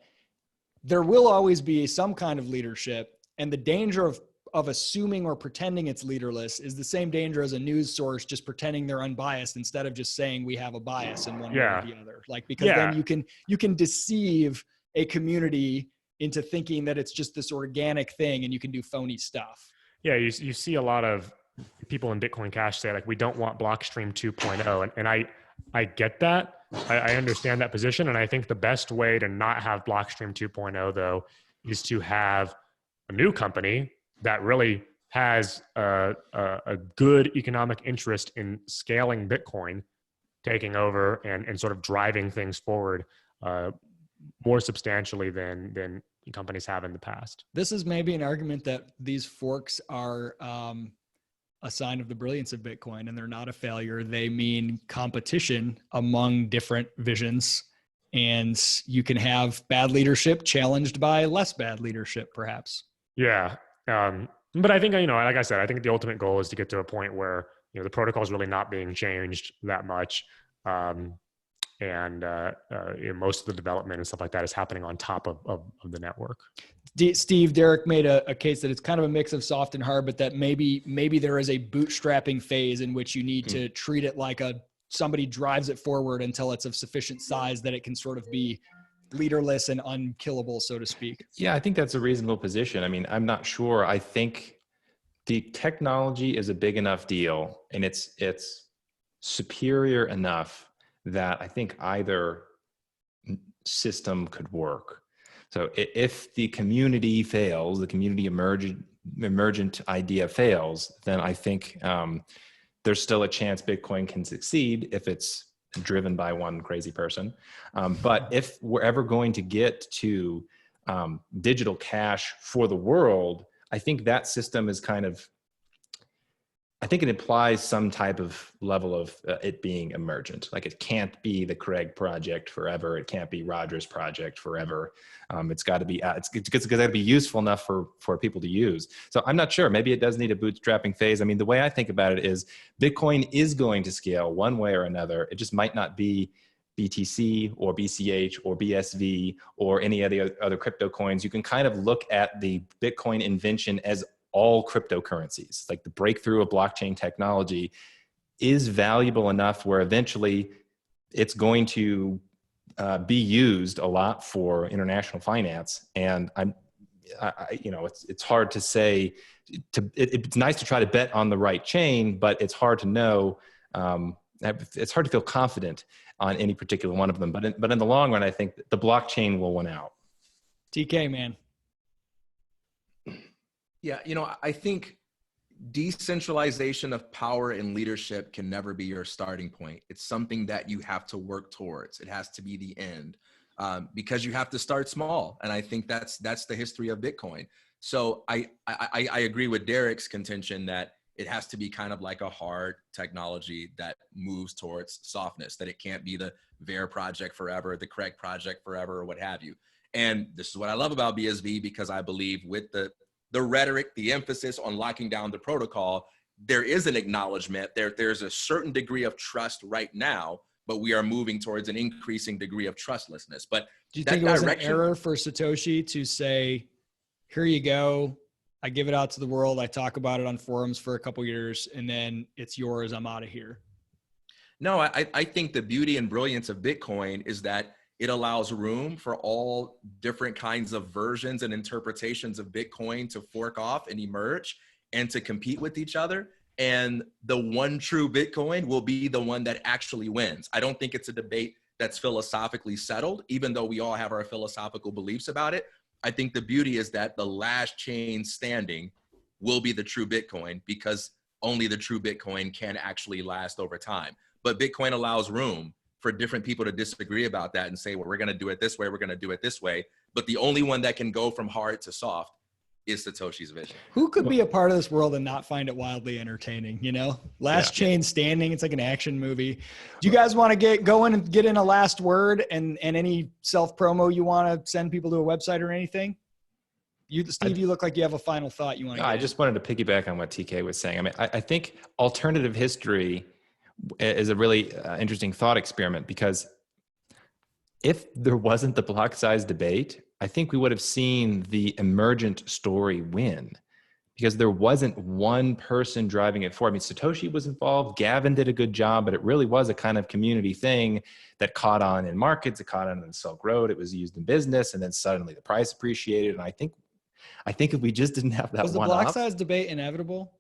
there will always be some kind of leadership. And the danger of assuming or pretending it's leaderless is the same danger as a news source just pretending they're unbiased instead of just saying we have a bias in one way or the other. Like, because then you can deceive a community into thinking that it's just this organic thing and you can do phony stuff. Yeah, you see a lot of people in Bitcoin Cash say, like, we don't want Blockstream 2.0. And I get that. I understand that position. And I think the best way to not have Blockstream 2.0, though, is to have a new company that really has a good economic interest in scaling Bitcoin, taking over and sort of driving things forward more substantially than companies have in the past. This is maybe an argument that these forks are a sign of the brilliance of Bitcoin, and they're not a failure. They mean competition among different visions, and you can have bad leadership challenged by less bad leadership, perhaps. Yeah. But I think, you know, like I said, I think the ultimate goal is to get to a point where, you know, the protocol is really not being changed that much. You know, most of the development and stuff like that is happening on top of the network. Steve, Deryk made a case that it's kind of a mix of soft and hard, but that maybe there is a bootstrapping phase in which you need to treat it like somebody drives it forward until it's of sufficient size that it can sort of be leaderless and unkillable, so to speak. Yeah, I think that's a reasonable position. I mean, I'm not sure. I think the technology is a big enough deal, and it's superior enough that I think either system could work. So if the community fails, the community emergent idea fails, then I think there's still a chance Bitcoin can succeed if it's driven by one crazy person. But if we're ever going to get to digital cash for the world, I think that system is I think it implies some type of level of it being emergent. Like it can't be the Craig project forever. It can't be Roger's project forever. It's got to be, it's got to be useful enough for people to use. So I'm not sure. Maybe it does need a bootstrapping phase. I mean, the way I think about it is Bitcoin is going to scale one way or another. It just might not be BTC or BCH or BSV or any of the other crypto coins. You can kind of look at the Bitcoin invention as all cryptocurrencies. Like the breakthrough of blockchain technology is valuable enough where eventually it's going to be used a lot for international finance. And it's hard to say. It's nice to try to bet on the right chain, but it's hard to know. It's hard to feel confident on any particular one of them. But in the long run, I think the blockchain will win out. TK, man. Yeah, I think decentralization of power and leadership can never be your starting point. It's something that you have to work towards. It has to be the end because you have to start small. And I think that's the history of Bitcoin. So I agree with Deryk's contention that it has to be kind of like a hard technology that moves towards softness, that it can't be the Ver project forever, the Craig project forever, or what have you. And this is what I love about BSV, because I believe with the rhetoric, the emphasis on locking down the protocol, there is an acknowledgement there's a certain degree of trust right now, but we are moving towards an increasing degree of trustlessness. But do you think it was an error for Satoshi to say, here you go, I give it out to the world, I talk about it on forums for a couple years, and then it's yours, I'm out of here? No, I think the beauty and brilliance of Bitcoin is that it allows room for all different kinds of versions and interpretations of Bitcoin to fork off and emerge and to compete with each other. And the one true Bitcoin will be the one that actually wins. I don't think it's a debate that's philosophically settled, even though we all have our philosophical beliefs about it. I think the beauty is that the last chain standing will be the true Bitcoin, because only the true Bitcoin can actually last over time. But Bitcoin allows room for different people to disagree about that and say, well, we're going to do it this way, we're going to do it this way. But the only one that can go from hard to soft is Satoshi's vision. Who could be a part of this world and not find it wildly entertaining? Last chain standing, it's like an action movie. Do you guys want to go in and get in a last word and any self promo you want to send people to a website or anything? Steve, you look like you have a final thought you want to I just wanted to piggyback on what TK was saying. I mean, I think alternative history is a really interesting thought experiment, because if there wasn't the block size debate, I think we would have seen the emergent story win, because there wasn't one person driving it forward. I mean, Satoshi was involved, Gavin did a good job, but it really was a kind of community thing that caught on in markets, it caught on in the Silk Road, it was used in business, and then suddenly the price appreciated. And I think if we just didn't have that, was the block size debate inevitable?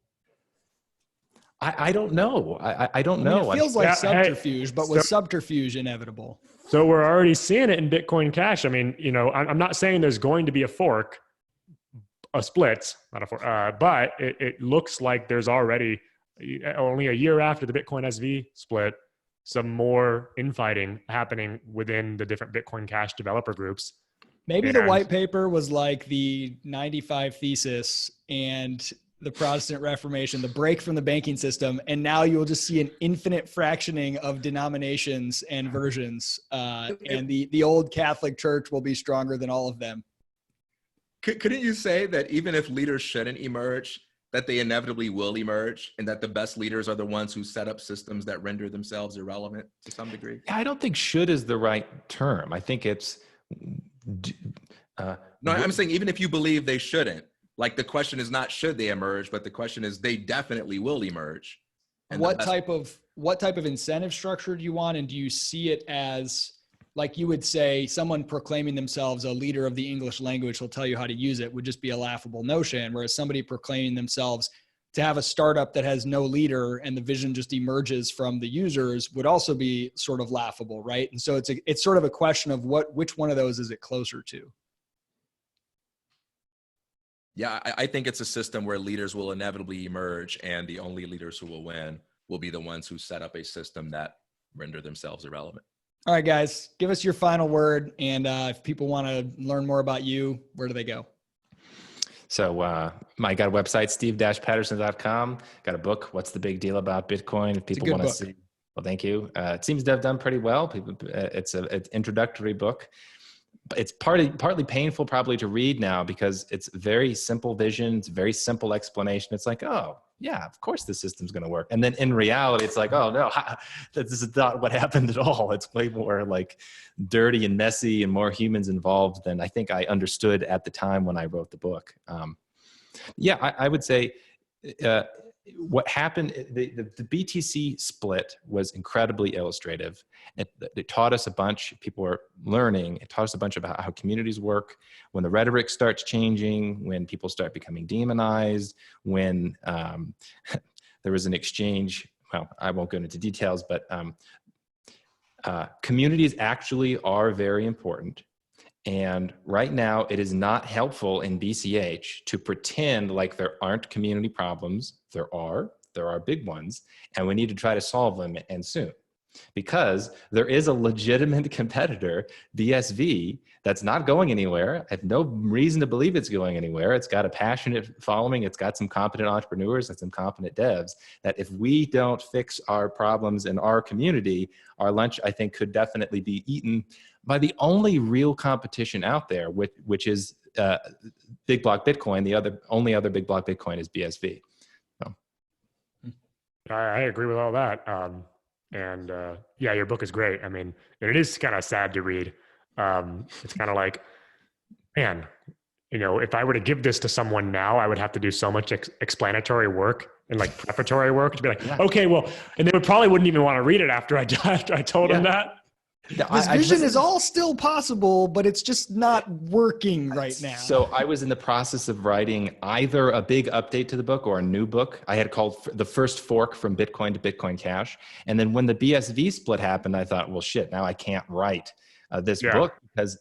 I don't know. I don't know. It feels like subterfuge, but was subterfuge inevitable? So we're already seeing it in Bitcoin Cash. I mean, I'm not saying there's going to be a fork, a split, not a fork, but it looks like there's already, only a year after the BitcoinSV split, some more infighting happening within the different Bitcoin Cash developer groups. Maybe the white paper was like the 95 thesis and the Protestant Reformation, the break from the banking system, and now you'll just see an infinite fractioning of denominations and versions, and the old Catholic Church will be stronger than all of them. Couldn't you say that even if leaders shouldn't emerge, that they inevitably will emerge, and that the best leaders are the ones who set up systems that render themselves irrelevant to some degree? I don't think "should" is the right term. I think it's no, I'm saying even if you believe they shouldn't, like the question is not should they emerge, but the question is they definitely will emerge. And what type of incentive structure do you want? And do you see it as, like you would say, someone proclaiming themselves a leader of the English language will tell you how to use it would just be a laughable notion, whereas somebody proclaiming themselves to have a startup that has no leader and the vision just emerges from the users would also be sort of laughable, right? And so it's sort of a question of which one of those is it closer to? Yeah, I think it's a system where leaders will inevitably emerge, and the only leaders who will win will be the ones who set up a system that render themselves irrelevant. All right, guys, give us your final word. And if people want to learn more about you, where do they go? So I got a website, steve-patterson.com. Got a book, What's the Big Deal About Bitcoin? If people want to see. Well, thank you. It seems to have done pretty well. It's an introductory book. It's partly painful probably to read now because it's very simple vision. It's a very simple explanation. It's like, oh, yeah, of course the system's going to work. And then in reality, it's like, oh, no, this is not what happened at all. It's way more like dirty and messy and more humans involved than I think I understood at the time when I wrote the book. I would say what happened, the BTC split was incredibly illustrative. It taught us a bunch. People were learning. It taught us a bunch about how communities work. When the rhetoric starts changing, when people start becoming demonized, when there was an exchange. Well, I won't go into details, but communities actually are very important. And right now, it is not helpful in BCH to pretend like there aren't community problems. There are big ones, and we need to try to solve them, and soon. Because there is a legitimate competitor, BSV, that's not going anywhere. I have no reason to believe it's going anywhere. It's got a passionate following. It's got some competent entrepreneurs and some competent devs that if we don't fix our problems in our community, our lunch, I think, could definitely be eaten by the only real competition out there, which is big block Bitcoin. The only other big block Bitcoin is BSV. So. I agree with all that. Yeah, your book is great. I mean, and it is kind of sad to read. It's kind of like, man, if I were to give this to someone now, I would have to do so much explanatory work and like preparatory work to be like, okay, well, and they wouldn't even want to read it after I told them that. This vision is all still possible, but it's just not working right now. So I was in the process of writing either a big update to the book or a new book. I had called the first fork from Bitcoin to Bitcoin Cash. And then when the BSV split happened, I thought, well, shit, now I can't write this book because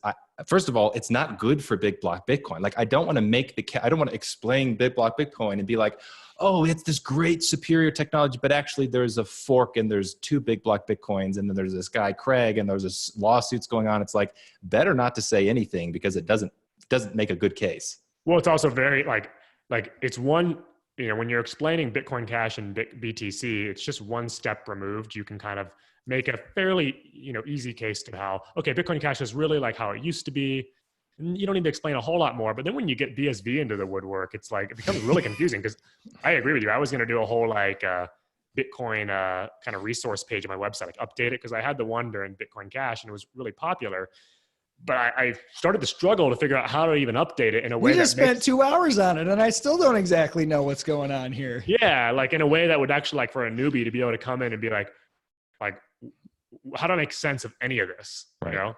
first of all, it's not good for big block Bitcoin. Like I don't want to explain big block Bitcoin and be like, oh, it's this great superior technology, but actually there's a fork and there's two big block Bitcoins and then there's this guy Craig and there's this lawsuits going on. It's like better not to say anything because it doesn't make a good case. Well, it's also very like it's one, when you're explaining Bitcoin Cash and BTC, it's just one step removed. You can kind of make a fairly, easy case to how, okay, Bitcoin Cash is really like how it used to be. You don't need to explain a whole lot more, but then when you get BSV into the woodwork, it's like, it becomes really confusing because I agree with you. I was going to do a whole Bitcoin kind of resource page on my website, like update it. Cause I had the one during Bitcoin Cash and it was really popular, but I started to struggle to figure out how to even update it in a way. We just spent 2 hours on it and I still don't exactly know what's going on here. Yeah. Like in a way that would actually like for a newbie to be able to come in and be like, how do I make sense of any of this? Right.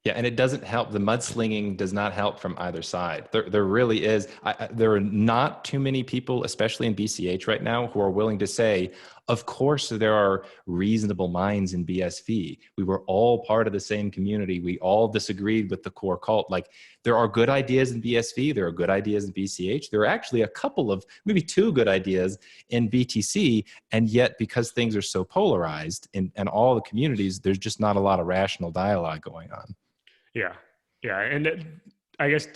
Yeah, and it doesn't help. The mudslinging does not help from either side. There really is. There are not too many people, especially in BCH right now, who are willing to say, of course, there are reasonable minds in BSV. We were all part of the same community. We all disagreed with the core cult. Like there are good ideas in BSV. There are good ideas in BCH. There are actually a couple of, maybe two good ideas in BTC. And yet, because things are so polarized in all the communities, there's just not a lot of rational dialogue going on. Yeah. Yeah. And I guess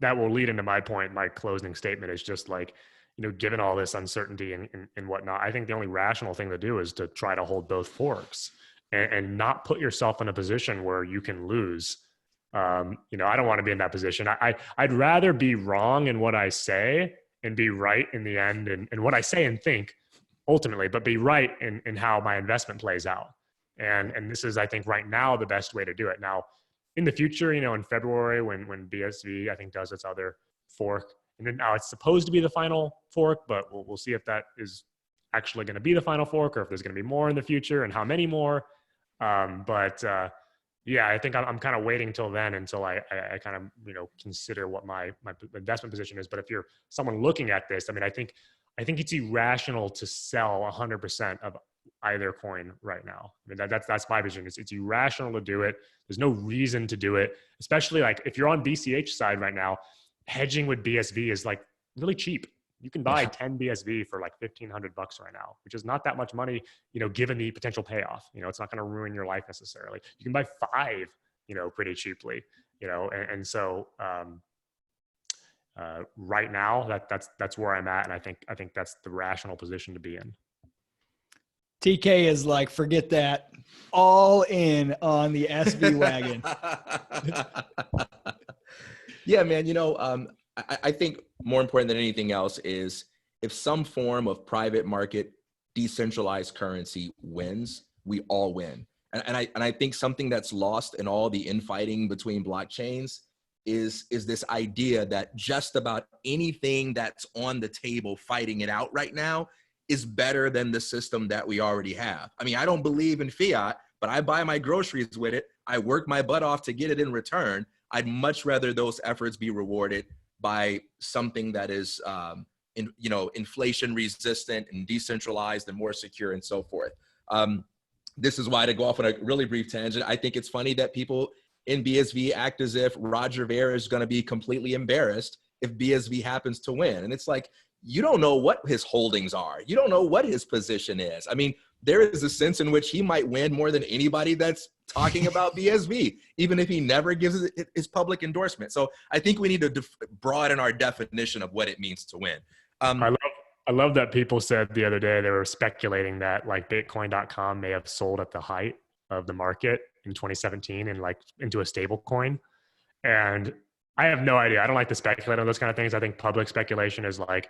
that will lead into my point. My closing statement is just like, given all this uncertainty and whatnot, I think the only rational thing to do is to try to hold both forks and not put yourself in a position where you can lose. I don't want to be in that position. I'd rather be wrong in what I say and be right in the end and what I say and think ultimately, but be right in how my investment plays out. And this is, I think right now, the best way to do it. Now, in the future, in February when BSV, I think, does its other fork, and then now it's supposed to be the final fork, but we'll see if that is actually going to be the final fork or if there's going to be more in the future and how many more. Yeah, I think I'm kind of waiting till then until I kind of, consider what my investment position is. But if you're someone looking at this, I mean, I think it's irrational to sell 100% of either coin right now. I mean, that's my vision. It's irrational to do it. There's no reason to do it, especially like if you're on BCH side right now. hedging with BSV is like really cheap. You can buy 10 BSV for like $1,500 right now, which is not that much money, given the potential payoff. It's not going to ruin your life necessarily. You can buy 5, pretty cheaply, and so right now that's where I'm at, and I think that's the rational position to be in. TK is like, forget that, all in on the SV wagon. Yeah, man. I think more important than anything else is if some form of private market decentralized currency wins, we all win. And I think something that's lost in all the infighting between blockchains is this idea that just about anything that's on the table fighting it out right now is better than the system that we already have. I mean, I don't believe in fiat, but I buy my groceries with it. I work my butt off to get it in return. I'd much rather those efforts be rewarded by something that is, inflation resistant and decentralized and more secure and so forth. This is why, to go off on a really brief tangent, I think it's funny that people in BSV act as if Roger Ver is going to be completely embarrassed if BSV happens to win. And it's like, you don't know what his holdings are. You don't know what his position is. I mean, there is a sense in which he might win more than anybody that's talking about BSV, even if he never gives his public endorsement. So I think we need to broaden our definition of what it means to win. I love that people said the other day, they were speculating that like Bitcoin.com may have sold at the height of the market in 2017 and like into a stable coin. And I have no idea. I don't like to speculate on those kind of things. I think public speculation is like,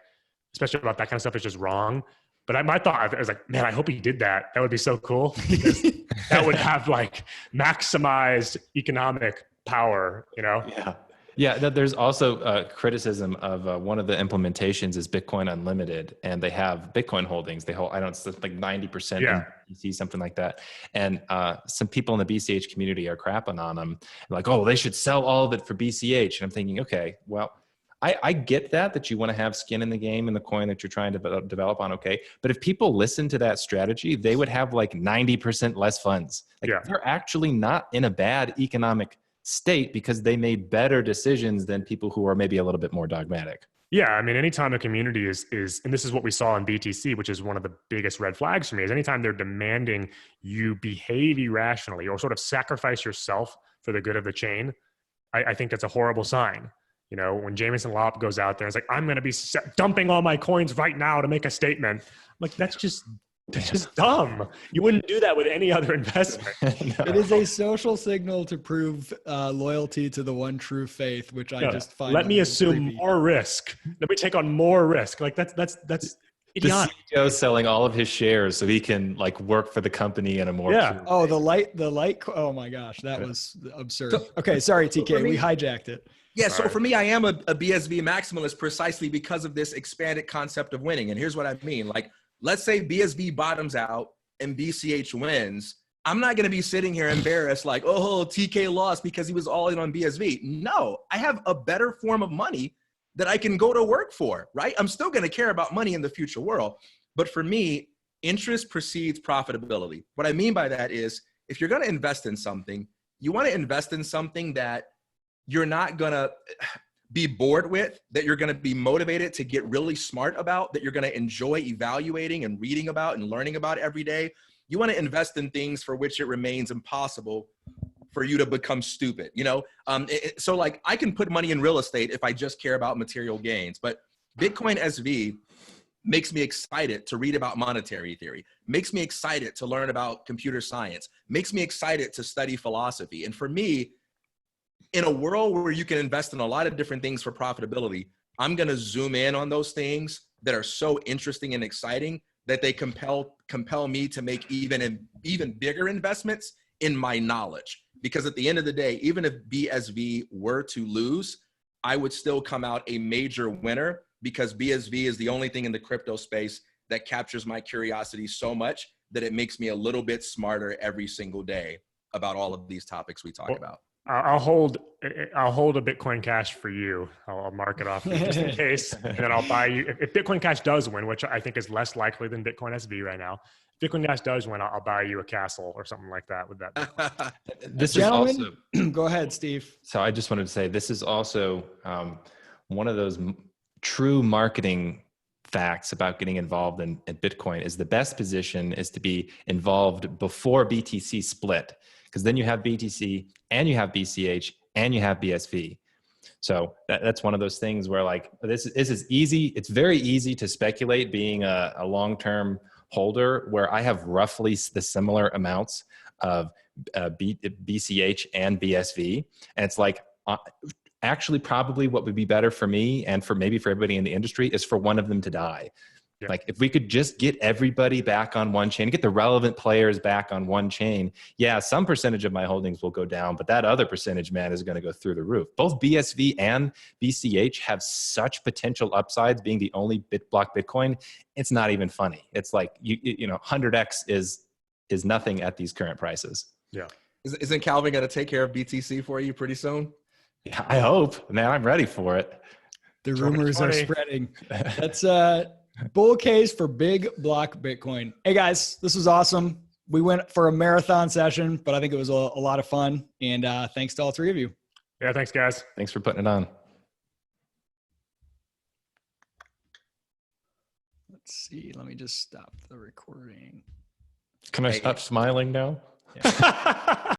especially about that kind of stuff, is just wrong. But my thought, I was like, man, I hope he did that. That would be so cool. Because that would have like maximized economic power, Yeah. Yeah, there's also criticism of one of the implementations is Bitcoin Unlimited, and they have Bitcoin holdings. They hold, I don't know, it's like 90% in BTC, something like that. And some people in the BCH community are crapping on them, like, oh, they should sell all of it for BCH. And I'm thinking, okay, well, I get that you want to have skin in the game in the coin that you're trying to develop on, okay. But if people listen to that strategy, they would have like 90% less funds. Like they're actually not in a bad economic state because they made better decisions than people who are maybe a little bit more dogmatic. Yeah, I mean, anytime a community is, and this is what we saw in BTC, which is one of the biggest red flags for me, is anytime they're demanding you behave irrationally or sort of sacrifice yourself for the good of the chain, I think that's a horrible sign. When Jameson Lopp goes out there and is like, I'm going to be dumping all my coins right now to make a statement. I'm like, that's just dumb. You wouldn't do that with any other investment. No. It is a social signal to prove loyalty to the one true faith, which I just find. Let me assume more risk. Let me take on more risk. Like that's idiotic. The CEO selling all of his shares so he can like work for the company in a more Oh, the light. Oh my gosh, that was absurd. Okay, sorry, TK, we hijacked it. Yeah, so for me, I am a BSV maximalist precisely because of this expanded concept of winning. And here's what I mean. Like, let's say BSV bottoms out and BCH wins. I'm not going to be sitting here embarrassed like, oh, TK lost because he was all in on BSV. No, I have a better form of money that I can go to work for, right? I'm still going to care about money in the future world. But for me, interest precedes profitability. What I mean by that is if you're going to invest in something, you want to invest in something that you're not going to be bored with, that you're going to be motivated to get really smart about, that you're going to enjoy evaluating and reading about and learning about every day. You want to invest in things for which it remains impossible for you to become stupid, So like I can put money in real estate if I just care about material gains, but BitcoinSV makes me excited to read about monetary theory, makes me excited to learn about computer science, makes me excited to study philosophy. And for me, in a world where you can invest in a lot of different things for profitability, I'm going to zoom in on those things that are so interesting and exciting that they compel me to make even bigger investments in my knowledge. Because at the end of the day, even if BSV were to lose, I would still come out a major winner because BSV is the only thing in the crypto space that captures my curiosity so much that it makes me a little bit smarter every single day about all of these topics we talk about. I'll hold a Bitcoin Cash for you. I'll mark it off for you just in case, and then I'll buy you. If Bitcoin Cash does win, which I think is less likely than BitcoinSV right now, if Bitcoin Cash does win, I'll buy you a castle or something like that with that. This gentleman, go ahead, Steve. So I just wanted to say this is also one of those true marketing facts about getting involved in Bitcoin is the best position is to be involved before BTC split, because then you have BTC and you have BCH and you have BSV. So that's one of those things where like this is easy. It's very easy to speculate being a long-term holder where I have roughly the similar amounts of BCH and BSV. And it's like, actually probably what would be better for me and for maybe for everybody in the industry is for one of them to die. Yeah. Like if we could just get everybody back on one chain, get the relevant players back on one chain. Yeah, some percentage of my holdings will go down, but that other percentage, man, is going to go through the roof. Both BSV and BCH have such potential upsides being the only block Bitcoin. It's not even funny. It's like, you know, 100x is nothing at these current prices. Yeah. Isn't Calvin going to take care of BTC for you pretty soon? Yeah, I hope, man. I'm ready for it. The rumors are spreading. That's bull case for big block Bitcoin. Hey guys, this was awesome. We went for a marathon session, but I think it was a lot of fun. And thanks to all three of you. Yeah, thanks guys. Thanks for putting it on. Let's see. Let me just stop the recording. Can I stop smiling now? Yeah.